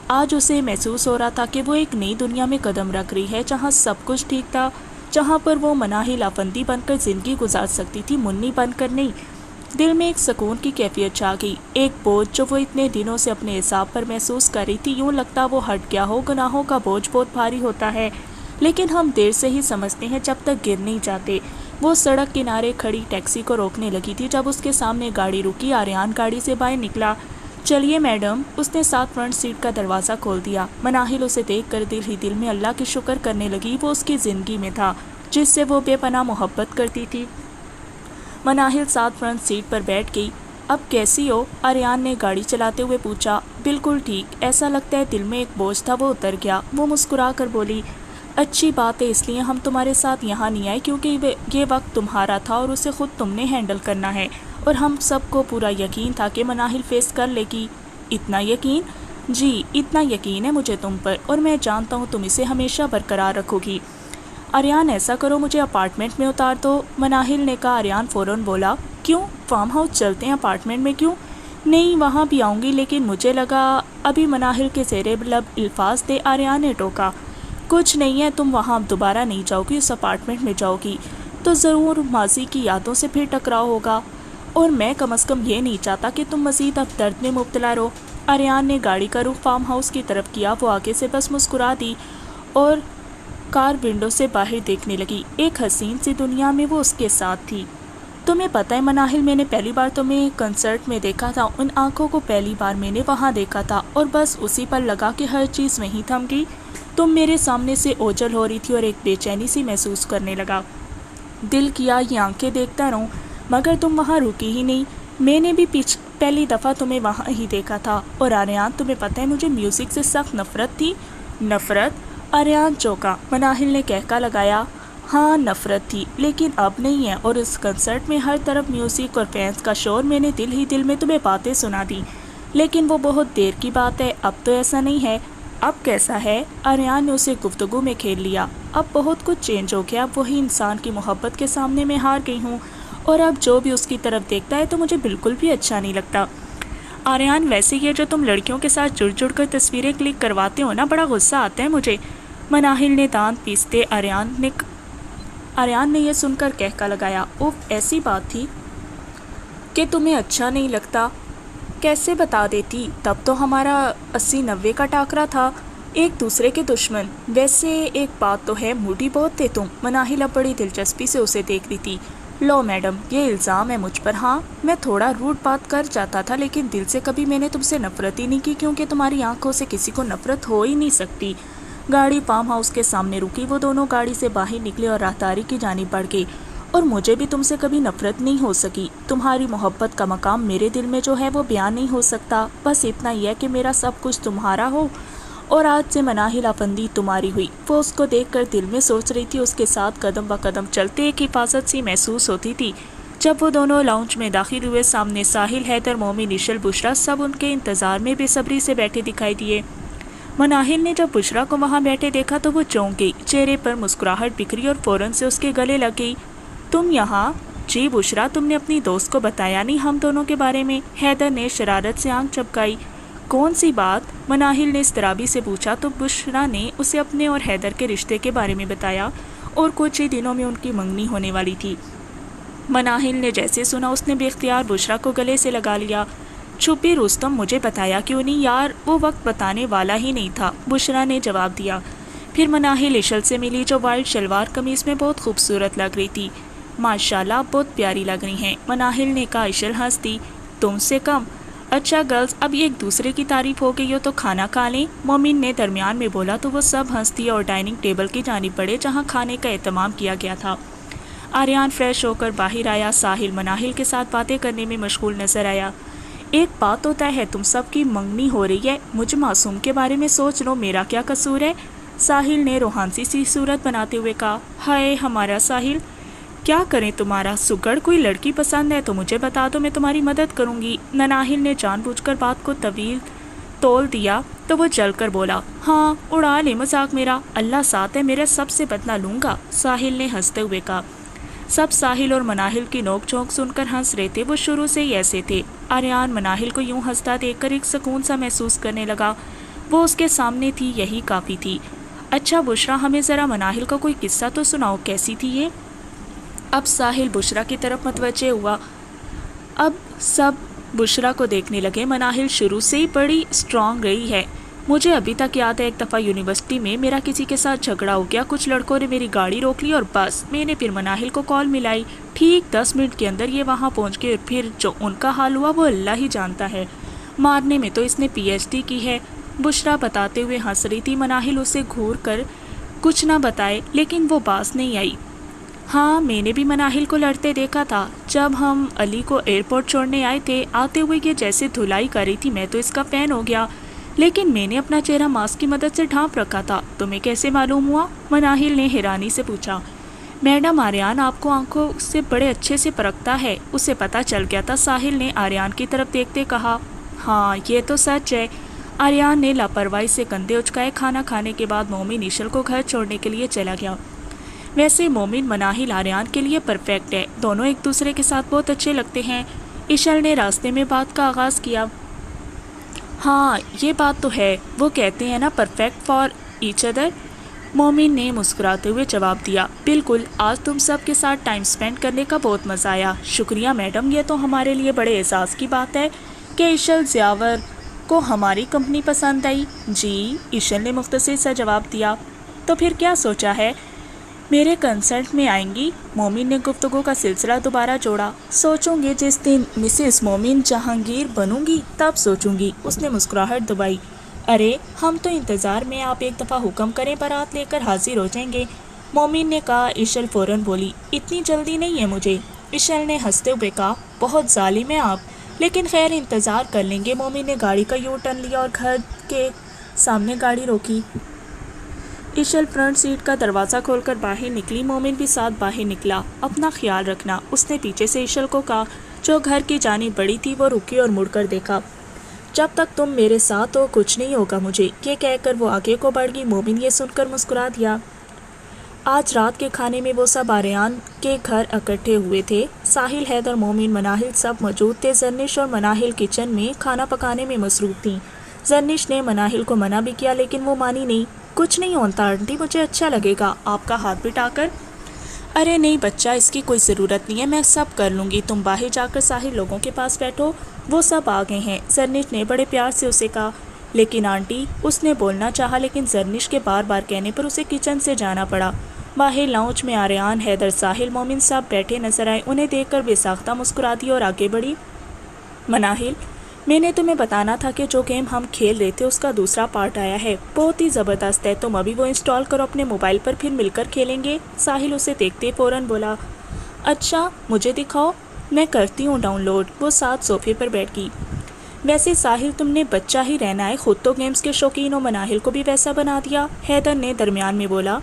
آج اسے محسوس ہو رہا تھا کہ وہ ایک نئی دنیا میں قدم رکھ رہی ہے، جہاں سب کچھ ٹھیک تھا، جہاں پر وہ مناہل افندی بن کر زندگی گزار سکتی تھی، منی بن کر نہیں۔ دل میں ایک سکون کی کیفیت چھا گئی، ایک بوجھ جو وہ اتنے دنوں سے اپنے حساب پر محسوس کر رہی تھی، یوں لگتا وہ ہٹ گیا ہو۔ گناہوں کا بوجھ بہت بھاری ہوتا ہے، لیکن ہم دیر سے ہی سمجھتے ہیں جب تک گر نہیں جاتے۔ وہ سڑک کنارے کھڑی ٹیکسی کو روکنے لگی تھی جب اس کے سامنے گاڑی رکی۔ آریان گاڑی سے باہر نکلا۔ چلیے میڈم، اس نے ساتھ فرنٹ سیٹ کا دروازہ کھول دیا۔ مناہل اسے دیکھ کر دل ہی دل میں اللہ کی شکر کرنے لگی، وہ اس کی زندگی میں تھا جس سے وہ بے پناہ محبت کرتی تھی۔ مناہل ساتھ فرنٹ سیٹ پر بیٹھ گئی۔ اب کیسی ہو؟ آریان نے گاڑی چلاتے ہوئے پوچھا۔ بالکل ٹھیک، ایسا لگتا ہے دل میں ایک بوجھ تھا وہ اتر گیا۔ وہ مسکرا کر بولی، اچھی بات ہے، اس لیے ہم تمہارے ساتھ یہاں نہیں آئے کیونکہ یہ وقت تمہارا تھا اور اسے خود تم نے ہینڈل کرنا ہے، اور ہم سب کو پورا یقین تھا کہ مناہل فیس کر لے گی۔ اتنا یقین؟ جی اتنا یقین ہے مجھے تم پر، اور میں جانتا ہوں تم اسے ہمیشہ برقرار رکھو گی۔ آریان ایسا کرو، مجھے اپارٹمنٹ میں اتار دو، مناہل نے کہا۔ آریان فوراً بولا، کیوں؟ فارم ہاؤس چلتے ہیں، اپارٹمنٹ میں کیوں؟ نہیں، وہاں بھی آؤں گی، لیکن مجھے لگا ابھی مناہل کے زیر لب الفاظ دے آریان نے ٹوکا۔ کچھ نہیں ہے، تم وہاں اب دوبارہ نہیں جاؤ گی، اس اپارٹمنٹ میں جاؤ گی تو ضرور ماضی کی یادوں سے پھر ٹکراؤ ہوگا، اور میں کم از کم یہ نہیں چاہتا کہ تم مزید اب درد میں مبتلا رہو۔ آریان نے گاڑی کا رخ فارم ہاؤس کی طرف کیا۔ وہ آگے سے بس مسکرا دی اور کار ونڈو سے باہر دیکھنے لگی۔ ایک حسین سی دنیا میں وہ اس کے ساتھ تھی۔ تمہیں پتہ ہے مناہل، میں نے پہلی بار تمہیں کنسرٹ میں دیکھا تھا، ان آنکھوں کو پہلی بار میں نے وہاں دیکھا تھا اور بس اسی پر لگا کہ ہر چیز وہیں تھم گئی۔ تم میرے سامنے سے اوجھل ہو رہی تھی اور ایک بے چینی سی محسوس کرنے لگا۔ دل کیا یہ آنکھیں دیکھتا رہوں، مگر تم وہاں رکی ہی نہیں۔ میں نے بھی پہلی دفعہ تمہیں وہاں ہی دیکھا تھا۔ اور آریان، تمہیں پتہ ہے مجھے میوزک سے سخت نفرت تھی۔ نفرت؟ آریان چونکا۔ مناہل نے کہکا لگایا۔ ہاں نفرت تھی، لیکن اب نہیں ہے۔ اور اس کنسرٹ میں ہر طرف میوزک اور فینس کا شور، میں نے دل ہی دل میں تمہیں باتیں سنا دی، لیکن وہ بہت دیر کی بات ہے، اب تو ایسا نہیں ہے۔ اب کیسا ہے؟ آریان نے اسے گفتگو میں کھیل لیا۔ اب بہت کچھ چینج ہو گیا، اب وہی انسان کی محبت کے سامنے میں ہار گئی ہوں، اور اب جو بھی اس کی طرف دیکھتا ہے تو مجھے بالکل بھی اچھا نہیں لگتا۔ آریان، ویسے یہ جو تم لڑکیوں کے ساتھ جڑ جڑ کر تصویریں کلک کرواتے ہو نا، بڑا غصہ آتا ہے مجھے۔ مناہل نے دانت پیستے آریان نے یہ سن کر کہکا لگایا۔ اوف، ایسی بات تھی کہ تمہیں اچھا نہیں لگتا؟ کیسے بتا دیتی، تب تو ہمارا 80-90 کا ٹاکرا تھا، ایک دوسرے کے دشمن۔ ویسے ایک بات تو ہے، موڈی بہت تھے تم۔ مناہل اب بڑی دلچسپی سے اسے دیکھ رہی تھی۔ لو میڈم، یہ الزام ہے مجھ پر۔ ہاں، میں تھوڑا روڈ بات کر جاتا تھا، لیکن دل سے کبھی میں نے تم سے نفرت ہی نہیں کی، کیونکہ تمہاری آنکھوں سے کسی کو نفرت ہو ہی نہیں سکتی۔ گاڑی فارم ہاؤس کے سامنے رکی، وہ دونوں گاڑی سے باہر نکلے اور راہداری کی جانب بڑھ گئے۔ اور مجھے بھی تم سے کبھی نفرت نہیں ہو سکی۔ تمہاری محبت کا مقام میرے دل میں جو ہے وہ بیان نہیں ہو سکتا، بس اتنا ہی ہے کہ میرا سب کچھ تمہارا ہو۔ اور آج سے مناہل آفندی تمہاری ہوئی۔ وہ اس کو دیکھ کر دل میں سوچ رہی تھی، اس کے ساتھ قدم بہ قدم چلتے ایک حفاظت سی محسوس ہوتی تھی۔ جب وہ دونوں لاؤنج میں داخل ہوئے، سامنے ساحل، حیدر، مومن، اشل، بشریٰ سب ان کے انتظار میں بے صبری سے بیٹھے دکھائی دیے۔ مناہل نے جب بشریٰ کو وہاں بیٹھے دیکھا تو وہ چونک گئی، چہرے پر مسکراہٹ بکھری اور فوراً سے اس کے گلے لگ گئی۔ تم یہاں؟ جی بشریٰ، تم نے اپنی دوست کو بتایا نہیں ہم دونوں کے بارے میں؟ حیدر نے شرارت سے آنکھ چپکائی۔ کون سی بات؟ مناہل نے اضطرابی سے پوچھا تو بشریٰ نے اسے اپنے اور حیدر کے رشتے کے بارے میں بتایا، اور کچھ ہی دنوں میں ان کی منگنی ہونے والی تھی۔ مناہل نے جیسے سنا، اس نے بے اختیار بشریٰ کو گلے سے لگا لیا۔ چھپی رستم، مجھے بتایا کیوں نہیں یار؟ وہ وقت بتانے والا ہی نہیں تھا، بشریٰ نے جواب دیا۔ پھر مناہل اشل سے ملی، جو وائٹ شلوار قمیص میں بہت خوبصورت لگ رہی تھی۔ ماشاءاللہ، بہت پیاری لگ رہی ہیں، مناہل نے کہا۔ اشل ہنس دی۔ تم سے کم؟ اچھا گرلز، اب ایک دوسرے کی تعریف ہو گئی ہو تو کھانا کھا لیں، مومن نے درمیان میں بولا تو وہ سب ہنس دیے اور ڈائننگ ٹیبل کی جانب بڑھے جہاں کھانے کا اہتمام کیا گیا تھا۔ آریان فریش ہو کر باہر آیا، ساحل مناہل کے ساتھ باتیں کرنے میں مشغول نظر آیا۔ ایک بات تو طے ہے، تم سب کی منگنی ہو رہی ہے، مجھ معصوم کے بارے میں سوچ لو، میرا کیا قصور ہے؟ ساحل نے روحانسی سی صورت بناتے ہوئے کہا۔ ہائے ہمارا ساحل، کیا کریں تمہارا؟ سگڑ کوئی لڑکی پسند ہے تو مجھے بتا دو، میں تمہاری مدد کروں گی۔ مناہل نے جان بوجھ کر بات کو طویل تول دیا تو وہ جل کر بولا۔ ہاں، اڑا لے مذاق میرا، اللہ ساتھ ہے، میرا سب سے بدلہ لوں گا، ساحل نے ہنستے ہوئے کہا۔ سب ساحل اور مناہل کی نوک جھونک سن کر ہنس رہے تھے، وہ شروع سے ہی ایسے تھے۔ آریان مناہل کو یوں ہنستا دیکھ کر ایک سکون سا محسوس کرنے لگا، وہ اس کے سامنے تھی، یہی کافی تھی۔ اچھا بشریٰ، ہمیں ذرا مناہل کا کوئی قصہ تو سناؤ، کیسی تھی یہ؟ اب ساحل بشریٰ کی طرف متوجہ ہوا۔ اب سب بشریٰ کو دیکھنے لگے۔ مناہل شروع سے ہی بڑی اسٹرانگ رہی ہے، مجھے ابھی تک یاد ہے ایک دفعہ یونیورسٹی میں میرا کسی کے ساتھ جھگڑا ہو گیا، کچھ لڑکوں نے میری گاڑی روک لی اور بس میں نے پھر مناہل کو کال ملائی، ٹھیک 10 منٹ کے اندر یہ وہاں پہنچ گئے، اور پھر جو ان کا حال ہوا وہ اللہ ہی جانتا ہے، مارنے میں تو اس نے PhD کی ہے۔ بشریٰ بتاتے ہوئے ہنس رہی تھی، مناہل اسے گھور کر کچھ نہ بتائے، لیکن وہ باز نہیں آئی۔ ہاں، میں نے بھی مناہل کو لڑتے دیکھا تھا، جب ہم علی کو ایئرپورٹ چھوڑنے آئے تھے، آتے ہوئے یہ جیسے دھلائی کر رہی تھی، میں تو اس کا فین ہو گیا، لیکن میں نے اپنا چہرہ ماسک کی مدد سے ڈھانپ رکھا تھا، تمہیں کیسے معلوم ہوا؟ مناہل نے حیرانی سے پوچھا۔ میڈم، آریان آپ کو آنکھوں سے بڑے اچھے سے پرکھتا ہے، اسے پتہ چل گیا تھا، ساحل نے آریان کی طرف دیکھتے کہا۔ ہاں، یہ تو سچ ہے، آریان نے لاپرواہی سے کندھے اچکائے۔ کھانا کھانے کے بعد مومن اشل کو گھر چھوڑنے کے لیے چلا گیا۔ ویسے مومن مناہل آریان کے لیے پرفیکٹ ہے، دونوں ایک دوسرے کے ساتھ بہت اچھے لگتے ہیں، اشل نے راستے میں بات کا آغاز کیا۔ ہاں، یہ بات تو ہے، وہ کہتے ہیں نا پرفیکٹ فار ایچ ادر، مومن نے مسکراتے ہوئے جواب دیا۔ بالکل، آج تم سب کے ساتھ ٹائم سپینڈ کرنے کا بہت مزہ آیا۔ شکریہ میڈم، یہ تو ہمارے لیے بڑے اعزاز کی بات ہے کہ اشل ضیاور کو ہماری کمپنی پسند آئی۔ جی، اشل نے مختصر سا جواب دیا۔ تو پھر کیا سوچا ہے؟ میرے کنسرٹ میں آئیں گی؟ مومن نے گفتگو کا سلسلہ دوبارہ جوڑا۔ سوچوں گی جس دن مسز مومن جہانگیر بنوں گی تب سوچوں گی، اس نے مسکراہٹ دبائی۔ ارے ہم تو انتظار میں، آپ ایک دفعہ حکم کریں بارات لے کر حاضر ہو جائیں گے، مومن نے کہا۔ اشل فوراً بولی، اتنی جلدی نہیں ہے مجھے۔ اشل نے ہنستے ہوئے کہا، بہت ظالم ہیں آپ، لیکن خیر انتظار کر لیں گے۔ مومن نے گاڑی کا یو ٹرن لیا اور گھر کے سامنے گاڑی روکی۔ اشل فرنٹ سیٹ کا دروازہ کھول کر باہر نکلی، مومن بھی ساتھ باہر نکلا۔ اپنا خیال رکھنا، اس نے پیچھے سے اشل کو کہا جو گھر کی جانب بڑی تھی۔ وہ رکی اور مڑ کر دیکھا۔ جب تک تم میرے ساتھ ہو کچھ نہیں ہوگا مجھے، یہ کہہ کر وہ آگے کو بڑھ گئی۔ مومن یہ سن کر مسکرا دیا۔ آج رات کے کھانے میں وہ سب آریان کے گھر اکٹھے ہوئے تھے۔ ساحل، حیدر، مومن، مناہل سب موجود تھے۔ زرنش اور مناہل کچن میں کھانا پکانے میں مصروف تھیں۔ زرنش نے مناہل کو منع بھی کیا لیکن وہ مانی نہیں۔ کچھ نہیں ہوتا آنٹی، مجھے اچھا لگے گا آپ کا ہاتھ بٹا کر۔ ارے نہیں بچہ، اس کی کوئی ضرورت نہیں ہے، میں سب کر لوں گی، تم باہر جا کر ساحل لوگوں کے پاس بیٹھو، وہ سب آ گئے ہیں، زرنش نے بڑے پیار سے اسے کہا۔ لیکن آنٹی، اس نے بولنا چاہا لیکن زرنش کے بار بار کہنے پر اسے کچن سے جانا پڑا۔ باہر لاؤنج میں آریان، حیدر، ساحل، مومن سب بیٹھے نظر آئے۔ انہیں دیکھ کر بے ساختہ مسکرا دی اور آگے بڑھی۔ مناہل، میں نے تمہیں بتانا تھا کہ جو گیم ہم کھیل رہے تھے اس کا دوسرا پارٹ آیا ہے، بہت ہی زبردست ہے، تم ابھی وہ انسٹال کرو اپنے موبائل پر، پھر مل کر کھیلیں گے۔ ساحل اسے دیکھتے فوراً بولا، اچھا مجھے دکھاؤ، میں کرتی ہوں ڈاؤن لوڈ۔ وہ ساتھ صوفے پر بیٹھ گئی۔ ویسے ساحل تم نے بچہ ہی رہنا ہے، خود تو گیمز کے شوقین ہو، مناہل کو بھی ویسا بنا دیا، حیدر نے درمیان میں بولا۔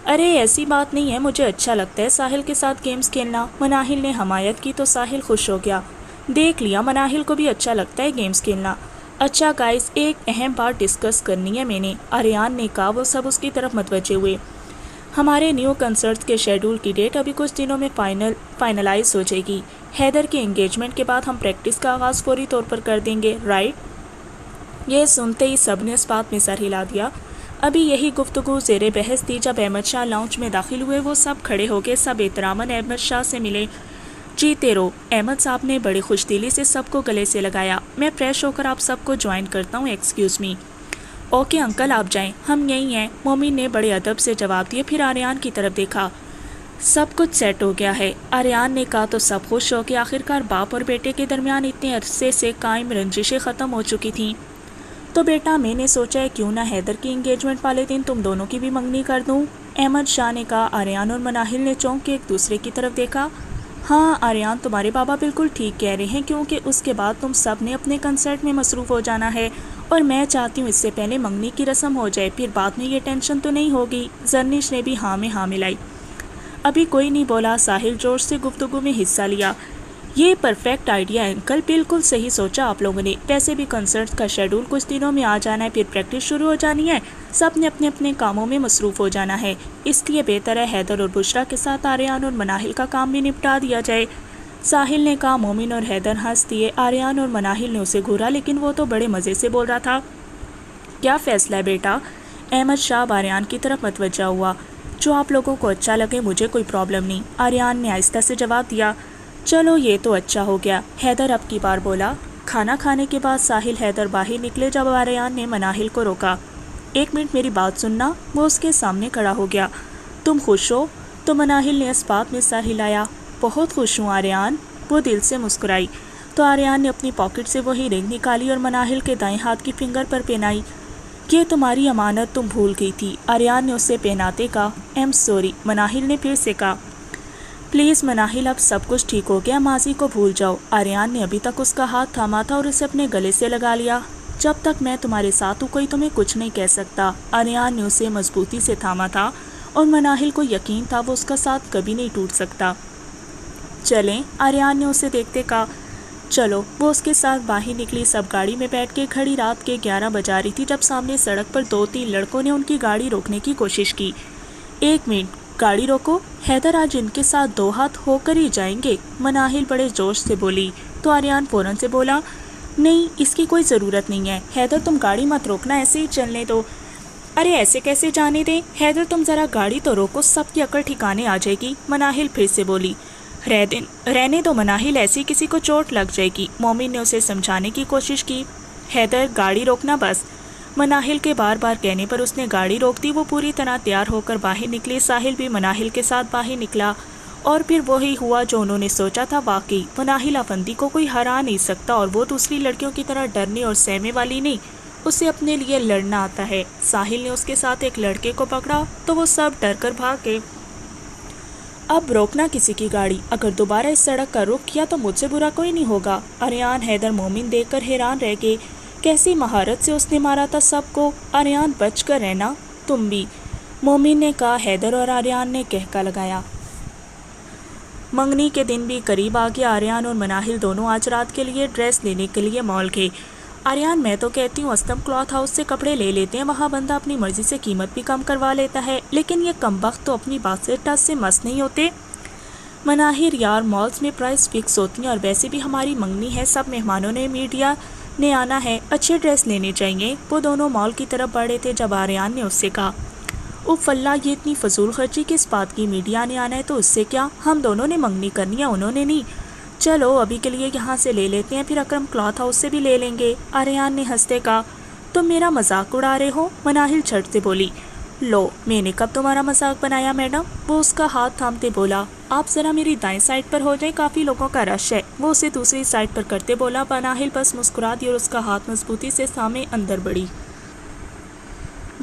ارے ایسی بات نہیں ہے، مجھے اچھا لگتا ہے ساحل کے ساتھ گیمز کھیلنا، مناہل نے حمایت کی تو ساحل خوش ہو گیا۔ دیکھ لیا، مناہل کو بھی اچھا لگتا ہے گیمز کھیلنا۔ اچھا گائز، ایک اہم بات ڈسکس کرنی ہے میں نے، آریان نے کہا۔ وہ سب اس کی طرف متوجہ ہوئے۔ ہمارے نیو کنسرٹس کے شیڈول کی ڈیٹ ابھی کچھ دنوں میں فائنلائز ہو جائے گی۔ حیدر کے انگیجمنٹ کے بعد ہم پریکٹس کا آغاز فوری طور پر کر دیں گے، رائٹ؟ یہ سنتے ہی سب نے اس بات میں سر ہلا دیا۔ ابھی یہی گفتگو زیر بحث تھی جب احمد شاہ لاؤنج میں داخل ہوئے۔ وہ سب کھڑے ہو گئے، سب احتراماً احمد شاہ سے ملے۔ جیتے رہو، احمد صاحب نے بڑی خوش دلی سے سب کو گلے سے لگایا۔ میں فریش ہو کر آپ سب کو جوائن کرتا ہوں، ایکسکیوز می۔ اوکے انکل آپ جائیں، ہم یہی ہیں، مومن نے بڑے ادب سے جواب دیا، پھر آریان کی طرف دیکھا۔ سب کچھ سیٹ ہو گیا ہے، آریان نے کہا تو سب خوش ہو کے آخرکار باپ اور بیٹے کے درمیان اتنے عرصے سے قائم رنجشیں ختم ہو چکی تھیں۔ تو بیٹا میں نے سوچا ہے کیوں نہ حیدر کی انگیجمنٹ والے دن تم دونوں کی بھی منگنی کر دوں، احمد شاہ نے کہا۔ آریان اور مناہل نے چونک کے ایک دوسرے کی طرف دیکھا۔ ہاں آریان، تمہارے بابا بالکل ٹھیک کہہ رہے ہیں، کیونکہ اس کے بعد تم سب نے اپنے کنسرٹ میں مصروف ہو جانا ہے، اور میں چاہتی ہوں اس سے پہلے منگنی کی رسم ہو جائے، پھر بعد میں یہ ٹینشن تو نہیں ہوگی۔ زرنش نے بھی ہاں میں ہاں ملائی۔ ابھی کوئی نہیں بولا۔ ساحل جوش سے گفتگو میں حصہ لیا۔ یہ پرفیکٹ آئیڈیا ہے انکل، بالکل صحیح سوچا آپ لوگوں نے، ویسے بھی کنسرٹ کا شیڈول کچھ دنوں میں آ جانا ہے، پھر پریکٹس شروع ہو جانی ہے، سب نے اپنے اپنے کاموں میں مصروف ہو جانا ہے، اس لیے بہتر ہے حیدر اور بشرا کے ساتھ آریان اور مناہل کا کام بھی نپٹا دیا جائے، ساحل نے کہا۔ مومن اور حیدر ہنس دیے۔ آریان اور مناہل نے اسے گھورا لیکن وہ تو بڑے مزے سے بول رہا تھا۔ کیا فیصلہ ہے بیٹا؟ احمد شاہ آریان کی طرف متوجہ ہوا۔ جو آپ لوگوں کو اچھا لگے، مجھے کوئی پرابلم نہیں، آریان نے آہستہ سے جواب دیا۔ چلو یہ تو اچھا ہو گیا، حیدر اب کی بار بولا۔ کھانا کھانے کے بعد ساحل حیدر باہر نکلے جب آریان نے مناہل کو روکا۔ ایک منٹ میری بات سننا، وہ اس کے سامنے کھڑا ہو گیا۔ تم خوش ہو؟ تو مناہل نے اس بات میں سر ہلایا۔ بہت خوش ہوں آریان، وہ دل سے مسکرائی۔ تو آریان نے اپنی پاکٹ سے وہی رنگ نکالی اور مناہل کے دائیں ہاتھ کی فنگر پر پہنائی۔ یہ تمہاری امانت تم بھول گئی تھی، آریان نے اسے پہناتے کہا۔ ایم سوری، مناہل نے پھر سے کہا۔ پلیز مناہل، اب سب کچھ ٹھیک ہو گیا، ماضی کو بھول جاؤ۔ آریان نے ابھی تک اس کا ہاتھ تھاما تھا اور اسے اپنے گلے سے لگا لیا۔ جب تک میں تمہارے ساتھ ہوں کوئی تمہیں کچھ نہیں کہہ سکتا۔ آریان نے اسے مضبوطی سے تھاما تھا اور مناہل کو یقین تھا وہ اس کا ساتھ کبھی نہیں ٹوٹ سکتا۔ چلیں، آریان نے اسے دیکھتے کہا۔ چلو، وہ اس کے ساتھ باہر نکلی۔ سب گاڑی میں بیٹھ کے گھڑی رات کے 11 بجا رہی تھی جب سامنے سڑک پر 2-3 لڑکوں نے ان کی گاڑی روکنے کی کوشش کی۔ ایک منٹ، گاڑی روکو، حیدر آج ان کے ساتھ 2 ہاتھ ہو کر ہی جائیں گے، مناہل بڑے جوش سے بولی۔ تو آریان فوراً سے بولا، نہیں اس کی کوئی ضرورت نہیں ہے، حیدر تم گاڑی مت روکنا، ایسے ہی چلنے دو۔ ارے ایسے کیسے جانے دیں، حیدر تم ذرا گاڑی تو روکو، سب کی عقل ٹھکانے آ جائے گی، مناہل پھر سے بولی۔ رہنے دو مناہل، ایسی کسی کو چوٹ لگ جائے گی، مومن نے اسے سمجھانے کی کوشش کی۔ حیدر گاڑی روکنا بس، مناہل کے بار بار کہنے پر اس نے گاڑی روک دی۔ وہ پوری طرح تیار ہو کر باہر نکلی۔ ساحل بھی مناہل کے ساتھ باہر نکلا اور پھر وہی ہوا جو انہوں نے سوچا تھا۔ واقعی مناہل افندی کو کوئی ہرا نہیں سکتا، اور وہ دوسری لڑکیوں کی طرح ڈرنے اور سہمے والی نہیں، اسے اپنے لیے لڑنا آتا ہے۔ ساحل نے اس کے ساتھ ایک لڑکے کو پکڑا تو وہ سب ڈر کر بھاگ گئے۔ اب روکنا کسی کی گاڑی، اگر دوبارہ اس سڑک کا رخ کیا تو مجھ سے برا کوئی نہیں ہوگا۔ آریان، حیدر، مومن دیکھ کر حیران رہ گئے۔ کیسی مہارت سے اس نے مارا تھا سب کو۔ آریان، بچ کر رہنا، تم بھی، مومن نے کہا۔ حیدر اور آریان نے کہکا لگایا۔ منگنی کے دن بھی قریب آ گیا۔ آریان اور مناہل دونوں آج رات کے لیے ڈریس لینے کے لیے مال گئے۔ آریان، میں تو کہتی ہوں استم کلاتھ ہاؤس سے کپڑے لے لیتے ہیں، وہاں بندہ اپنی مرضی سے قیمت بھی کم کروا لیتا ہے، لیکن یہ کمبخت تو اپنی بات سے ٹس سے مس نہیں ہوتے۔ مناہر، یار مالز میں پرائس فکس ہوتی ہیں، اور ویسے بھی ہماری منگنی ہے، سب مہمانوں نے میڈیا نے آنا ہے، اچھے ڈریس لینے چاہیے۔ وہ دونوں مال کی طرف بڑھے تھے جب آریان نے اس سے کہا، اوف اللہ، یہ اتنی فضول خرچی کس بات کی؟ میڈیا نے آنا ہے تو اس سے کیا، ہم دونوں نے منگنی کرنی ہے، انہوں نے نہیں۔ چلو ابھی کے لیے یہاں سے لے لیتے ہیں، پھر اکرم کلاتھ ہاؤس سے بھی لے لیں گے۔ آریان نے ہنستے کہا، تم میرا مذاق اڑا رہے ہو؟ مناہل چھٹ سے بولی۔ لو، میں نے کب تمہارا مذاق بنایا میڈم؟ وہ اس کا ہاتھ تھامتے بولا۔ آپ ذرا میری دائیں سائڈ پر ہو جائیں، کافی لوگوں کا رش ہے۔ وہ اسے دوسری سائڈ پر کرتے بولا۔ مناہل بس مسکرا دی اور اس کا ہاتھ مضبوطی سے سامنے اندر بڑھی۔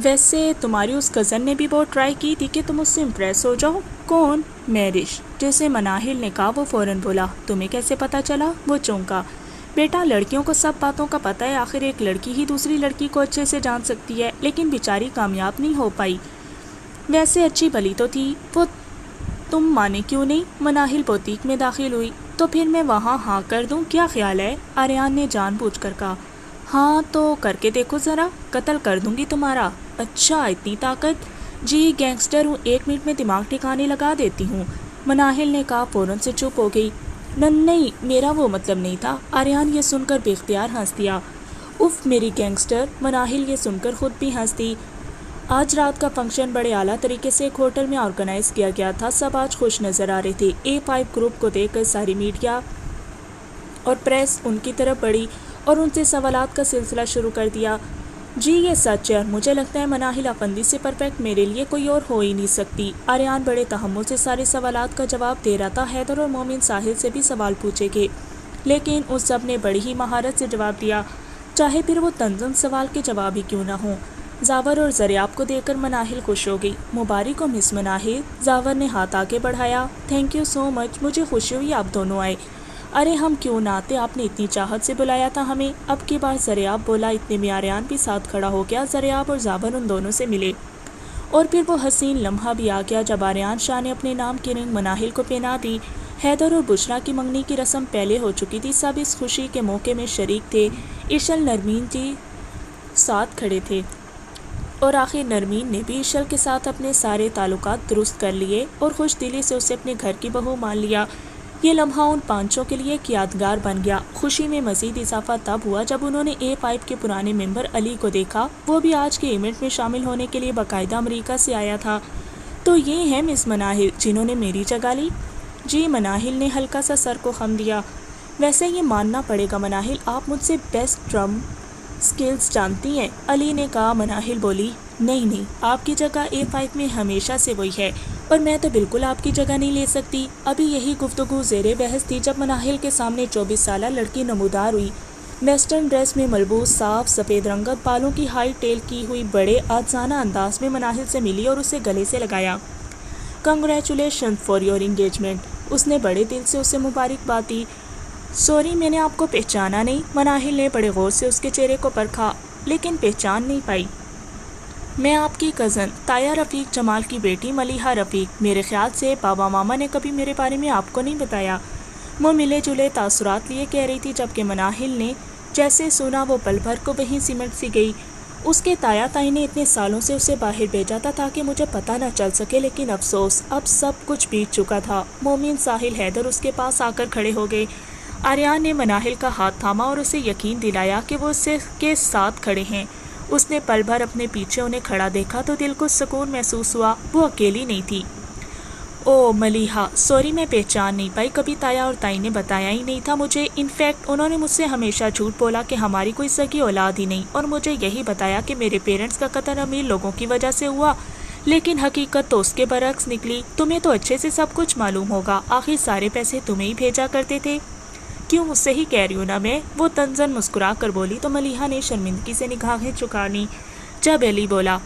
ویسے تمہاری اس کزن نے بھی بہت ٹرائی کی تھی کہ تم اس سے امپریس ہو جاؤ۔ کون؟ میرش، جیسے مناہل نے کہا وہ فوراً بولا۔ تمہیں کیسے پتا چلا؟ وہ چونکا۔ بیٹا، لڑکیوں کو سب باتوں کا پتہ ہے، آخر ایک لڑکی ہی دوسری لڑکی کو اچھے سے جان سکتی ہے، لیکن بیچاری کامیاب نہیں ہو پائی۔ ویسے اچھی بھلی تو تھی وہ، تم مانے کیوں نہیں؟ مناہل بوتیک میں داخل ہوئی۔ تو پھر میں وہاں ہاں کر دوں، کیا خیال ہے؟ آریان نے جان بوجھ کر کہا۔ ہاں تو کر کے دیکھو ذرا، قتل کر دوں گی تمہارا۔ اچھا، اتنی طاقت؟ جی گینگسٹر ہوں، 1 منٹ میں دماغ ٹھکانے لگا دیتی ہوں، مناہل نے کہا۔ فوراً سے چپ ہو گئی۔ نہیں، میرا وہ مطلب نہیں تھا۔ آریان یہ سن کر بے اختیار ہنس دیا۔ اف میری گینگسٹر، مناہل یہ سن کر خود بھی ہنس دی۔ آج رات کا فنکشن بڑے اعلیٰ طریقے سے ایک ہوٹل میں آرگنائز کیا گیا تھا، سب آج خوش نظر آ رہے تھے۔ A5 گروپ کو دیکھ کر ساری میڈیا اور پریس ان کی طرف بڑھی اور ان سے سوالات کا سلسلہ شروع کر دیا۔ جی یہ سچ ہے، اور مجھے لگتا ہے مناہل افندی سے پرفیکٹ میرے لیے کوئی اور ہو ہی نہیں سکتی۔ آریان بڑے تحمل سے سارے سوالات کا جواب دے رہا تھا۔ حیدر اور مومن ساحل سے بھی سوال پوچھے گئے، لیکن اس سب نے بڑی ہی مہارت سے جواب دیا، چاہے پھر وہ طنزن سوال کے جواب ہی کیوں نہ ہوں۔ زاور اور زریاب کو دیکھ کر مناہل خوش ہو گئی۔ مبارک ہو مس مناہل، زاور نے ہاتھ آگے بڑھایا۔ تھینک یو سو مچ، مجھے خوشی ہوئی آپ دونوں آئے۔ ارے ہم کیوں نہ آتے، آپ نے اتنی چاہت سے بلایا تھا ہمیں۔ اب کی بار زریاب بولا، اتنے میں آریان بھی ساتھ کھڑا ہو گیا۔ زریاب اور زاور ان دونوں سے ملے، اور پھر وہ حسین لمحہ بھی آ گیا جب آریان شاہ نے اپنے نام کی رنگ مناہل کو پہنا دی۔ حیدر اور بشرا کی منگنی کی رسم پہلے ہو چکی تھی، سب اس خوشی کے موقع میں شریک تھے۔ اشل، نرمین جی ساتھ کھڑے تھے، اور آخر نرمین نے بھی اشل کے ساتھ اپنے سارے تعلقات درست کر لیے اور خوش دلی سے اسے اپنے گھر کی بہو مان لیا۔ یہ لمحہ ان پانچوں کے لیے ایک یادگار بن گیا۔ خوشی میں مزید اضافہ تب ہوا جب انہوں نے A5 کے پرانے ممبر علی کو دیکھا، وہ بھی آج کے ایونٹ میں شامل ہونے کے لیے باقاعدہ امریکہ سے آیا تھا۔ تو یہ ہیں مس مناہل جنہوں نے میری جگہ لی؟ جی، مناہل نے ہلکا سا سر کو خم دیا۔ ویسے یہ ماننا پڑے گا مناہل، آپ مجھ سے بیسٹ ڈرم سکلز جانتی ہیں، علی نے کہا۔ مناہل بولی، نہیں، آپ کی جگہ A5 میں ہمیشہ سے وہی ہے، اور میں تو بالکل آپ کی جگہ نہیں لے سکتی۔ ابھی یہی گفتگو زیر بحث تھی جب مناہل کے سامنے 24 سالہ لڑکی نمودار ہوئی۔ ویسٹرن ڈریس میں ملبوس، صاف سفید رنگت بالوں کی ہائی ٹیل کی ہوئی، بڑے آجزانہ انداز میں مناہل سے ملی اور اسے گلے سے لگایا۔ کنگریچولیشن فار یور انگیجمنٹ، اس نے بڑے دل سے اسے مبارکباد دی۔ سوری، میں نے آپ کو پہچانا نہیں، مناہل نے بڑے غور سے اس کے چہرے کو پرکھا، لیکن پہچان نہیں پائی۔ میں آپ کی کزن تایا رفیق جمال کی بیٹی ملیحہ رفیق، میرے خیال سے بابا ماما نے کبھی میرے بارے میں آپ کو نہیں بتایا، وہ ملے جلے تاثرات لیے کہہ رہی تھی، جبکہ مناہل نے جیسے سنا وہ پل بھر کو وہیں سمٹ سی گئی۔ اس کے تایا تائی نے اتنے سالوں سے اسے باہر بھیجا تھا تاکہ مجھے پتہ نہ چل سکے، لیکن افسوس اب سب کچھ بیت چکا تھا۔ مومن، ساحل، حیدر اس کے پاس آ کر کھڑے ہو گئے۔ آریان نے مناہل کا ہاتھ تھاما اور اسے یقین دلایا کہ وہ اس کے ساتھ کھڑے ہیں۔ اس نے پل بھر اپنے پیچھے انہیں کھڑا دیکھا تو دل کو سکون محسوس ہوا، وہ اکیلی نہیں تھی۔ او ملیحہ، سوری میں پہچان نہیں پائی، کبھی تایا اور تائی نے بتایا ہی نہیں تھا مجھے، انفیکٹ انہوں نے مجھ سے ہمیشہ جھوٹ بولا کہ ہماری کوئی سگی اولاد ہی نہیں، اور مجھے یہی بتایا کہ میرے پیرنٹس کا قتل امیر لوگوں کی وجہ سے ہوا، لیکن حقیقت تو اس کے برعکس نکلی۔ تمہیں تو اچھے سے سب کچھ معلوم ہوگا، آخر سارے پیسے تمہیں ہی بھیجا کرتے تھے۔ کیوں، مجھ سے ہی کہہ رہی ہوں نا میں، وہ طنزاً مسکرا کر بولی تو ملیحہ نے شرمندگی سے نگاہیں چکا لیں۔ جب علی بولا،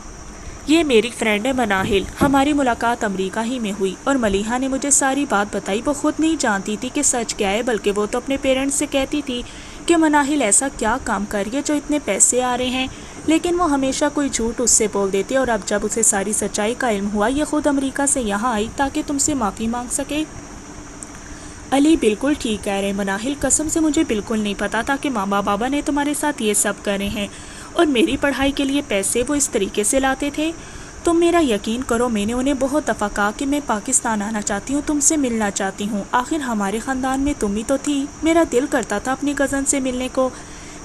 یہ میری فرینڈ ہے مناہل، ہماری ملاقات امریکہ ہی میں ہوئی، اور ملیحہ نے مجھے ساری بات بتائی۔ وہ خود نہیں جانتی تھی کہ سچ کیا ہے، بلکہ وہ تو اپنے پیرنٹس سے کہتی تھی کہ مناہل ایسا کیا کام کر رہی ہے جو اتنے پیسے آ رہے ہیں، لیکن وہ ہمیشہ کوئی جھوٹ اس سے بول دیتے، اور اب جب اسے ساری سچائی کا علم ہوا، یہ خود امریکہ سے یہاں آئی تاکہ تم سے معافی مانگ سکے۔ علی بالکل ٹھیک کہہ رہے مناہل، قسم سے مجھے بالکل نہیں پتا تھا کہ ماما بابا نے تمہارے ساتھ یہ سب کرے ہیں، اور میری پڑھائی کے لیے پیسے وہ اس طریقے سے لاتے تھے۔ تم میرا یقین کرو، میں نے انہیں بہت دفعہ کہا کہ میں پاکستان آنا چاہتی ہوں، تم سے ملنا چاہتی ہوں، آخر ہمارے خاندان میں تم ہی تو تھی، میرا دل کرتا تھا اپنی کزن سے ملنے کو،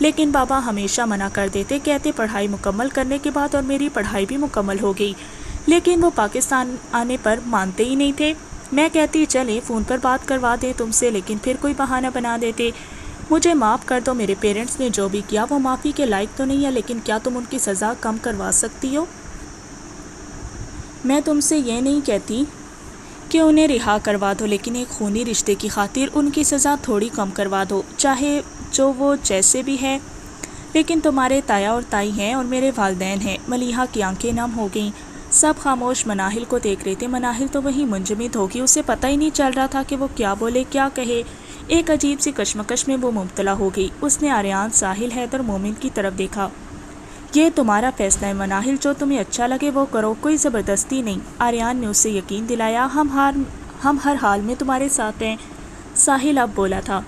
لیکن بابا ہمیشہ منع کر دیتے، کہتے پڑھائی مکمل کرنے کے بعد، اور میری پڑھائی بھی مکمل ہو گئی، لیکن وہ پاکستان آنے پر مانتے ہی نہیں تھے۔ میں کہتی چلیں فون پر بات کروا دیں تم سے، لیکن پھر کوئی بہانہ بنا دیتے۔ مجھے معاف کر دو، میرے پیرنٹس نے جو بھی کیا وہ معافی کے لائق تو نہیں ہے، لیکن کیا تم ان کی سزا کم کروا سکتی ہو؟ میں تم سے یہ نہیں کہتی کہ انہیں رہا کروا دو، لیکن ایک خونی رشتے کی خاطر ان کی سزا تھوڑی کم کروا دو، چاہے جو وہ جیسے بھی ہے، لیکن تمہارے تایا اور تائی ہیں اور میرے والدین ہیں۔ ملیحہ کی آنکھیں نم ہو گئیں، سب خاموش مناہل کو دیکھ رہے تھے۔ مناہل تو وہیں منجمد ہوگی، اسے پتہ ہی نہیں چل رہا تھا کہ وہ کیا بولے کیا کہے، ایک عجیب سی کشمکش میں وہ مبتلا ہو گئی۔ اس نے آریان، ساحل، حیدر، مومن کی طرف دیکھا۔ یہ تمہارا فیصلہ ہے مناہل، جو تمہیں اچھا لگے وہ کرو، کوئی زبردستی نہیں۔ آریان نے اسے یقین دلایا، ہم ہر حال میں تمہارے ساتھ ہیں۔ ساحل اب بولا تھا،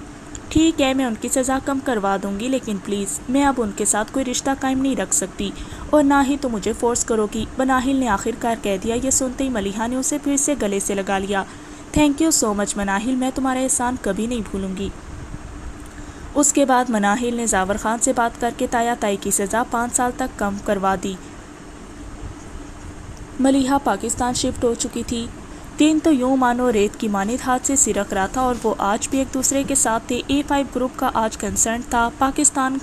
ٹھیک ہے میں ان کی سزا کم کروا دوں گی، لیکن پلیز میں اب ان کے ساتھ کوئی رشتہ قائم نہیں رکھ سکتی، اور نہ ہی تو مجھے فورس کرو گی، مناہل نے آخر کار کہہ دیا۔ یہ سنتے ہی ملیحہ نے اسے پھر سے گلے سے لگا لیا۔ تھینک یو سو مچ مناہل، میں تمہارا احسان کبھی نہیں بھولوں گی۔ اس کے بعد مناہل نے زاور خان سے بات کر کے تایا تائی کی سزا 5 سال تک کم کروا دی۔ ملیحہ پاکستان شفٹ ہو چکی تھی۔ دن تو یوں مانو ریت کی مانند ہاتھ سے سرک رہا تھا، اور وہ آج بھی ایک دوسرے کے ساتھ تھے۔ A5 گروپ کا آج کنسرٹ تھا، پاکستان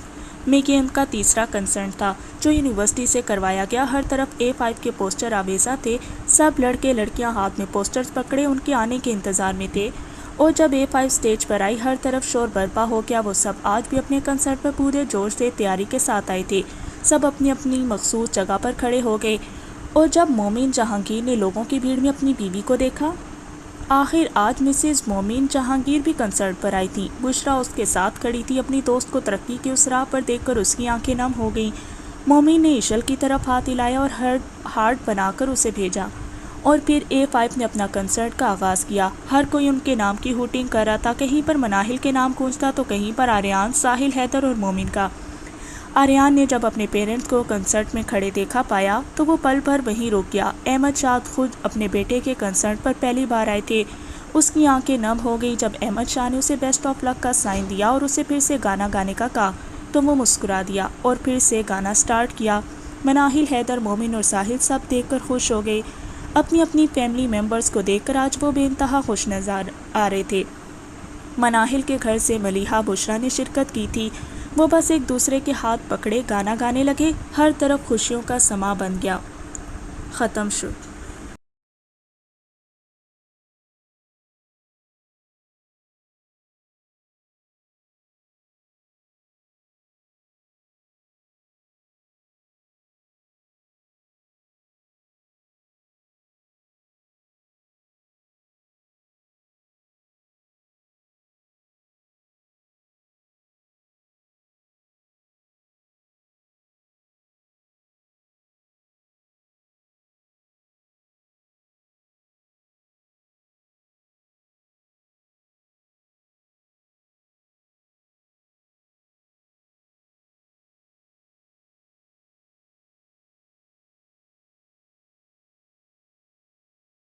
میں یہ ان کا تیسرا کنسرٹ تھا جو یونیورسٹی سے کروایا گیا۔ ہر طرف A5 کے پوسٹر آویزاں تھے، سب لڑکے لڑکیاں ہاتھ میں پوسٹرز پکڑے ان کے آنے کے انتظار میں تھے، اور جب A5 اسٹیج پر آئی ہر طرف شور برپا ہو گیا۔ وہ سب آج بھی اپنے کنسرٹ پر پورے جوش سے تیاری کے ساتھ آئے تھے، سب اپنی اپنی مخصوص جگہ پر کھڑے ہو گئے، اور جب مومن جہانگیر نے لوگوں کی بھیڑ میں اپنی بیوی کو دیکھا، آخر آج مسز مومن جہانگیر بھی کنسرٹ پر آئی تھی۔ بشرا اس کے ساتھ کھڑی تھی، اپنی دوست کو ترقی کی اس راہ پر دیکھ کر اس کی آنکھیں نم ہو گئیں۔ مومن نے اشل کی طرف ہاتھ ہلایا اور ہارٹ بنا کر اسے بھیجا، اور پھر A5 نے اپنا کنسرٹ کا آغاز کیا۔ ہر کوئی ان کے نام کی ہوٹنگ کر رہا تھا، کہیں پر مناہل کے نام گونجتا تو کہیں پر آریان، ساحل، حیدر اور مومن کا۔ آریان نے جب اپنے پیرنٹس کو کنسرٹ میں کھڑے دیکھا پایا تو وہ پل بھر وہیں رک گیا۔ احمد شاہ خود اپنے بیٹے کے کنسرٹ پر پہلی بار آئے تھے، اس کی آنکھیں نم ہو گئی جب احمد شاہ نے اسے بیسٹ آف لک کا سائن دیا اور اسے پھر سے گانا گانے کا کہا تو وہ مسکرا دیا اور پھر سے گانا سٹارٹ کیا۔ مناہل، حیدر، مومن اور ساحل سب دیکھ کر خوش ہو گئے، اپنی اپنی فیملی ممبرز کو دیکھ کر آج وہ بے انتہا خوش نظر آ رہے تھے۔ مناہل کے گھر سے ملیحہ، بشرا نے شرکت کی تھی، وہ بس ایک دوسرے کے ہاتھ پکڑے گانا گانے لگے، ہر طرف خوشیوں کا سما بن گیا۔ ختم شد۔